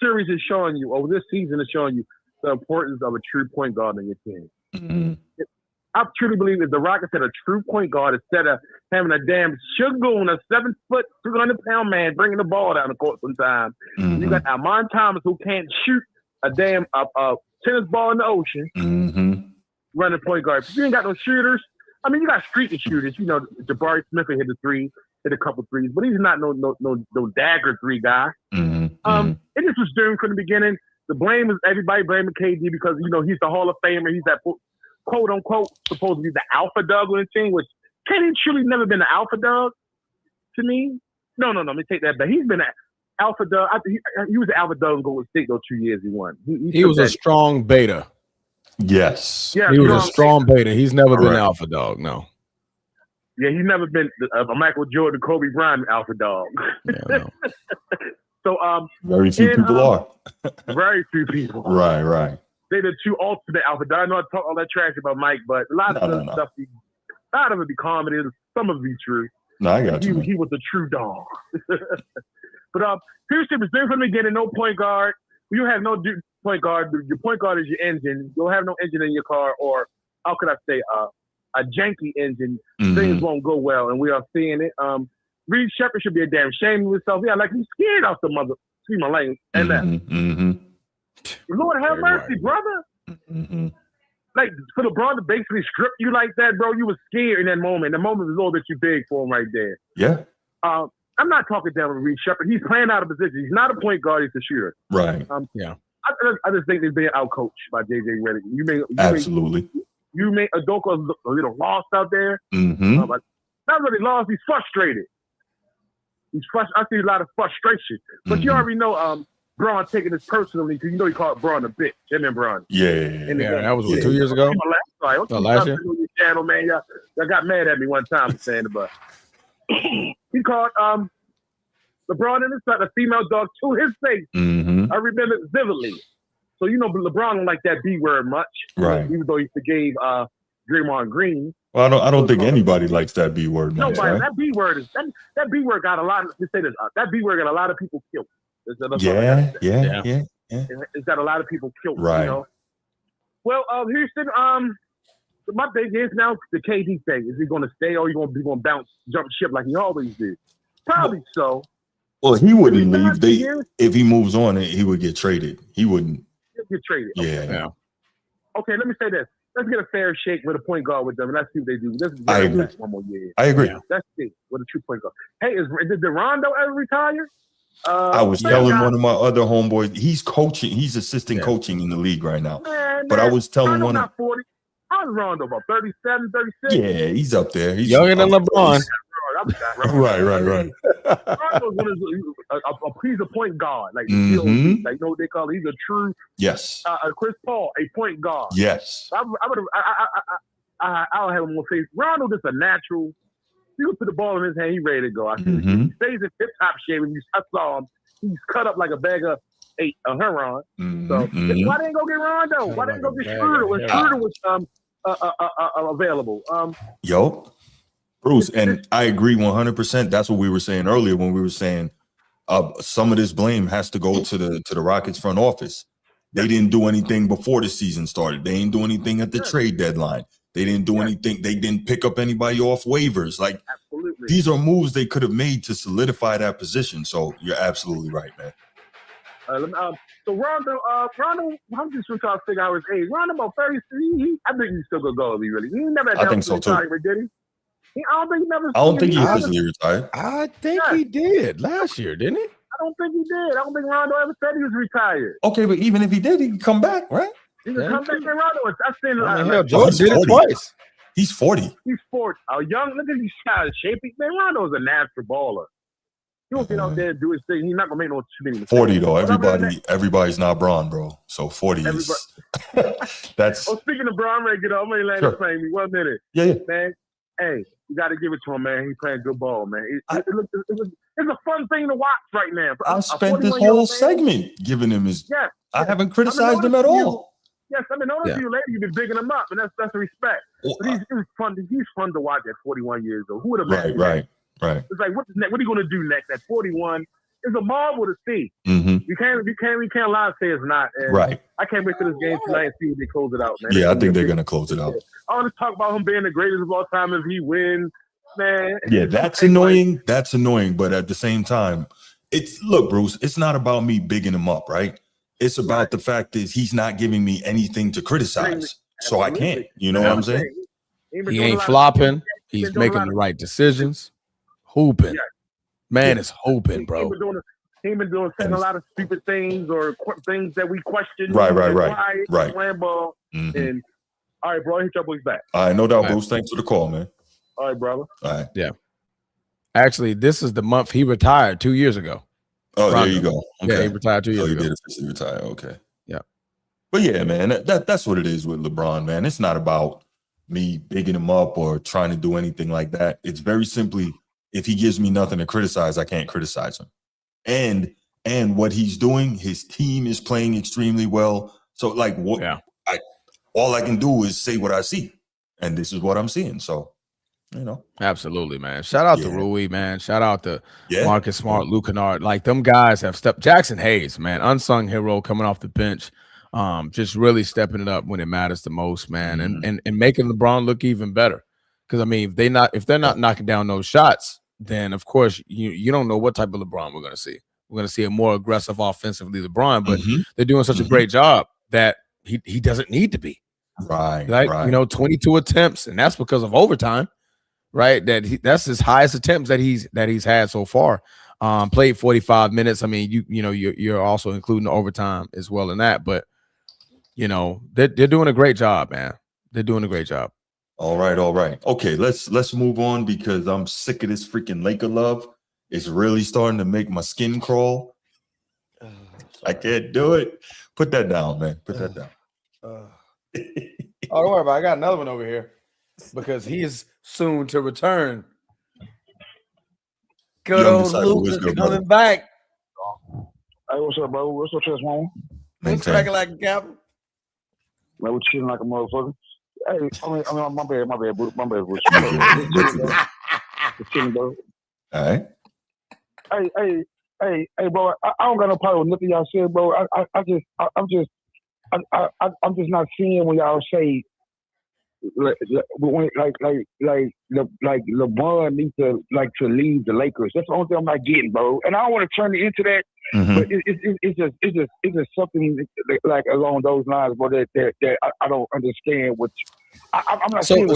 series is showing you, or this season is showing you the importance of a true point guard on your team. Mm-hmm. I truly believe that the Rockets had a true point guard instead of having a damn sugar-goon, a 7-foot, 300-pound man bringing the ball down the court sometimes. Mm-hmm. You got Amon Thomas who can't shoot a damn tennis ball in the ocean, running point guard. If you ain't got no shooters, I mean, you got streaky shooters. You know, Jabari Smith hit a couple threes, but he's not no dagger 3 guy. It just was during from the beginning. The blame is everybody blaming KD because, you know, he's the Hall of Famer. He's that quote unquote supposed to be the alpha dog on the team, which KD truly never been an alpha dog to me. No, let me take that back. He's been an alpha dog. He was an alpha dog in Golden State those 2 years he won. He was a strong beta. Yes. Yeah, he was a strong beta. He's never been Correct. an alpha dog, no. Yeah, he's never been a Michael Jordan, Kobe Bryant alpha dog. Yeah, no. So very few people are. Very few people. Right. They're the 2 ultimate alpha dogs. I know I talk all that trash about Mike, but a lot of stuff, a lot of it be comedy. Some of it be true. No, I got you. He was a true dog. But Houston was there from the beginning. No point guard. You have no point guard. Your point guard is your engine. You'll have no engine in your car, or how could I say, a janky engine. Things won't go well, and we are seeing it. Reed Shepherd should be a damn shame of himself. Yeah, like he's scared off the mother. See my lane. And Lord have mercy, brother. Like for LeBron to basically strip you like that, bro, you was scared in that moment. The moment was a little bit too big for him right there. Yeah. I'm not talking down with Reed Shepherd. He's playing out of position. He's not a point guard. He's a shooter. Right. Yeah. I just think they're being outcoached by JJ Redick. Absolutely. You made Udoka look a little lost out there. Not really lost. He's frustrated. I see a lot of frustration. But you already know Braun taking this personally because you know he called Braun a bitch. Him and Braun. Yeah, that was 2 years ago? Last year? Channel, man. Y'all got mad at me one time for saying it, but he called LeBron and a female dog to his face. I remember it vividly. So you know LeBron don't like that B word much. Right. Even though he forgave Draymond Green. Well, I don't think anybody likes that B word. Nobody. Right? That B word is that B word got a lot of. Let's say this. That B word got a lot of people killed. Yeah. It's got a lot of people killed. Right. You know? Well, Houston. My thing is now the KD thing. Is he going to stay or he going to bounce, jump ship like he always did? Probably so. Well, he wouldn't leave. If he moves on, he would get traded. He wouldn't. He'll get traded. Yeah. Okay, let me say this. Let's get a fair shake with a point guard with them, and let's see what they do. I agree. One more year. I agree. Let's see with a true point guard. Hey, did Rondo ever retire? I was telling one of my other homeboys, he's coaching. He's assistant coaching in the league right now. But I was telling Rondo one of 40. How's Rondo about 37, 36? Yeah, he's up there. He's younger than LeBron. Right. Rondo's he's a point guard, like like you know what they call it. He's a true Chris Paul, a point guard. Yes. I'll have him more faith. Rondo is a natural. You put the ball in his hand, he's ready to go. He stays in tip top shape. I saw him. He's cut up like a bag of Heron. So why didn't go get Rondo? Why didn't go get Schroeder when Schroeder was available? Bruce, and I agree 100%. That's what we were saying earlier when we were saying some of this blame has to go to the Rockets front office. They didn't do anything before the season started. They didn't do anything at the trade deadline. They didn't do anything. They didn't pick up anybody off waivers. Like, these are moves they could have made to solidify that position. So you're absolutely right, man. So Rondo, I'm just trying to figure out his age. Rondo about 30. I think he's still gonna go. He really. He never. I think so too. Did he? I don't think he officially retired. I think he did last year, didn't he? I don't think he did. I don't think Rondo ever said he was retired. Okay, but even if he did, he can come back, right? He can come back. And Rondo, I've seen hell, Jordan did it twice. He's 40. He's 40. Young. Look at his size, shape. Man, Rondo's a natural baller. He won't get out there and do his thing. He's not gonna make no too many 40 though. Everybody's not Braun, bro. So 40 is that's. Oh, speaking of Braun, I'm ready to get off. I'm ready to land this plane. 1 minute. Yeah. Man, hey, you got to give it to him, man. He's playing good ball, man. It's a fun thing to watch right now. I spent this whole segment giving him his. Yeah. I haven't criticized him at all. Yes, I mean, notice you later, you've been bigging him up, and that's respect. But he's fun. He's fun to watch at 41 years old. Who would have imagined? Right. It's like, what are you going to do next? At 41, it's a marvel to see. Mm-hmm. You can't lie and say it's not. And right. I can't wait for this game tonight and see when they close it out, man. Yeah, I think they're going to close it out. I want to talk about him being the greatest of all time if he wins, man. Yeah, that's annoying. That's annoying. But at the same time, look, Bruce, it's not about me bigging him up, right? It's about the fact that he's not giving me anything to criticize. So I can't. You know what I'm saying? He ain't flopping. He's making the right decisions. Hooping. Man is hooping, bro. He been saying a lot of stupid things or things that we question. Right. Playing ball. Mm-hmm. And all right, bro, hit your boys back. All right, no doubt, Bruce. Thanks for the call, man. All right, brother. All right. Yeah. Actually, this is the month he retired 2 years ago. Oh, there you go. Okay. Yeah, he retired 2 years ago. He did officially retire. Okay. Yeah. But yeah, man, that's what it is with LeBron, man. It's not about me bigging him up or trying to do anything like that. It's very simply, if he gives me nothing to criticize, I can't criticize him. And what he's doing, his team is playing extremely well. So like all I can do is say what I see. And this is what I'm seeing. So, you know. Absolutely, man. Shout out to Rui, man. Shout out to Marcus Smart, Luke Kennard. Like, them guys have stepped. Jackson Hayes, man, unsung hero coming off the bench. Just really stepping it up when it matters the most, man. Mm-hmm. And making LeBron look even better. Because I mean, if they're not knocking down those shots, then of course you don't know what type of LeBron we're gonna see. We're gonna see a more aggressive offensively LeBron, but they're doing such a great job that he doesn't need to be. Right. You know, 22 attempts, and that's because of overtime, right? That's his highest attempts that he's had so far. Played 45 minutes. I mean, you're also including the overtime as well in that, but you know, they're doing a great job, man. They're doing a great job. All right. Okay, let's move on because I'm sick of this freaking Laker love. It's really starting to make my skin crawl. I can't do it. Put that down, man. Put that down. Oh, don't worry about it. I got another one over here because he is soon to return. Good old Luke is coming back. Hey, what's up, bro? What's up, Chess Mama? What's cracking like a captain? Man, we're chilling like a motherfucker. Hey, I mean, my bad, bro. My bad, bro. Chilling, bro. All right. Hey, bro. I don't got no problem with nothing y'all said, bro. I'm just not seeing when y'all say like LeBron needs to leave the Lakers. That's the only thing I'm not getting, bro. And I don't want to turn it into that, but it's just something like along those lines, bro. That I don't understand. I'm not saying.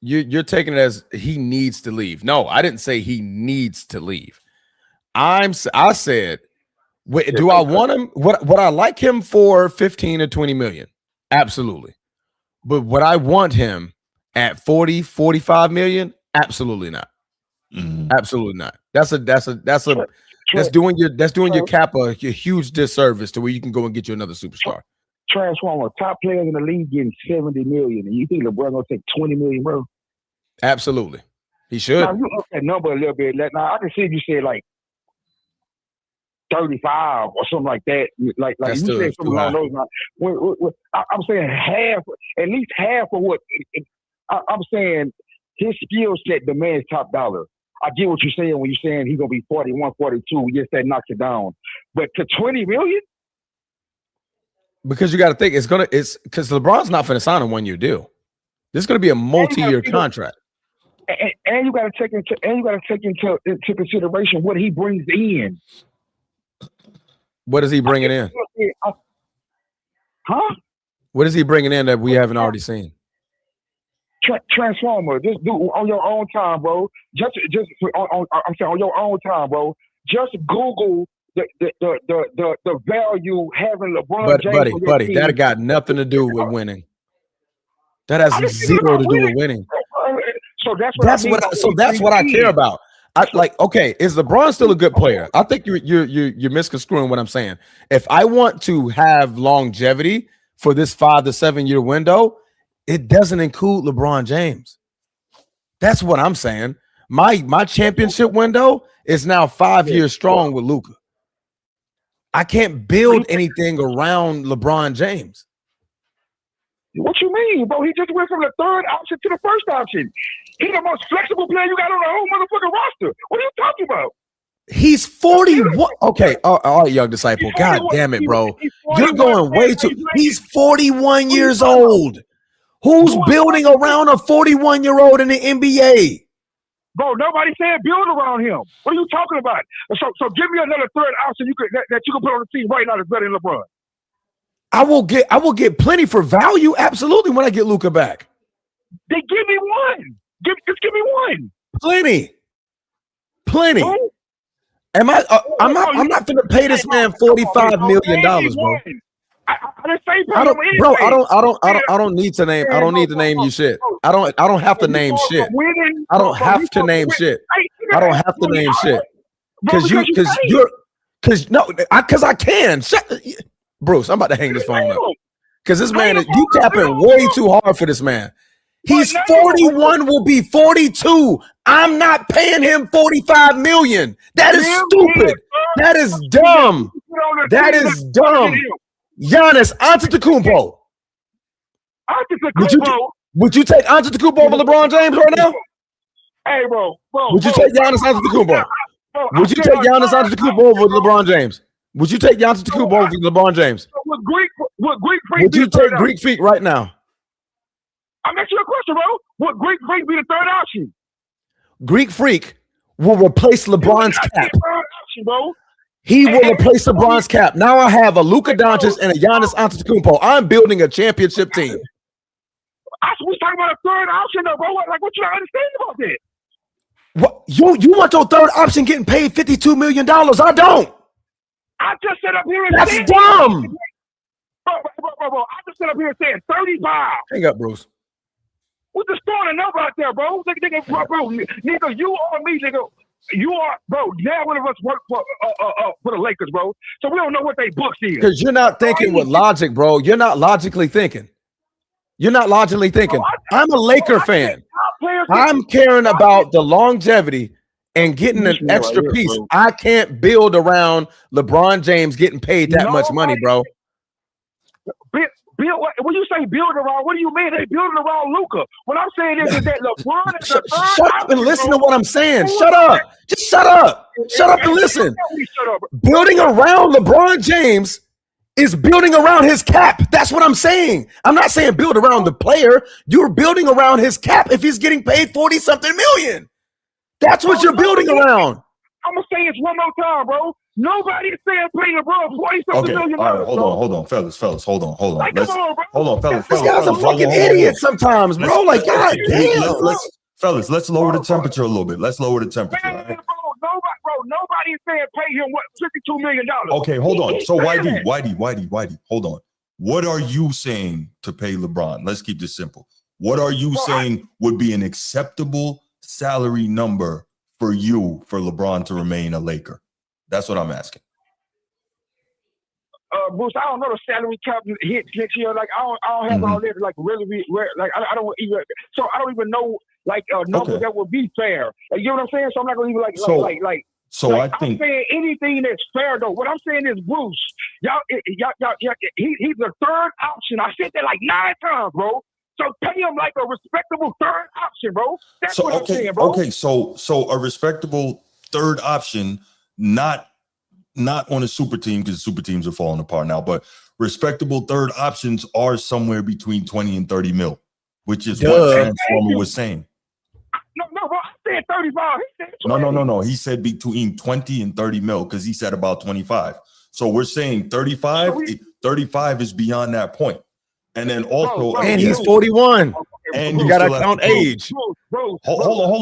You're taking it as he needs to leave. No, I didn't say he needs to leave. I said, do I want him? Would I like him for 15 or 20 million? Absolutely. But would I want him at 40, 45 million? Absolutely not. Absolutely not. That's doing your cap a huge disservice to where you can go and get you another superstar. Transformer, top players in the league getting 70 million, and you think LeBron gonna take 20 million, bro? Absolutely, he should. Now you up that number a little bit. Now I can see if you said like 35 or something like that. Like you said something along those lines. I'm saying half, at least half of what I'm saying. his skill set demands top dollar. I get what you're saying when you're saying he's gonna be 41, 42. Yes, that knocks it down. But to 20 million? Because you got to think it's because LeBron's not going to sign a 1-year deal. This is going to be a multi-year contract. And you got to take into consideration what he brings in. What is he bringing in? Huh? What is he bringing in that we haven't already seen? Transformer. Just do on your own time, bro. I'm saying on your own time, bro. Just Google the value having LeBron James. Buddy, that got nothing to do with winning. That has zero to do with winning. So that's what I care about. Okay, is LeBron still a good player? I think you're misconstruing what I'm saying. If I want to have longevity for this 5 to 7 year window, it doesn't include LeBron James. That's what I'm saying. My championship window is now 5 years strong with Luka. I can't build anything around LeBron James. What you mean, bro? He just went from the third option to the first option. He's the most flexible player you got on the whole motherfucking roster. What are you talking about? He's 41. Okay, all right, young disciple. God damn it, bro. You're going way too. He's 41 years old. Who's building around a 41-year-old in the NBA? Bro, nobody said build around him. What are you talking about? So give me another third option that you can put on the team right now that's better than LeBron. I will get plenty for value, absolutely, when I get Luka back. Then give me one. Just give me one. Plenty. Who? I'm not gonna pay this man $45 million, bro. I don't need to name. I don't need to name you shit. I don't have to name shit. I don't have to name shit. I don't have to name shit. Because I can. Bruce, I'm about to hang this phone up. Because this man, you tapping way too hard for this man. He's 41, will be 42. I'm not paying him $45 million. That is stupid. That is dumb. That is dumb. Giannis Antetokounmpo. Would you take Antetokounmpo over LeBron James right now? Hey, bro. Would you take Giannis Antetokounmpo? Would you take Giannis Antetokounmpo over LeBron James? Would you take Giannis Antetokounmpo over LeBron James? Would you take Greek Freak right now? I'm asking you a question, bro. Would Greek Freak be the third option? Greek Freak will replace LeBron's cap. He will replace LeBron's cap. Now I have a Luka Doncic and a Giannis Antetokounmpo. I'm building a championship team. We talking about a third option, though, bro. Like, what you don't understand about that? What you want your third option getting paid $52 million? I don't. I just set up here and that's said, dumb. Bro. I just set up here and said 35. Hang up, Bruce. We're just throwing a number out there, bro. Nigga, you or me, nigga. You are, bro. Now one of us work for the Lakers, bro. So we don't know what they books is. Because you're not thinking with logic, bro. You're not logically thinking. You're not logically thinking. I'm a Laker fan. I'm caring about the longevity and getting an extra piece. I can't build around LeBron James getting paid that much money, bro. When you say build around, what do you mean? They building around Luka. What I'm saying is that LeBron is shut up and listen to what I'm saying. Shut up. Just shut up. Shut up and listen. Building around LeBron James is building around his cap. That's what I'm saying. I'm not saying build around the player. You're building around his cap if he's getting paid 40-something million. That's what you're building around. I'm going to say it one more time, bro. Nobody's saying pay LeBron $40-something million. All right, hold on, fellas. Hold on. Like, come on, bro. Hold on, fellas. This guy's a fucking idiot sometimes, bro. Like, God damn. Let's lower the temperature a little bit. Let's lower the temperature. Man, right? Nobody's saying pay him $52 million. Okay, hold on. So Whitey, hold on. What are you saying to pay LeBron? Let's keep this simple. What are you saying would be an acceptable salary number for you for LeBron to remain a Laker? That's what I'm asking. Bruce, I don't know the salary cap hits next year. Like I don't have all this. Like really, like I don't even. So I don't even know like a number that would be fair. Like, you know what I'm saying? So I'm not gonna even I think I'm saying anything that's fair though. What I'm saying is Bruce, y'all he's the third option. I said that like 9 times, bro. So pay him like a respectable third option, bro. That's what I'm saying, bro. Okay, so a respectable third option, not on a super team because super teams are falling apart now, but respectable third options are somewhere between 20 and 30 mil, which is what Transformer was saying. No, bro. I said 35. He said 20. No. He said between 20 and 30 mil because he said about 25. So we're saying 35. 35 is beyond that point. And then also, and he's 41. And you gotta count age. Hold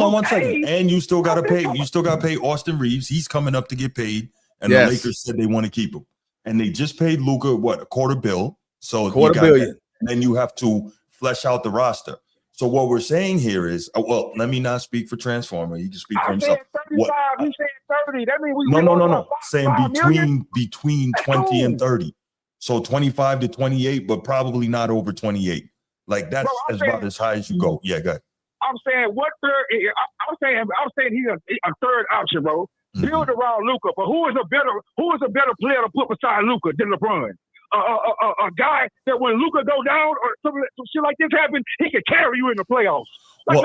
on 1 second. And you still gotta pay. You still gotta pay Austin Reeves. He's coming up to get paid. And the Lakers said they want to keep him. And they just paid Luka a quarter bill. So $250 million. And then you have to flesh out the roster. So what we're saying here is, well, let me not speak for Transformer. He can speak for himself. I said 35. He said 30. That means we no. Saying between 20 and 30. So 25 to 28, but probably not over 28. Like that's about as high as you go. Yeah, go ahead. I'm saying what third? I'm saying he's a third option, bro. Build around Luka, but who is a better player to put beside Luka than LeBron? A guy that when Luka go down or some shit like this happen, he can carry you in the playoffs. Y'all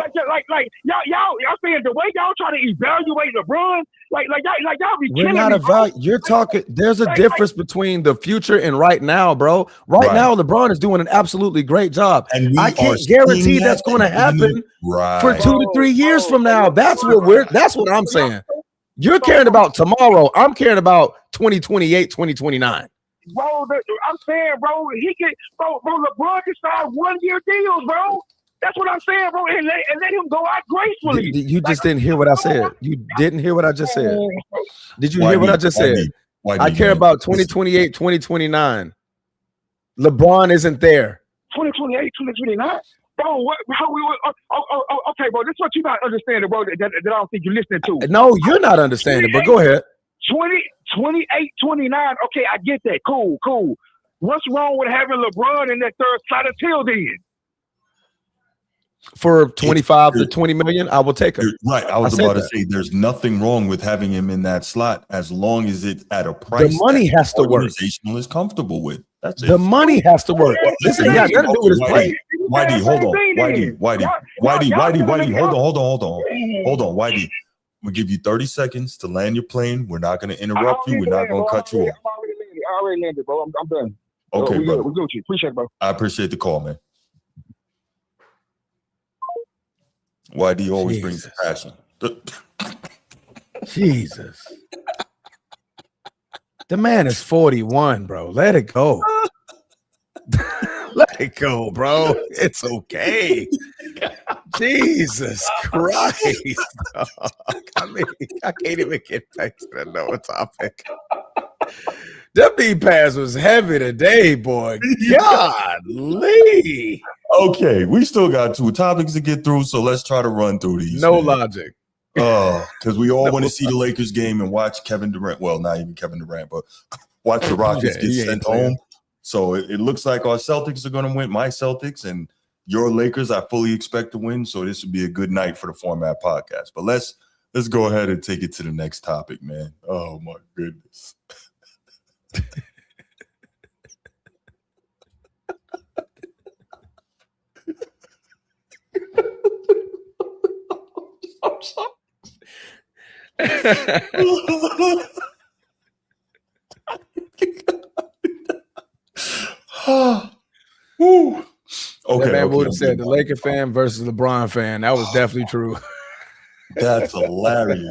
saying the way y'all try to evaluate LeBron, y'all be We're killing not me. You're talking. There's a difference between the future and right now, bro. Right now, LeBron is doing an absolutely great job. And I can't guarantee that's going to happen for 2 to 3 years from now. That's what I'm saying. You're caring about tomorrow. I'm caring about 2028, 2029. Bro, I'm saying, bro, LeBron can sign 1 year deals, bro. That's what I'm saying, bro, and let him go out gracefully. You just didn't hear what I said. You didn't hear what I just said. Did you hear what I just said? I care about 2028, 2029. LeBron isn't there. 2028, 2029? Bro, okay, bro, this is what you're not understanding, bro, that I don't think you're listening to. No, you're not understanding, but go ahead. 28, 29, okay, I get that. Cool. What's wrong with having LeBron in that third slot until then? For 25 to 20 million, I will take him. Right. I was about to say there's nothing wrong with having him in that slot as long as it's at a price the money has to work. Organizational is comfortable with. That's it. The money has to work. Listen, got nothing to do with his play. Whitey, hold on. Whitey, hold on, Whitey. We'll give you 30 seconds to land your plane. We're not going to interrupt you. We're not going to cut you off. I already landed, bro. I'm done. Okay, we're bro. good. We're Gucci. Appreciate it, bro. I appreciate the call, man. Whitey always brings the passion. Jesus. The man is 41, bro. Let it go. Let it go, bro. It's okay. Jesus Christ. I mean, I can't even get back to the no topic. The B pass was heavy today, boy. Golly. Okay, we still got 2 topics to get through, so let's try to run through these. No logic. Because we all want to see the Lakers game and watch Kevin Durant. Well, not even Kevin Durant, but watch the Rockets get sent home. So it looks like our Celtics are going to win. My Celtics and your Lakers, I fully expect to win. So this would be a good night for the Format Podcast. But let's go ahead and take it to the next topic, man. Oh my goodness. I'm sorry. Okay, man would have said the Laker fan versus LeBron fan. That was definitely true. That's hilarious.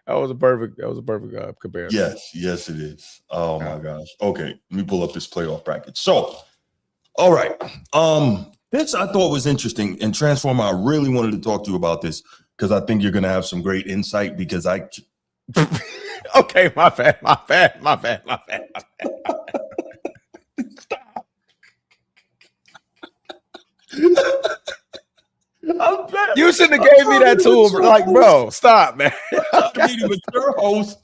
that was a perfect comparison. Yes, it is. Oh my gosh. Okay, let me pull up this playoff bracket. So, all right. This I thought was interesting. And Transformer, I really wanted to talk to you about this because I think you're gonna have some great insight because Okay, my bad. You shouldn't have gave me that tool. Like, bro, stop, man. Meeting with your host.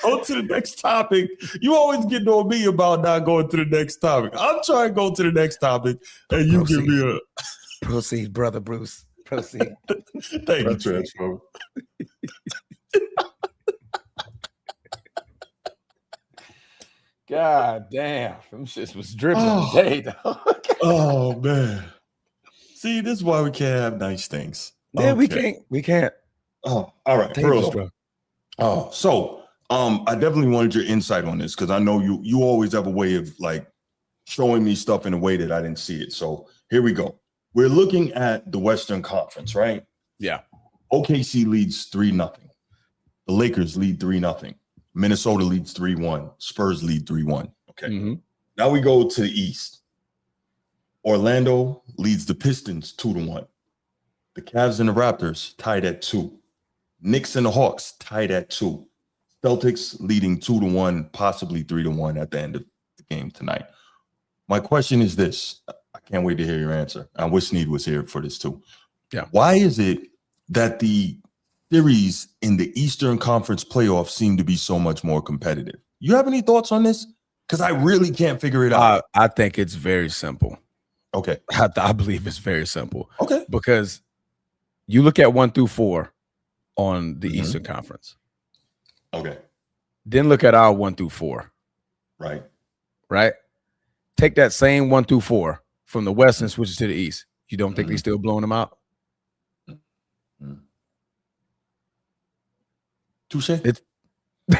Go to the next topic. You always get on me about not going to the next topic. I'm trying to go to the next topic, and you give me a proceed, brother Bruce. Proceed. Thank you, Transformer. God damn, them shits was dripping today, dog. Oh man. See, this is why we can't have nice things. Yeah, we can't. Oh, all right, bro. Oh, so I definitely wanted your insight on this because I know you always have a way of like showing me stuff in a way that I didn't see it. So here we go. We're looking at the Western Conference, right? Yeah. OKC leads 3-0. The Lakers lead 3-0. Minnesota leads 3-1. Spurs lead 3-1. Okay. Mm-hmm. Now we go to the East. Orlando leads the Pistons 2-1. The Cavs and the Raptors tied at 2. Knicks and the Hawks tied at 2. Celtics leading 2-1, possibly 3-1 at the end of the game tonight. My question is this. I can't wait to hear your answer. I wish Snead was here for this too. Yeah. Why is it that the series in the Eastern Conference playoffs seem to be so much more competitive? You have any thoughts on this? Because I really can't figure it out. I think it's very simple. Okay. I believe it's very simple. Okay. Because you look at 1 through 4 on the Eastern Conference. Okay. Then look at our 1 through 4. Right. Right? Take that same 1 through 4 from the West and switch it to the East. You don't think they still blowing them out? Touche.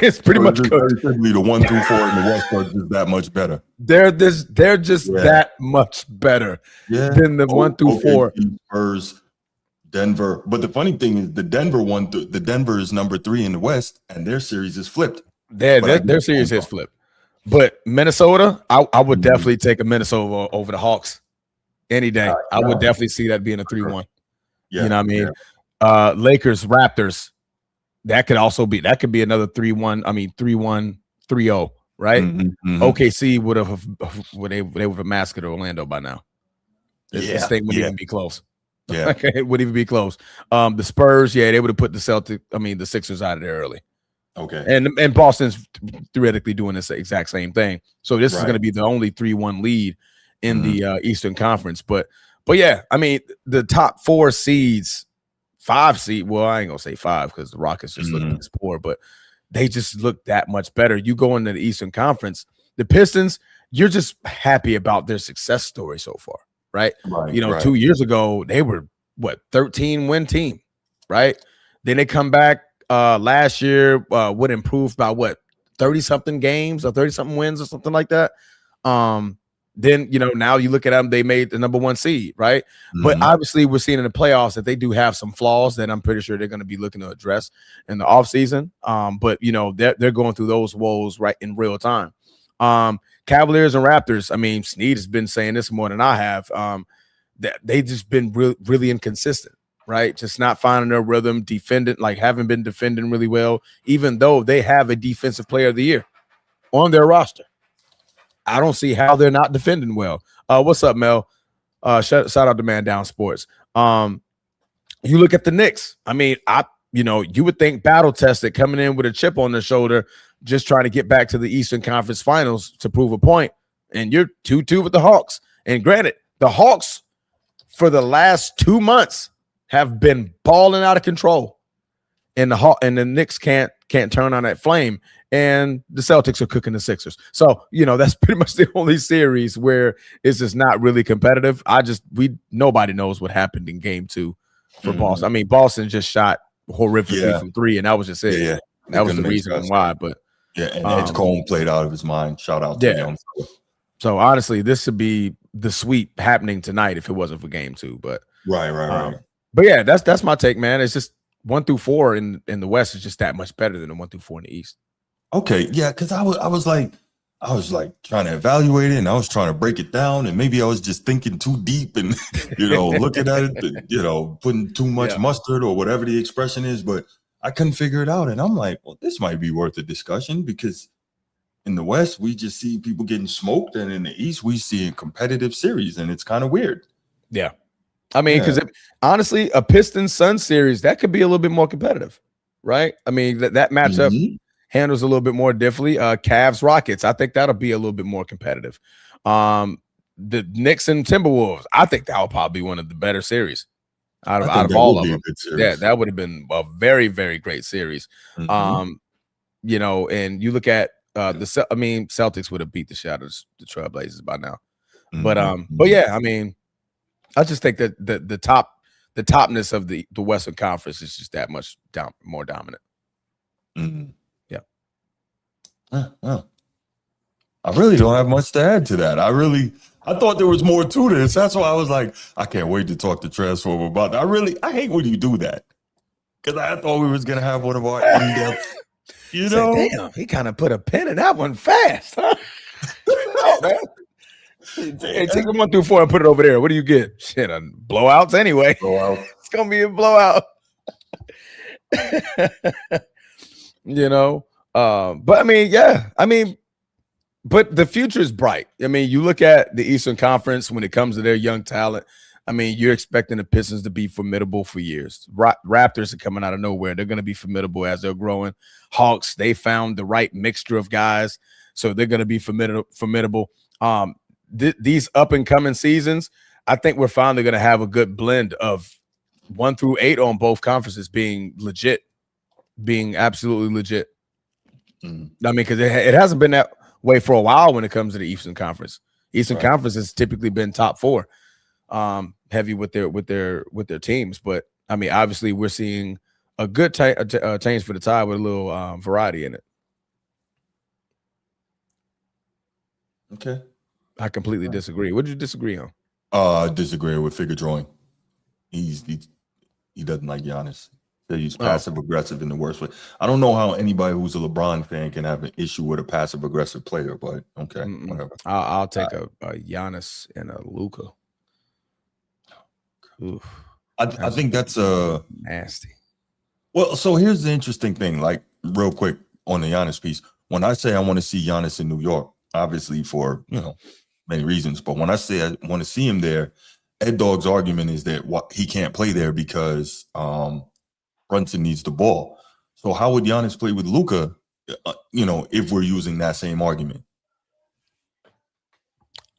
It's pretty much good. The 1 through 4 in the West are just that much better. They're just that much better than the 1 through 4. Spurs, Denver. But the funny thing is the Denver is number 3 in the West, and their series is flipped. Their series is flipped. But Minnesota, I would definitely take a Minnesota over the Hawks any day. I would definitely see that being a 3-1. Yeah, you know what I mean? Lakers, Raptors, that could be another 3-1. I mean 3-1, 3-0, right? OKC would have massacred Orlando by now. This thing wouldn't even be close. Yeah. It wouldn't even be close. The Spurs, they would have put the Sixers out of there early. Okay. And Boston's theoretically doing this exact same thing. So this is going to be the only 3-1 lead in the Eastern Conference. But yeah, I mean, the top 4 seeds, 5 seed. Well, I ain't gonna say 5 because the Rockets just look poor, but they just look that much better. You go into the Eastern Conference, the Pistons, you're just happy about their success story so far, right? 2 years ago, they were 13-win team, right? Then they come back last year, would improve by 30-something games or 30-something wins or something like that. Then now you look at them, they made the number 1 seed, right? But obviously we're seeing in the playoffs that they do have some flaws that I'm pretty sure they're going to be looking to address in the offseason. But they're going through those woes right in real time. Cavaliers and Raptors, I mean, Snead has been saying this more than I have, that they just been really inconsistent, right? Just not finding their rhythm, haven't been defending really well, even though they have a defensive player of the year on their roster. I don't see how they're not defending well. What's up, Mel? Shout out to Man Down Sports. You look at the Knicks. I mean, you would think battle tested, coming in with a chip on their shoulder, just trying to get back to the Eastern Conference Finals to prove a point. And you're 2-2 with the Hawks. And granted, the Hawks for the last 2 months have been balling out of control, and the Knicks can't turn on that flame. And the Celtics are cooking the Sixers. So, that's pretty much the only series where it's just not really competitive. Nobody knows what happened in game 2 for Boston. I mean, Boston just shot horrifically from 3, and that was just it. Yeah. That was the reason why. But and Edge Cone played out of his mind. Shout out to him. So honestly, this would be the sweep happening tonight if it wasn't for game 2. But right. But yeah, that's my take, man. It's just 1 through 4 in the West is just that much better than the 1 through 4 in the East. Okay, yeah, because I was like trying to evaluate it, and I was trying to break it down, and maybe I was just thinking too deep and looking at it, putting too much mustard or whatever the expression is, but I couldn't figure it out. And I'm like, well, this might be worth a discussion, because in the West we just see people getting smoked, and in the East we see a competitive series, and it's kind of weird. Yeah. I mean, because honestly, a Pistons-Suns series, that could be a little bit more competitive, right? I mean, that matchup handles a little bit more differently. Cavs, Rockets, I think that'll be a little bit more competitive. The Knicks and Timberwolves, I think that will probably be one of the better series out of all of them. Yeah, that would have been a very, very great series. And you look at Celtics would have beat the shit out of the Trailblazers by now. But yeah, I mean, I just think that the topness of the Western Conference is just that much more dominant. Mm-hmm. Yeah. Well, I really don't have much to add to that. I thought there was more to this. That's why I was like, I can't wait to talk to Transformer about that. I hate when you do that. Because I thought we was going to have one of our in-depth, Damn, he kind of put a pin in that one fast, huh? Oh, man. Hey, take a 1 through 4 and put it over there. What do you get? Shit, blowouts anyway. Blowout. It's going to be a blowout. But I mean, yeah. I mean, but the future is bright. I mean, you look at the Eastern Conference when it comes to their young talent. I mean, you're expecting the Pistons to be formidable for years. Raptors are coming out of nowhere. They're going to be formidable as they're growing. Hawks, they found the right mixture of guys, so they're going to be formidable. These up-and-coming seasons, I think we're finally going to have a good blend of 1 through 8 on both conferences being legit, being absolutely legit. I mean, because it hasn't been that way for a while when it comes to the Eastern Conference. Eastern Conference has typically been top 4. Heavy with their teams, but I mean, obviously, we're seeing a good change for the Tide with a little variety in it. Okay, I completely disagree. What did you disagree on? I disagree with figure drawing. He doesn't like Giannis. He's passive aggressive in the worst way. I don't know how anybody who's a LeBron fan can have an issue with a passive aggressive player, but okay, whatever. I'll take a Giannis and a Luka. Oof. I think that's nasty. Well, so here's the interesting thing, like real quick on the Giannis piece. When I say I want to see Giannis in New York, obviously for many reasons, but when I say I want to see him there, Ed Dog's argument is that he can't play there because Brunson needs the ball. So how would Giannis play with Luka? If we're using that same argument,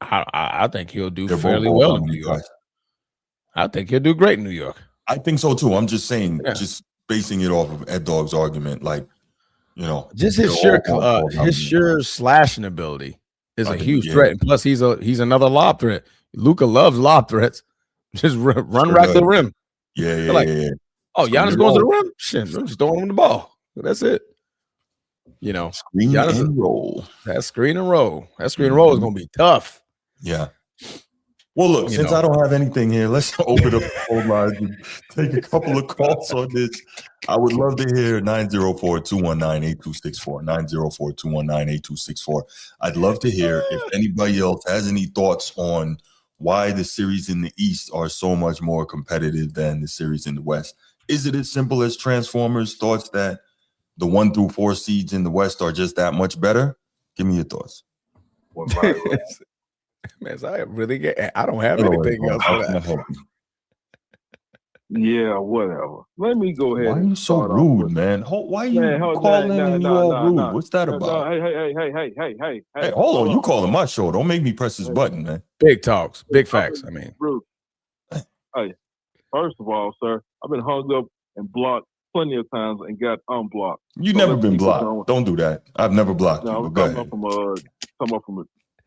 I think he'll do fairly well in New York. I think he'll do great in New York. I think so too. I'm just saying, just basing it off of Ed Dog's argument, just his sheer slashing ability is a huge threat. And plus, he's another lob threat. Luka loves lob threats. Just run right to the rim. Yeah. Oh, Giannis goes to the rim. Shit, I'm just throwing him the ball. That's it. Screen and roll. That screen and roll. That screen and roll is going to be tough. Yeah. Well, look, since I don't have anything here, let's open up the phone lines and take a couple of calls on this. I would love to hear 904-219-8264, 904-219-8264. I'd love to hear if anybody else has any thoughts on why the series in the East are so much more competitive than the series in the West. Is it as simple as Transformers' thoughts that the 1 through 4 seeds in the West are just that much better? Give me your thoughts. Man, I don't have anything else for that. Yeah, whatever. Let me go ahead. Why are you so rude, man? Why are you calling and you all rude? What's that about? Hey. Hey, hold on. You calling my show. Don't make me press this button, man. Big talks. Big facts. I mean. Bruce. Hey, first of all, sir, I've been hung up and blocked plenty of times and got unblocked. You've never been blocked. Don't do that. I've never blocked you. Go ahead.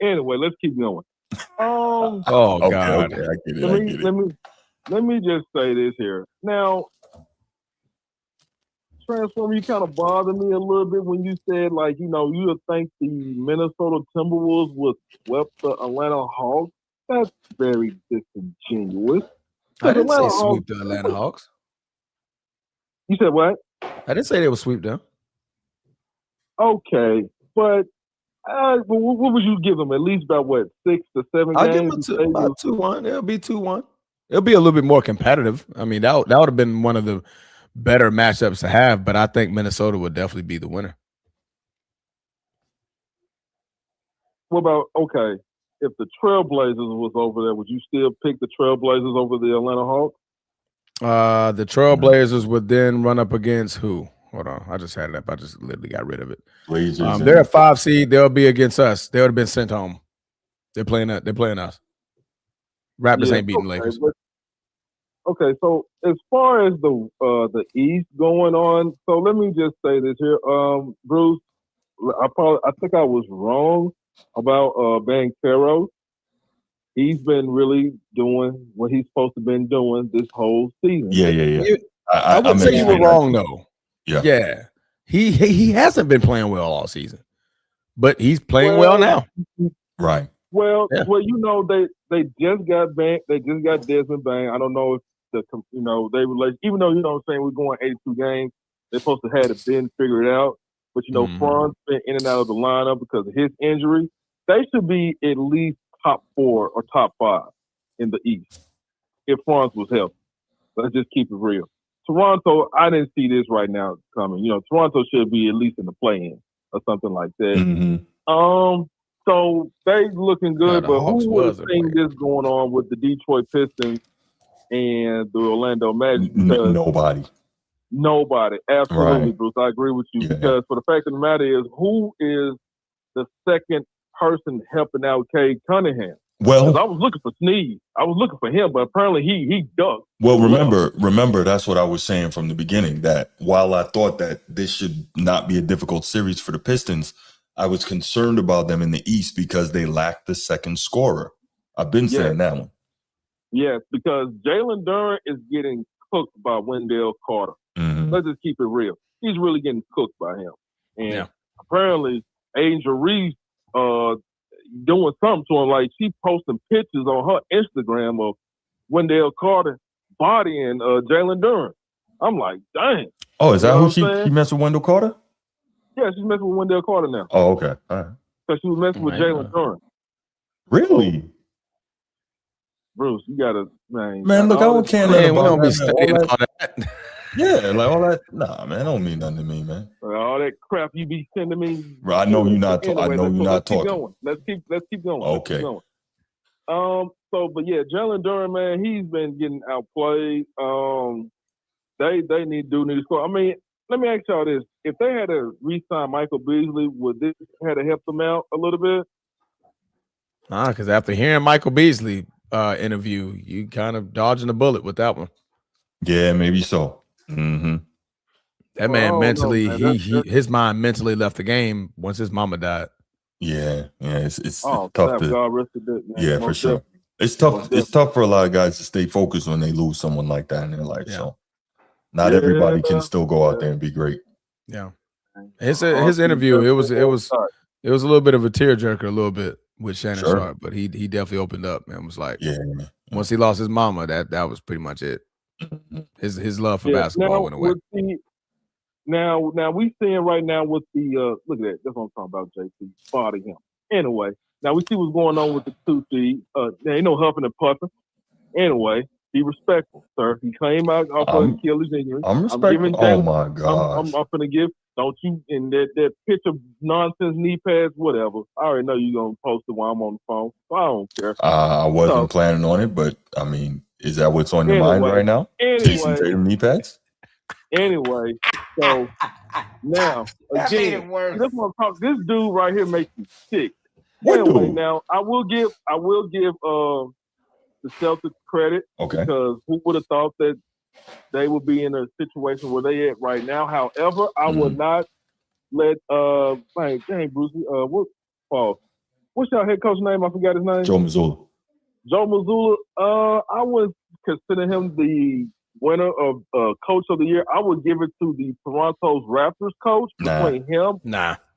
Anyway, let's keep going. God. Okay, I get it. Let me just say this here. Now, Transformer, you kind of bothered me a little bit when you said, you would think the Minnesota Timberwolves would swept the Atlanta Hawks. That's very disingenuous. I didn't say sweep the Atlanta Hawks. You said what? I didn't say they would sweep them. Okay, but what would you give them? At least about 6 to 7 I'll games? give them about 2-1. It'll be 2-1. It'll be a little bit more competitive. I mean, that would have been one of the better matchups to have, but I think Minnesota would definitely be the winner. What about, if the Trailblazers was over there, would you still pick the Trailblazers over the Atlanta Hawks? The Trailblazers would then run up against who? Hold on. I just had it up. I just literally got rid of it. They're a 5 seed. They'll be against us. They would have been sent home. They're playing us. Raptors ain't beating Lakers. So as far as the East going on, so let me just say this here, Bruce. I think I was wrong about Banchero. he's been really doing what he's supposed to been doing this whole season. Yeah. I wouldn't say you were wrong though. Yeah. He hasn't been playing well all season, but he's playing well now. Right. Well, you know, they just got Bang. They just got Desmond Bang. I don't know if they relate. Even though I'm saying we're going 82 games, they're supposed to have it been figured out. But Franz been in and out of the lineup because of his injury. They should be at least top 4 or top 5 in the East if Franz was healthy. Let's just keep it real. Toronto, I didn't see this right now coming. Toronto should be at least in the play-in or something like that. Mm-hmm. So they looking good, but who would have seen this going on with the Detroit Pistons and the Orlando Magic? Nobody. Absolutely, Right. Bruce. I agree with you because for the fact of the matter is, who is the second person helping out Cade Cunningham? Well, I was looking for Sneed. I was looking for him, but apparently he ducked. Well, remember that's what I was saying from the beginning, that while I thought that this should not be a difficult series for the Pistons, I was concerned about them in the East because they lacked the second scorer. I've been saying that one. Yes, because Jalen Duren is getting cooked by Wendell Carter. Mm-hmm. Let's just keep it real. He's really getting cooked by him. And apparently Angel Reese doing something to him. Like, she posting pictures on her Instagram of Wendell Carter bodying Jalen Duren. I'm like, dang. Oh, is that who she messed with, Wendell Carter? Yeah, she's messing with Wendell Carter now. Oh, okay. All right. Because she was messing with Jalen Duren. Really? Bruce, you gotta, man. Look, I don't care nothing about be studying all that. Yeah, like all that. Nah, man, don't mean nothing to me, man. All that crap you be sending me. I know you're not. I know you're not talking. Going. Let's keep going. Okay. Let's keep going. But yeah, Jalen Duren, man, he's been getting outplayed. They need to score. I mean, let me ask y'all this: if they had to re-sign Michael Beasley, would this have to help them out a little bit? Because after hearing Michael Beasley interview, you kind of dodging a bullet with that one. Yeah, maybe so. Mm-hmm. That man mentally, his mind mentally left the game once his mama died. Yeah, it's tough to. God rest it, man. Yeah, for sure. It's tough. It's tough for a lot of guys to stay focused when they lose someone like that in their life. Yeah. So, not everybody can still go out there and be great. Yeah, his interview, it was a little bit of a tearjerker, a little bit with Shannon Sharp, but he definitely opened up and was like, once he lost his mama, that was pretty much it. His love for basketball went away. Now we seeing right now with the look at that. That's what I'm talking about, JC. Body him. Anyway, now we see what's going on with the 2 seed. Ain't no huffing and puffing. Anyway, be respectful, sir. He came out off of Achilles injury. I'm respectful. Oh my God. I'm gonna give. Don't you in that picture nonsense knee pads, whatever. I already know you're gonna post it while I'm on the phone. So I don't care. I wasn't planning on it, but I mean, is that what's on your mind right now? Jason Tatum knee pads? Anyway, so now again, this dude right here makes me sick. Anyway, now I will give the Celtics credit because who would have thought that they would be in a situation where they at right now. However, I would not let dang Brucey, what's your head coach name? I forgot his name. Joe Mazzulla. I would consider him the winner of coach of the year. I would give it to the Toronto's Raptors coach between him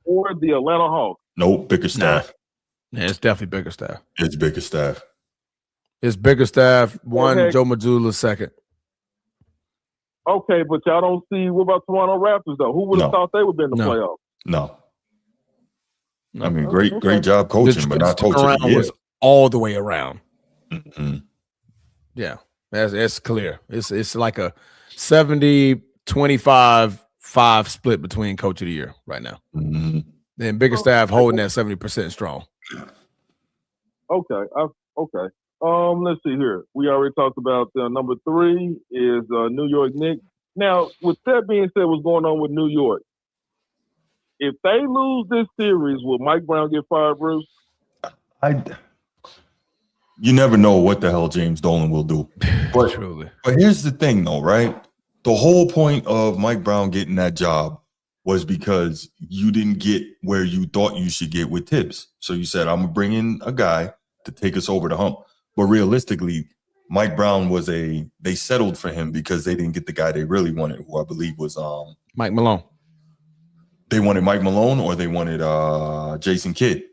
or the Atlanta Hawks. Nope, Bickerstaff. Yeah, it's definitely Bickerstaff. It's Bickerstaff. It's Bickerstaff, one, Joe Mazzulla, second. Okay, but y'all don't see, what about Toronto Raptors, though? Who would have thought they would be in the playoffs? No. I mean, great job coaching, but not coaching. Around was all the way around. Mm-hmm. Yeah, that's clear. It's like a 70-25-5 split between coach of the year right now. Mm-hmm. Then Bickerstaff holding that 70% strong. Okay. Let's see here. We already talked about number 3 is New York Knicks. Now, with that being said, what's going on with New York? If they lose this series, will Mike Brown get fired, Bruce? You never know what the hell James Dolan will do. But here's the thing, though, right? The whole point of Mike Brown getting that job was because you didn't get where you thought you should get with Tibbs. So you said, I'm going to bring in a guy to take us over the hump. But realistically, Mike Brown they settled for him because they didn't get the guy they really wanted, who I believe was Mike Malone. They wanted Mike Malone or they wanted Jason Kidd.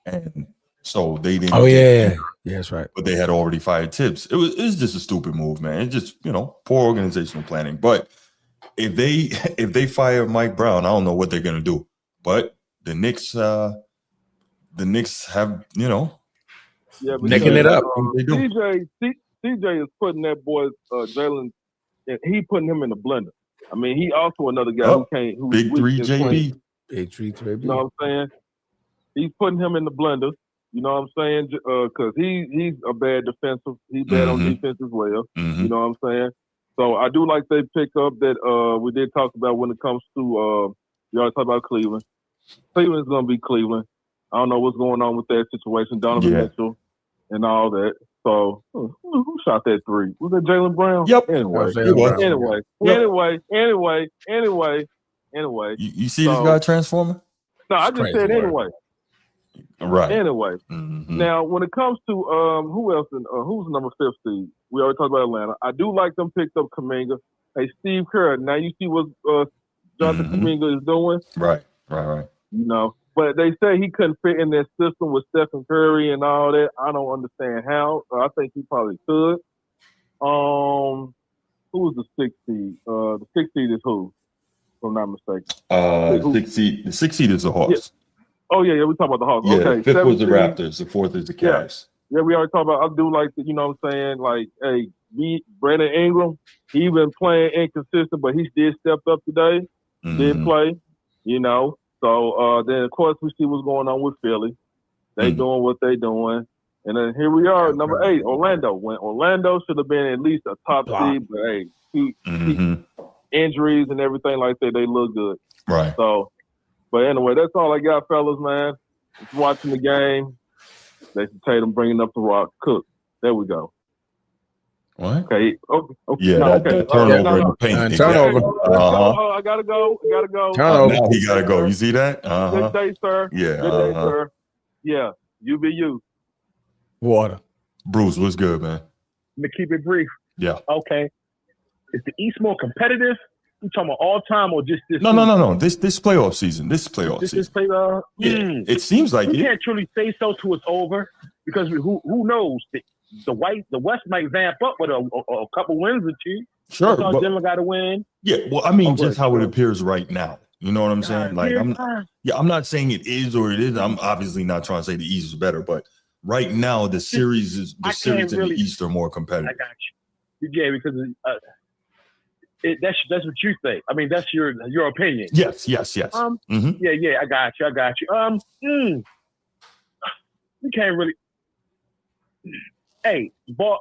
And so they didn't. Oh, yeah, that's right. But they had already fired Tibbs. It was just a stupid move, man. It's just, poor organizational planning. But if they fire Mike Brown, I don't know what they're gonna do. But the Knicks have, nicking it up. CJ is putting that boy Jalen, he putting him in the blender. I mean, he also another guy who can't. Who Big three JB. Big three JB. You know what I'm saying? He's putting him in the blender. You know what I'm saying? Because he's a bad defensive. He's bad on defense as well. Mm-hmm. You know what I'm saying? So I do like they pick up that we did talk about when it comes to you already talked about Cleveland. Cleveland's gonna be Cleveland. I don't know what's going on with that situation, Donovan Mitchell and all that. So who shot that three? Was it Jaylen Brown? Yep. Anyway. You see this guy transforming? No, I just said anyway. Right. Anyway. Mm-hmm. Now, when it comes to who else? Who's number 5 seed? We already talked about Atlanta. I do like them picked up Kuminga. Hey, Steve Kerr. Now you see what Jonathan Kuminga is doing. Right. But they say he couldn't fit in their system with Stephen Curry and all that. I don't understand how. I think he probably could. Who was the 6th seed? The 6th seed is who? If I'm not mistaken. The 6th seed is the Hawks. Yeah. Oh, yeah, we talk about the Hawks. Yeah, okay, 5th was the Raptors. The 4th is the Cavs. Yeah, we already talked about. I do like the, you know what I'm saying? Like, hey, Brandon Ingram, he been playing inconsistent, but he did step up today. Did play, So then, of course, we see what's going on with Philly. They doing what they doing. And then here we are, number 8, Orlando. When Orlando should have been at least a top seed, but hey, injuries and everything like that, they look good. Right. So, but anyway, that's all I got, fellas, man. Just watching the game. Jason Tatum bringing up the rock. Cook. There we go. What? Okay. Yeah, that turnover in the paint. Turnover. I gotta go. Turnover. Now he gotta go. You see that? Good day, sir. Yeah. Good day, sir. Yeah. You be you. Water. Bruce, what's good, man? To keep it brief. Yeah. Okay. Is the East more competitive? You talking about all time or just this? No. This playoff season. This season. It seems like you can't truly say so till it's over because who knows? The West might vamp up with a couple wins or two. Sure, but Denver got to win. Yeah, well, I mean, just how it appears right now. You know what I'm saying? Like, I'm not saying it is or it is. I'm obviously not trying to say the East is better, but right now the series in the East are more competitive. I got you. Yeah, because that's what you think. I mean, that's your opinion. Yes. Yeah, I got you. We can't really. Hey,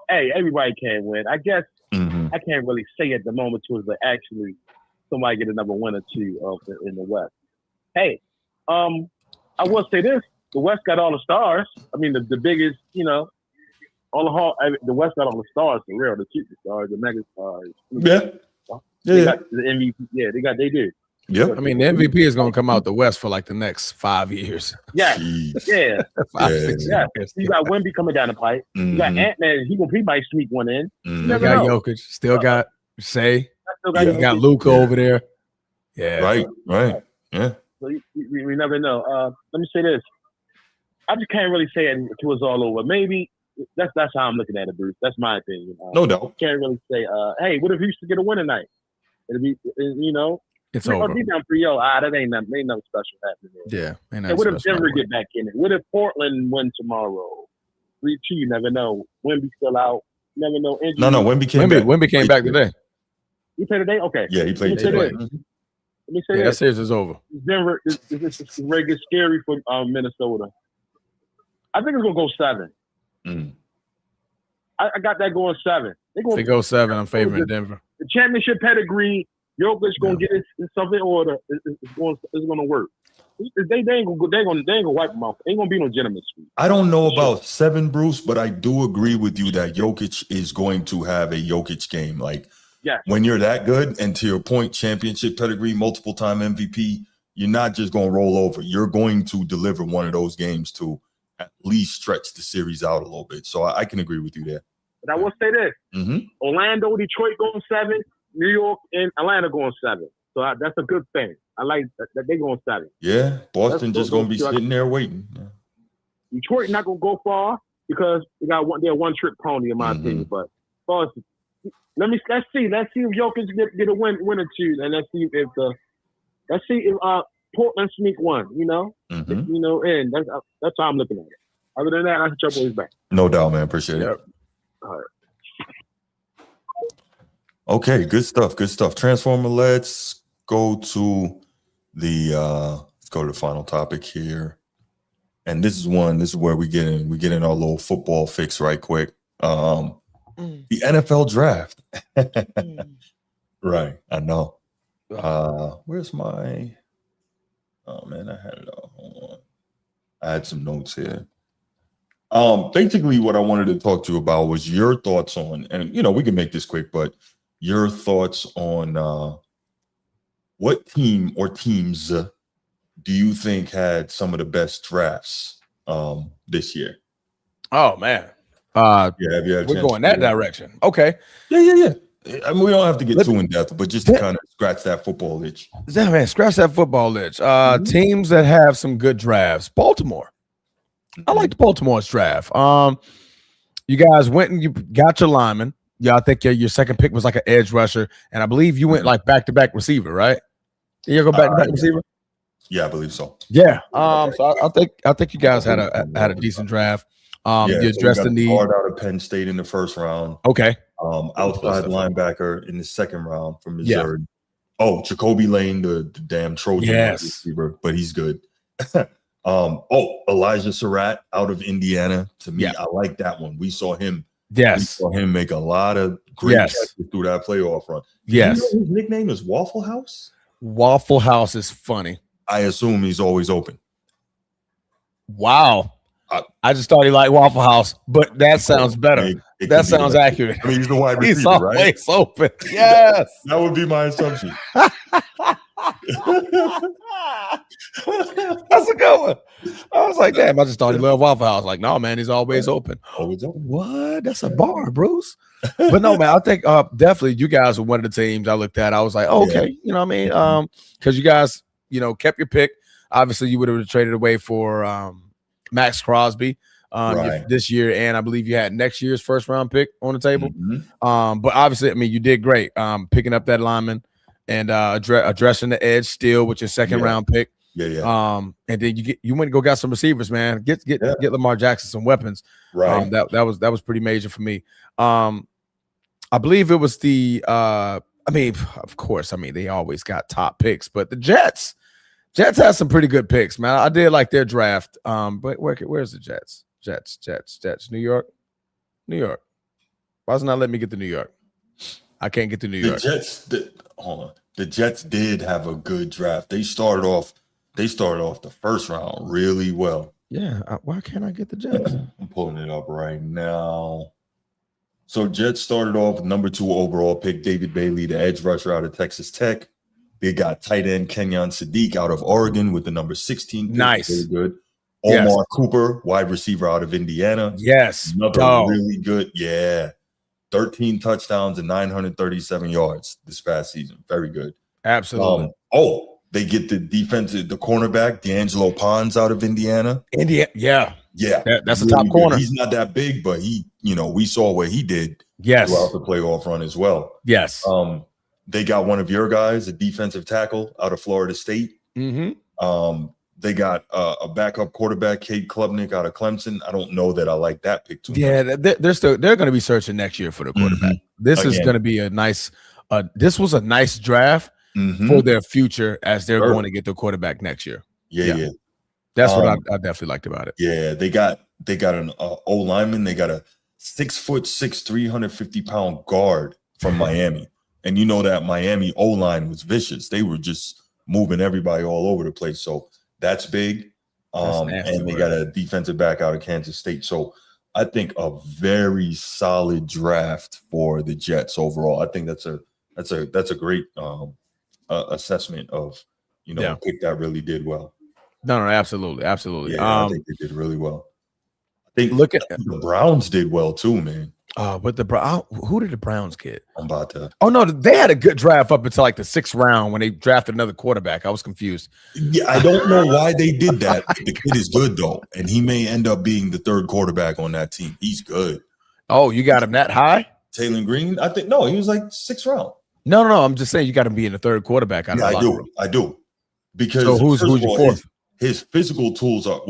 everybody can win. I guess I can't really say at the moment to it, actually somebody get a number 1 or 2 in the West. Hey, I will say this: the West got all the stars. I mean, the biggest, the West got all the stars for real, the superstars, the mega stars. They got the MVP. Yeah, they did. Yep. I mean, the MVP is going to come out the West for like the next 5 years. Yeah. Jeez. Yeah. 5-6 years. You got Wemby coming down the pipe. You got Ant-Man. He might sneak one in. You got Jokic. Still got Shea. You got Luka over there. Yeah. Right. Yeah. So we never know. Let me say this. I just can't really say it until it's all over. Maybe that's how I'm looking at it, Bruce. That's my opinion. No doubt. Can't really say, hey, what if we used to get a win tonight? It'll be, it's over. Be down 3-0. That ain't nothing special happening there. Yeah. And what if Denver get back in it? What if Portland win tomorrow? 3-2, you never know. Wemby still out. You never know. Injury. No, Wemby came back. Wemby came back today. He played today? Okay. Yeah, he played today. Let me say this. That series is over. Denver is regular scary for Minnesota. I think it's going to go 7. I got that going 7. If they go 7, I'm favoring Denver. The championship pedigree, Jokic going to get something in order. It's going to work. They ain't gonna wipe them off. Ain't gonna be no gentleman's speech. I don't know about 7, Bruce, but I do agree with you that Jokic is going to have a Jokic game. Like, when you're that good, and to your point, championship pedigree, multiple time MVP, you're not just gonna roll over. You're going to deliver one of those games to at least stretch the series out a little bit. So I can agree with you there. But I will say this: Orlando, Detroit going 7, New York and Atlanta going 7. So that's a good thing. I like that they going 7. Yeah, Boston just going to be sitting there waiting. Yeah. Detroit not going to go far because they're one trick pony in my opinion. But Boston, let's see if Jokic get a win or two, and let's see if Portland sneak one. And that's how I'm looking at it. Other than that, I should boys back. No doubt, man. Appreciate it. All right. Okay, good stuff. Transformer, let's go to the final topic here. And this is where we get in our little football fix right quick. The NFL draft. Right, I know. Where's my man, I had it all. Hold on. I had some notes here. Basically what I wanted to talk to you about was your thoughts on, and we can make this quick, but your thoughts on what team or teams do you think had some of the best drafts this year? Oh man. Have you had a we're chance going that direction. Okay. Yeah. I mean, we don't have to get too in depth, but just to kind of scratch that football itch. Yeah, man, scratch that football itch. Teams that have some good drafts. Baltimore. I liked Baltimore's draft. You guys went and you got your lineman. Yeah, I think your second pick was like an edge rusher, and I believe you went like back-to-back receiver, right? You go back-to-back receiver. Yeah, I believe so. Yeah. So I think you guys had a decent draft. You addressed the need. Guard out of Penn State in the first round. Okay. Outside linebacker in the second round from Missouri. Yeah. Oh, Jacoby Lane, the damn Trojan receiver, but he's good. Elijah Surratt out of Indiana. To me, I like that one. We saw him. Yes. We saw him make a lot of great catches through that playoff run. Yes. You know his nickname is Waffle House? Waffle House is funny. I assume he's always open. Wow. I just thought he liked Waffle House, but that sounds better. That sounds accurate. I mean, he's the wide receiver, he's always right? Open. Yes. That would be my assumption. That's a good one. I was like, damn, I just thought he loved Waffle House. Like, no, man, he's always open. Always open. What? That's a bar, Bruce. But no, man, I think definitely you guys were one of the teams I looked at. I was like, okay, you know what I mean? Because you guys, kept your pick. Obviously, you would have traded away for Max Crosby this year, and I believe you had next year's first round pick on the table. But obviously, I mean, you did great picking up that lineman and addressing the edge still with your second round pick. And then you went and got some receivers, man. Get Lamar Jackson some weapons. Right. That was pretty major for me. I believe it was the I mean, of course, I mean they always got top picks, but the Jets had some pretty good picks, man. I did like their draft. But where's the Jets? Jets. New York. Why doesn't that let me get to New York? I can't get to New York. The Jets did have a good draft. They started off the first round really well. Yeah. Why can't I get the Jets? I'm pulling it up right now. So Jets started off with number 2 overall pick, David Bailey, the edge rusher out of Texas Tech. They got tight end Kenyon Sadiq out of Oregon with the number 16 pick. Nice. Very good. Omar Cooper, wide receiver out of Indiana. Yes. Another really good. Yeah. 13 touchdowns and 937 yards this past season. Very good. Absolutely. They get the cornerback, D'Angelo Pons out of Indiana. Yeah. That's a really top corner. He's not that big, but we saw what he did throughout the playoff run as well. Yes. They got one of your guys, a defensive tackle out of Florida State. They got a backup quarterback, Cade Klubnik out of Clemson. I don't know that I like that pick too much. Yeah, they're going to be searching next year for the quarterback. This is going to be a nice. This was a nice draft for their future as they're going to get the quarterback next year. Yeah. That's what I definitely liked about it. Yeah, they got an O lineman. They got a 6'6", 350-pound guard from Miami, and you know that Miami O line was vicious. They were just moving everybody all over the place. So that's big. And they got a defensive back out of Kansas State. So I think a very solid draft for the Jets overall. I think that's a great assessment of a pick that really did well. No, absolutely. Yeah, I think they did really well. look at the Browns did well too, man. But who did the Browns get? I'm about to. Oh no, they had a good draft up until like the 6th round when they drafted another quarterback. I was confused. Yeah, I don't know why they did that. The kid is good though, and he may end up being the 3rd quarterback on that team. He's good. Oh, you got him that high? Taylor Green? I think no, he was like 6th round. No. I'm just saying you got to be in the 3rd quarterback. I do. Because so who's your 4th? His physical tools are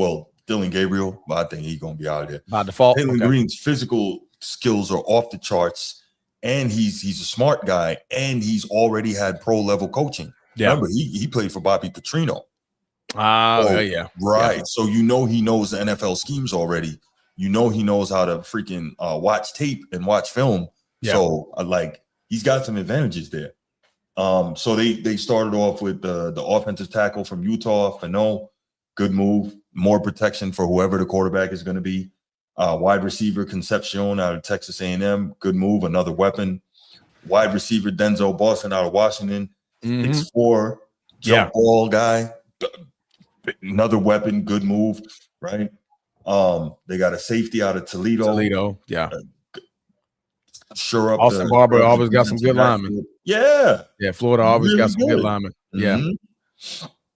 Dylan Gabriel, but I think he's gonna be out of there by default. Taylor Green's physical skills are off the charts, and he's a smart guy, and he's already had pro level coaching. Yeah. Remember, he played for Bobby Petrino. Yeah. Right. Yeah. So he knows the NFL schemes already. He knows how to freaking watch tape and watch film. Yeah. So he's got some advantages there. So they started off with the offensive tackle from Utah, Fano. Good move. More protection for whoever the quarterback is going to be. Wide receiver Concepcion out of Texas A&M. Good move. Another weapon. Wide receiver Denzel Boston out of Washington. 6'4", jump ball guy. Another weapon. Good move. Right. They got a safety out of Toledo. Yeah. Sure up. Austin Barber always got some good linemen. Yeah. Florida always got some good linemen. Yeah.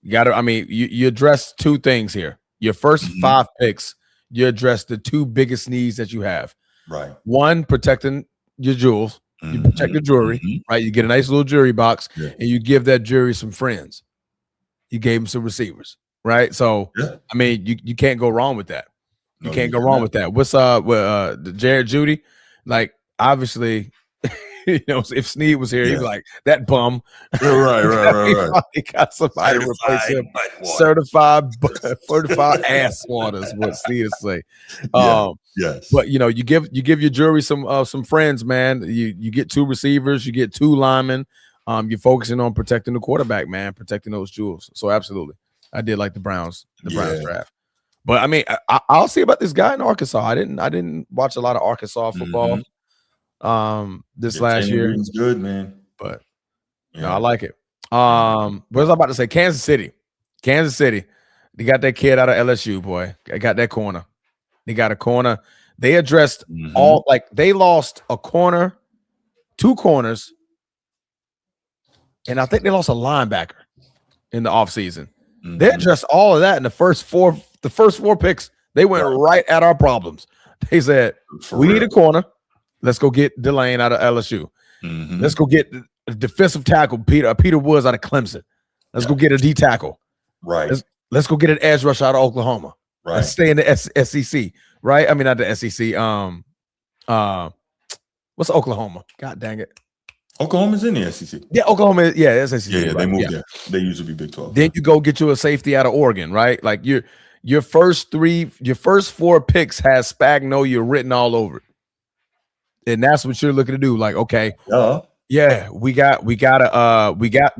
You got to. I mean, you address 2 things here. Your first 5 picks, you address the 2 biggest needs that you have. Right. One, protecting your jewels. You protect your jewelry. Right. You get a nice little jewelry box, and you give that jewelry some friends. You gave them some receivers. Right. So I mean, you can't go wrong with that. You can't go wrong with that. What's with Jared Judy? Like, obviously, if Snead was here, he'd be like, that bum. Right. He got somebody to replace him. Certified ass water is what Snead would say. Yes. But you give your jury some friends, man. You get 2 receivers, you get 2 linemen. You're focusing on protecting the quarterback, man, protecting those jewels. So absolutely, I did like the Browns draft. But I mean, I'll see about this guy in Arkansas. I didn't watch a lot of Arkansas football. This last year. Green's good, man. But no, I like it. What was I about to say? Kansas City. They got that kid out of LSU, boy. They got that corner. They got a corner. They addressed they lost a corner, 2 corners, and I think they lost a linebacker in the offseason. They addressed all of that in the first 4 picks. They went right at our problems. They said, we need a corner. Let's go get Delane out of LSU. Let's go get a defensive tackle, Peter Woods out of Clemson. Let's go get a D tackle. Right. Let's go get an edge rush out of Oklahoma. Right. Let's stay in the SEC. Right. I mean, not the SEC. What's Oklahoma? God dang it. Oklahoma's in the SEC. Yeah, Oklahoma. Yeah, SEC. Yeah, they moved there. They used to be Big 12. Then you go get you a safety out of Oregon, right? Like your first 4 picks has Spagnolia written all over it. And that's what you're looking to do. Like, okay, we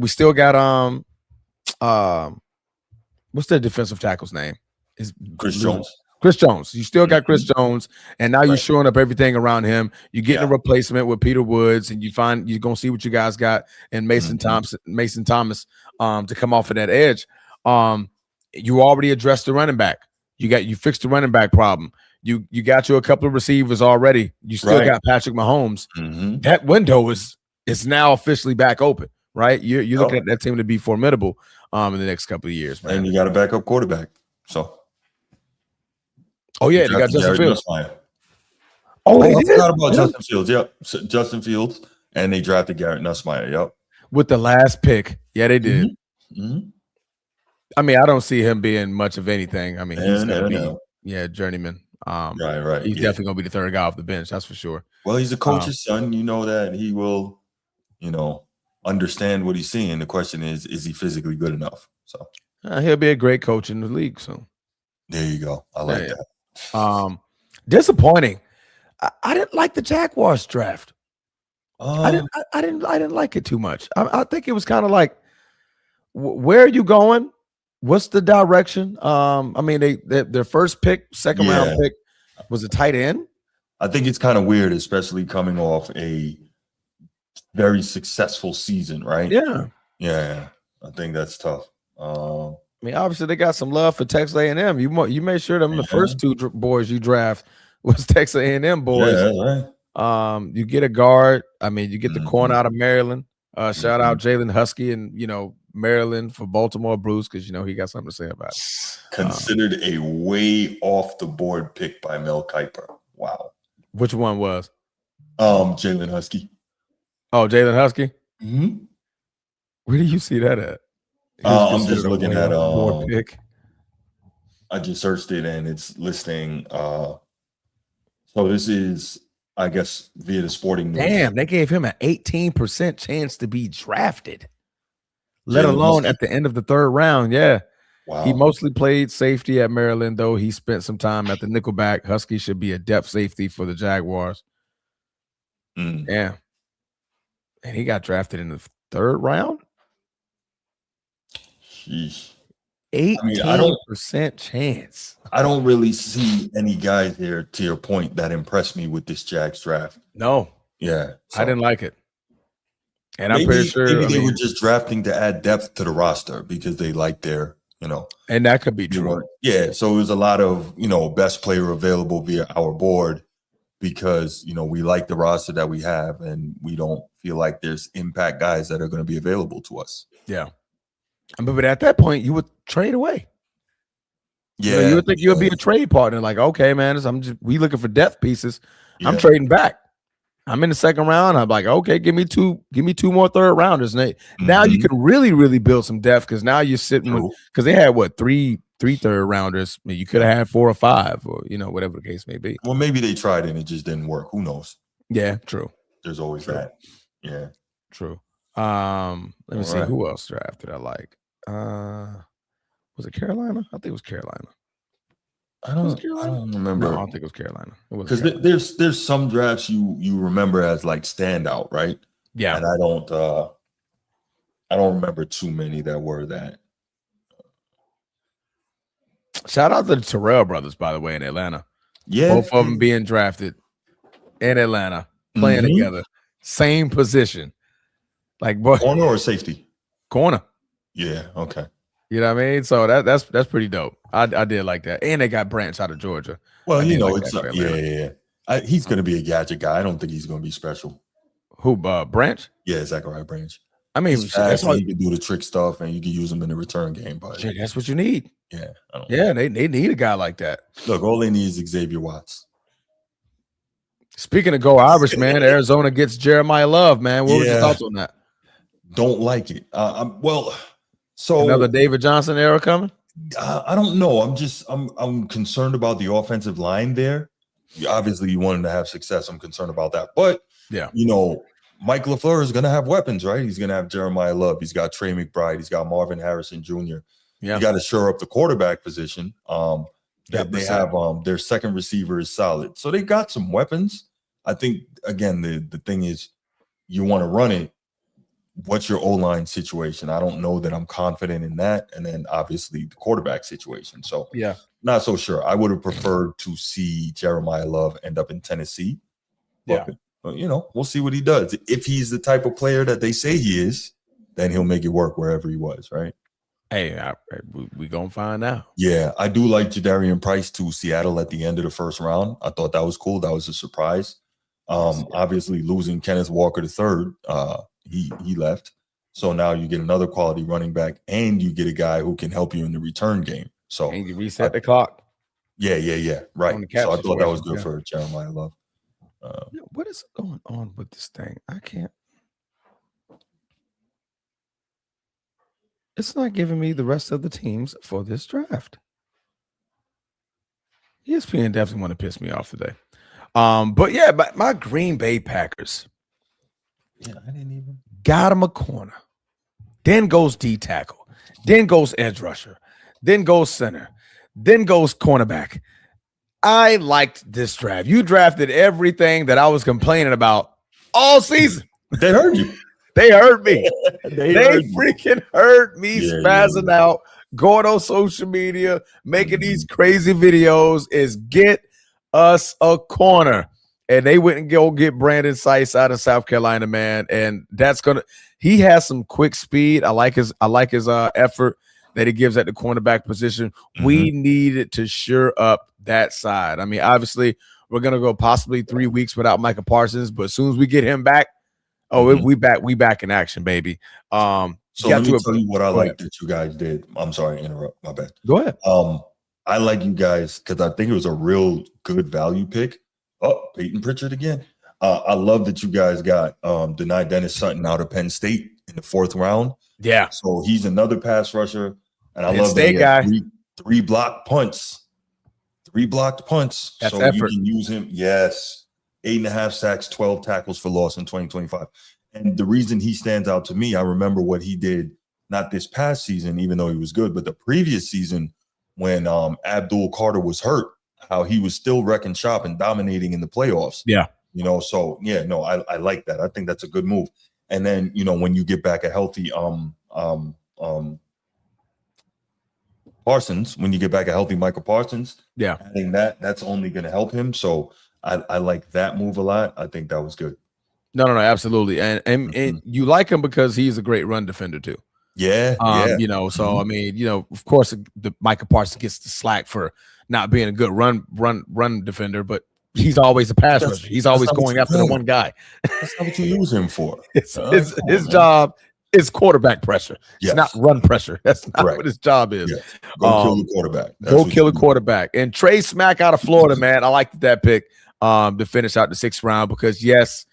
still got what's their defensive tackle's name? Is Chris Jones. Chris Jones. You still got Chris Jones, and now you're showing up everything around him. You're getting a replacement with Peter Woods, and you're gonna see what you guys got in Mason Thomas to come off of that edge. You already addressed the running back. You fixed the running back problem. You got you a couple of receivers already. You still got Patrick Mahomes. That window is now officially back open, right? You're looking at that team to be formidable in the next couple of years, man. And you got a backup quarterback. So they got Justin Fields. I forgot about Justin Fields. Yep. Justin Fields. And they drafted Garrett Nussmeier. Yep. With the last pick. Yeah, they did. I mean, I don't see him being much of anything. I mean, he's gonna be journeyman. Right. He's definitely gonna be the 3rd guy off the bench, that's for sure. Well, he's a coach's son. You know that he will, understand what he's seeing. The question is he physically good enough? So he'll be a great coach in the league. So there you go. I like that. Disappointing. I didn't like the Jaguars draft. I didn't like it too much. I think it was kind of like, where are you going? What's the direction? I mean, their first pick, second round pick, was a tight end. I think it's kind of weird, especially coming off a very successful season, right? Yeah. Yeah. I think that's tough. I mean, obviously they got some love for Texas A&M. You made sure them the first two boys you draft was Texas A&M boys. Yeah, right. You get a guard. I mean, you get the corner out of Maryland. Shout out Jalen Husky and Maryland for Baltimore Bruce because he got something to say about it. Considered a way off the board pick by Mel Kiper. Wow. Which one was? Jalen Husky. Oh, Jalen Husky. Mm-hmm. Where do you see that at? I'm just looking at board pick. I just searched it and it's listing. So this is, I guess, via the Sporting News. Damn, they gave him an 18% chance to be drafted, let alone at the end of the third round. Yeah. Wow. He mostly played safety at Maryland, though he spent some time at the nickelback. Husky should be a depth safety for the Jaguars. Yeah. And he got drafted in the third round. Sheesh. 18% chance. I don't really see any guys here, to your point, that impressed me with this Jags draft. No. Yeah. So. I didn't like it. And maybe, I'm pretty sure maybe they were just drafting to add depth to the roster because they like their, And that could be true. Yeah. So it was a lot of, best player available via our board because, we like the roster that we have and we don't feel like there's impact guys that are going to be available to us. Yeah. But at that point, you would trade away. Yeah. You would think you would be a trade partner. Like, okay, man, we looking for depth pieces. Yeah. I'm trading back. I'm in the second round. I'm like, okay, give me two more third rounders. And now you can really, really build some depth because now you're sitting with because they had three third rounders. I mean, you could have had 4 or 5 or whatever the case may be. Well, maybe they tried and it just didn't work. Who knows? Yeah, true. There's always that. Yeah. True. Let me see who else drafted I like. Was it Carolina? I think it was Carolina. I don't remember. No, I don't think it was Carolina. Because there's some drafts you remember as like standout, right? Yeah. And I don't remember too many that were that. Shout out to the Terrell brothers, by the way, in Atlanta. Yeah. Both of them being drafted in Atlanta, playing together. Same position. Like corner or safety? Corner. Yeah, okay. You know what I mean? So that's pretty dope. I did like that. And they got Branch out of Georgia. Well, it's he's going to be a gadget guy. I don't think he's going to be special. Who, Branch? Yeah, Zachariah Branch. I mean, that's all you can do the trick stuff and you can use him in the return game. But that's what you need. Yeah. They need a guy like that. Look, all they need is Xavier Watts. Speaking of Go Irish, man, Arizona gets Jeremiah Love, man. What was your thoughts on that? Don't like it. So another David Johnson era coming? I don't know. I'm concerned about the offensive line there. Obviously, you want him to have success. I'm concerned about that. But yeah, Mike LaFleur is going to have weapons, right? He's going to have Jeremiah Love. He's got Trey McBride. He's got Marvin Harrison Jr. Yeah, you got to shore up the quarterback position. They have their second receiver is solid, so they got some weapons. I think again the thing is you want to run it. What's your O-line situation? I don't know that I'm confident in that. And then obviously the quarterback situation. So yeah, not so sure. I would have preferred to see Jeremiah Love end up in Tennessee. But, we'll see what he does. If he's the type of player that they say he is, then he'll make it work wherever he was, right? Hey, we gonna find out. Yeah, I do like Jadarian Price to Seattle at the end of the first round. I thought that was cool. That was a surprise. Obviously losing Kenneth Walker III, he left. So now you get another quality running back and you get a guy who can help you in the return game. So and you reset the clock. Yeah. Right. So I thought that was good for Jeremiah Love. What is going on with this thing? I can't. It's not giving me the rest of the teams for this draft. ESPN definitely want to piss me off today. But my Green Bay Packers. Yeah, I didn't even got him a corner. Then goes D tackle. Then goes edge rusher. Then goes center. Then goes cornerback. I liked this draft. You drafted everything that I was complaining about all season. They heard you. They heard me. they freaking heard me spazzing out, going on social media, making these crazy videos is get us a corner. And they went and go get Brandon Sykes out of South Carolina, man. And he has some quick speed. I like his effort. that he gives at the cornerback position. We needed to shore up that side. I mean, obviously, we're gonna go possibly 3 weeks without Micah Parsons, but as soon as we get him back, we back in action, baby. So let me tell you what I like that you guys did. I'm sorry to interrupt. My bad. Go ahead. I like you guys because I think it was a real good value pick. Oh, Peyton Pritchard again. I love that you guys got denied Dennis Sutton out of Penn State in the 4th round. Yeah. So he's another pass rusher. And I Penn love State that he guy. had three blocked punts. 3 blocked punts. That's so effort. you can use him. Yes. 8.5 sacks, 12 tackles for loss in 2025. And the reason he stands out to me, I remember what he did, not this past season, even though he was good, but the previous season when Abdul Carter was hurt, how he was still wrecking shop and dominating in the playoffs. Yeah. So I like that. I think that's a good move. And then, when you get back a healthy Parsons, when you get back a healthy Michael Parsons, yeah, I think that's only going to help him. So I like that move a lot. I think that was good. No, absolutely. And you like him because he's a great run defender too. Yeah. So I mean, of course the Michael Parsons gets the slack for not being a good run defender, but he's always a pass rusher. He's always going after the one guy. That's not what you use him for. His job is quarterback pressure. It's not run pressure. That's not what his job is. Yes. Go kill the quarterback. Go kill the quarterback. And Trey Smack out of Florida, man. I liked that pick to finish out the 6th round because yes,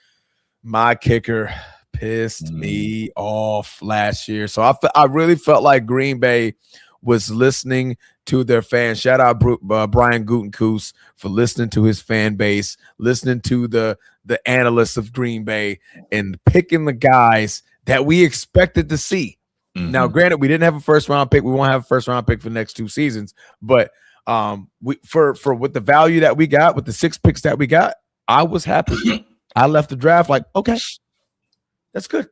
my kicker pissed me off last year. So I really felt like Green Bay was listening to their fans. Shout out Brian Gutekunst for listening to his fan base, listening to the analysts of Green Bay, and picking the guys that we expected to see. Now, granted, we didn't have a 1st round pick. We won't have a 1st round pick for the next 2 seasons. But for with the value that we got, with the 6 picks that we got, I was happy. I left the draft like, okay, that's good.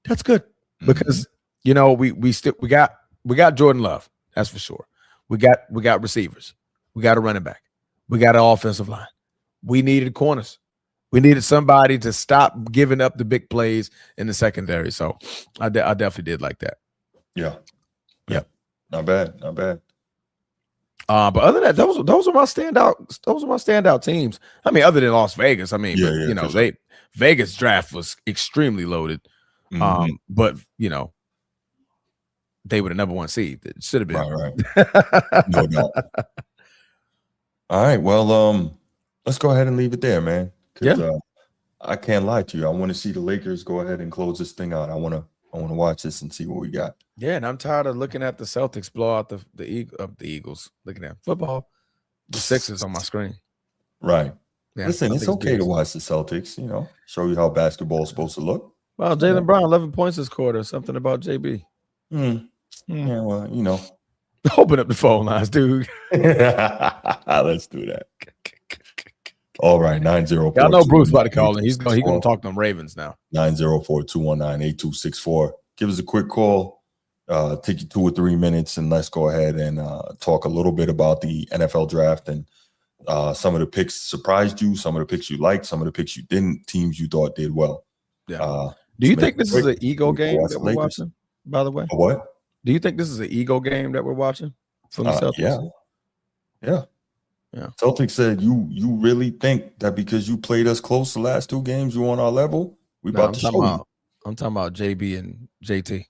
That's good because we got Jordan Love, that's for sure. We got receivers, we got a running back, we got an offensive line. We needed corners. We needed somebody to stop giving up the big plays in the secondary. So I definitely did like that. Yeah, not bad. But other than that, those are my standout teams. I mean, other than Las Vegas, I mean, Vegas draft was extremely loaded. But they were the number 1 seed. It should have been. Right. No doubt. All right. Well, let's go ahead and leave it there, man. I can't lie to you. I want to see the Lakers go ahead and close this thing out. I want to watch this and see what we got. Yeah, and I'm tired of looking at the Celtics blow out the Eagles. Looking at football, the Sixers on my screen. Right. Yeah, listen, it's okay to watch the Celtics. Show you how basketball is supposed to look. Well, Jaylen Brown, 11 points this quarter. Something about JB. Yeah, well, Open up the phone lines, dude. Let's do that. All right, 904. Y'all know Bruce about to call in. He's going to talk to them Ravens now. 904-219-8264. Give us a quick call. Take you 2 or 3 minutes, and let's go ahead and talk a little bit about the NFL draft and some of the picks surprised you, some of the picks you liked, some of the picks you didn't, teams you thought did well. Yeah. Do you think this is an ego game that we're watching, by the way? What? Do you think this is an ego game that we're watching from the Celtics? Yeah. Celtics said, you really think that because you played us close the last 2 games, you on our level? About to show you. I'm talking about JB and JT.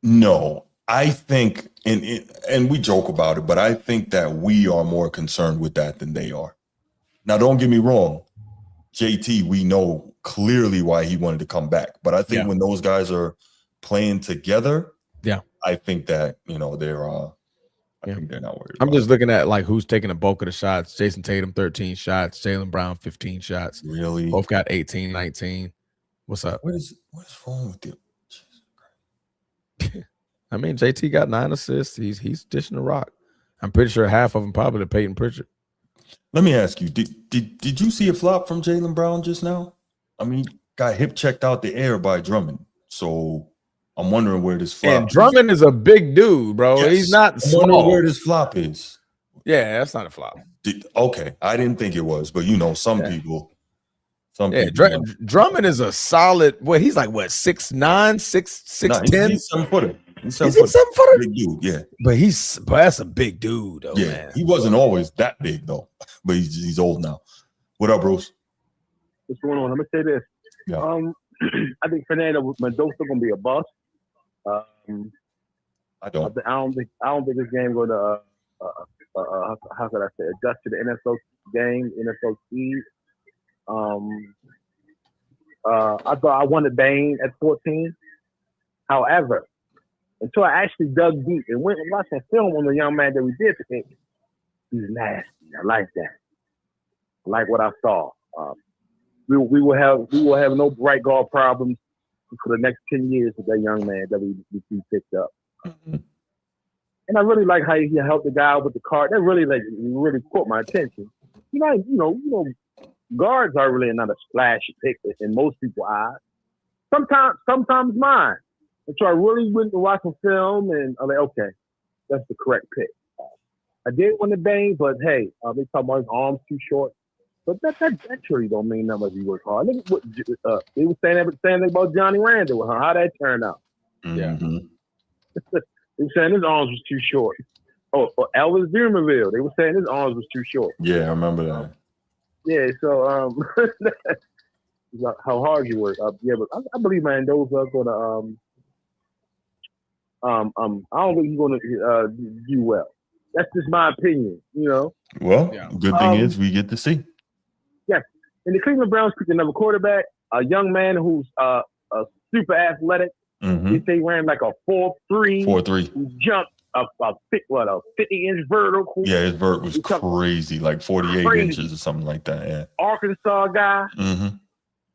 No, I think, and we joke about it, but I think that we are more concerned with that than they are. Now, don't get me wrong. JT, we know clearly why he wanted to come back. But I think when those guys are playing together, I think that, they're I think they're not worried. I'm just looking at like who's taking the bulk of the shots. Jason Tatum, 13 shots. Jaylen Brown, 15 shots. Really? Both got 18, 19. What's up? What is wrong with you? I mean, JT got 9 assists. He's dishing the rock. I'm pretty sure half of them probably to Peyton Pritchard. Let me ask you, did you see a flop from Jaylen Brown just now? I mean, got hip checked out the air by Drummond. So I'm wondering where this flop and Drummond is a big dude, bro. Yes. He's not small. I'm wondering where this flop is. Yeah, that's not a flop. Okay, I didn't think it was, but some people. Drummond is a solid. He's like what 6'9", 6'10". He's 7-footer. He's Is he a 7-footer? Big dude, yeah. But that's a big dude, though, yeah, man. He wasn't always that big, though. But he's old now. What up, Bruce? What's going on? I'm gonna say this. Yeah. I think Fernando Mendoza gonna be a bust. I don't think this game gonna how could I say adjust to the NFL game, NFL speed. I thought I wanted Bane at 14. However, until I actually dug deep and went and watched that film on the young man that we did pick, he's nasty. I like that. I like what I saw. We will have no right guard problems for the next 10 years with that young man that we picked up. Mm-hmm. And I really like how he helped the guy with the card. That really caught my attention. You know, guards are really not a splashy pick in most people's eyes. Sometimes mine. And so I really went to watch the film, and I'm like, okay, that's the correct pick. I did want the Bane, but hey, they talking about his arms too short. But that truly don't mean nothing if you work hard. Look at what they were saying about Johnny Randall, how that turned out. Mm-hmm. They were saying his arms was too short. Or Elvis Dumerville, they were saying his arms was too short. Yeah, I remember that. Yeah, so how hard you work. Yeah, but I believe Mendoza are gonna I don't think he's gonna do well. That's just my opinion, you know. Well, good thing is we get to see. Yes. And the Cleveland Browns picked another quarterback, a young man who's super athletic. Mm-hmm. They ran like a 4.3. 4.3. He jumped a 50-inch vertical. Yeah, his vert was crazy, like 48 inches or something like that. Yeah. Arkansas guy. Mm-hmm.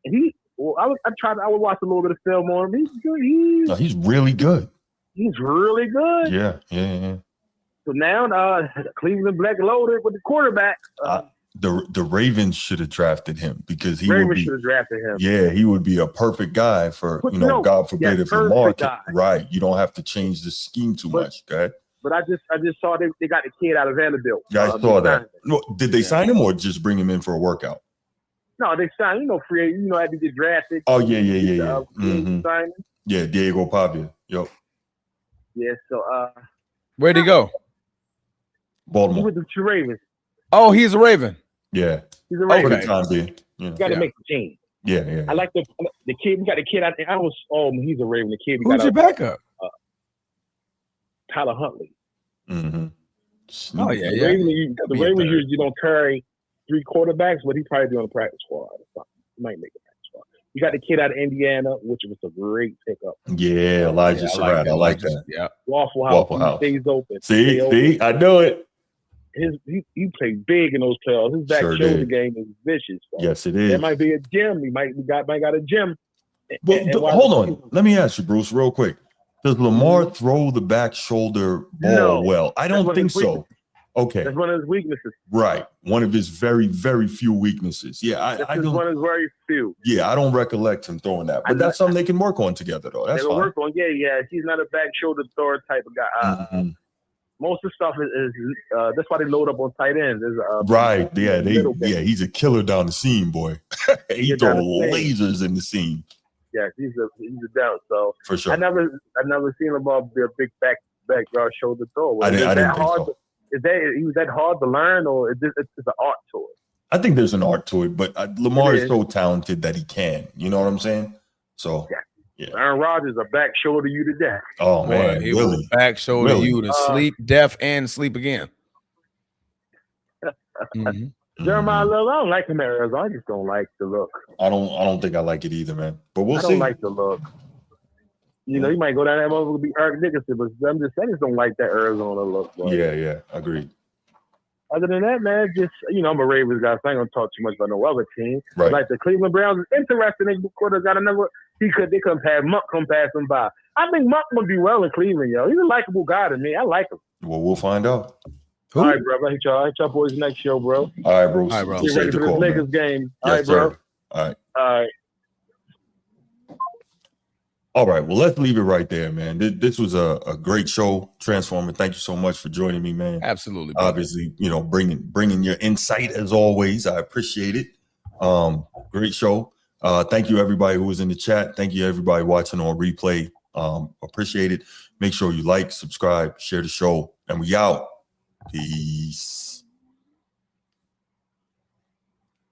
And I would watch a little bit of film on him. He's good. He's really good. He's really good. Yeah. So now Cleveland Black loaded with the quarterback. The Ravens should have drafted him because should have drafted him. Yeah, he would be a perfect guy for God forbid if Lamar right. You don't have to change the scheme too much. Go ahead. But I just saw they got the kid out of Vanderbilt. Yeah, I saw that. No, did they sign him or just bring him in for a workout? No, they signed. Free. Had to get drafted. Oh yeah. Mm-hmm. Yeah, Diego Pavia. Yep. Yeah. So where'd he go? Baltimore. He went to the Ravens. Oh, he's a Raven. Yeah. He's a Raven. For the time being. You got to make the team. Yeah. I like the kid. We got the kid out there. He's a Raven. The kid. Who's your backup? Tyler Huntley. Mm-hmm. Oh yeah. The Ravens usually don't carry 3 quarterbacks, but he probably be on the practice squad or something. He might make the practice squad. You got the kid out of Indiana, which was a great pickup. Yeah, Elijah Surratt. I like that. Yeah. Waffle House. He stays open. See, I know it. He played big in those playoffs. His back shoulder game is vicious. So. Yes, it is. There might be a gym. He might got a gym. Hold on. Let me ask you, Bruce, real quick. Does Lamar throw the back shoulder ball well? I don't think so. Okay. That's one of his weaknesses. Right. One of his very, very few weaknesses. Yeah, I don't. One of his very few. Yeah, I don't recollect him throwing that. But that's something they can work on together, though. That's fine. Work on. Yeah. He's not a back shoulder thrower type of guy. Most of the stuff is that's why they load up on tight ends. Right. Yeah. He's a killer down the seam, boy. He throws lasers in the seam. Yeah, he's a doubt. So for sure. I never seen him be a big backyard shoulder thrower. I didn't think so. He was that hard to learn, or it's an art to it? I think there's an art to it, but Lamar is so talented that he can. You know what I'm saying? So yeah. Aaron Rodgers a back shoulder you to death. Oh man, he will back shoulder you to sleep, deaf, and sleep again. Jeremiah Love, I don't like him at Arizona. I just don't like the look. I don't think I like it either, man. But we'll see. I don't like the look. You might go down there and be Eric Dickerson, but I just don't like that Arizona look. Bro. Yeah, agreed. Other than that, man, just I'm a Ravens guy, so I ain't gonna talk too much about no other team. Right. Like the Cleveland Browns is interesting. They could have got another. They couldn't have Monk come pass him by. I think Monk will do well in Cleveland, yo. He's a likable guy to me. I like him. Well, we'll find out. All right, bro. I hit y'all boys next show, bro. All right, bro. Get ready for this Lakers game. All right, bro. All right. All right. Well, let's leave it right there, man. This was a great show, Transformer. Thank you so much for joining me, man. Absolutely. Brother. Obviously, bringing your insight as always. I appreciate it. Great show. Thank you, everybody who was in the chat. Thank you, everybody watching on replay. Appreciate it. Make sure you like, subscribe, share the show, and we out. Peace.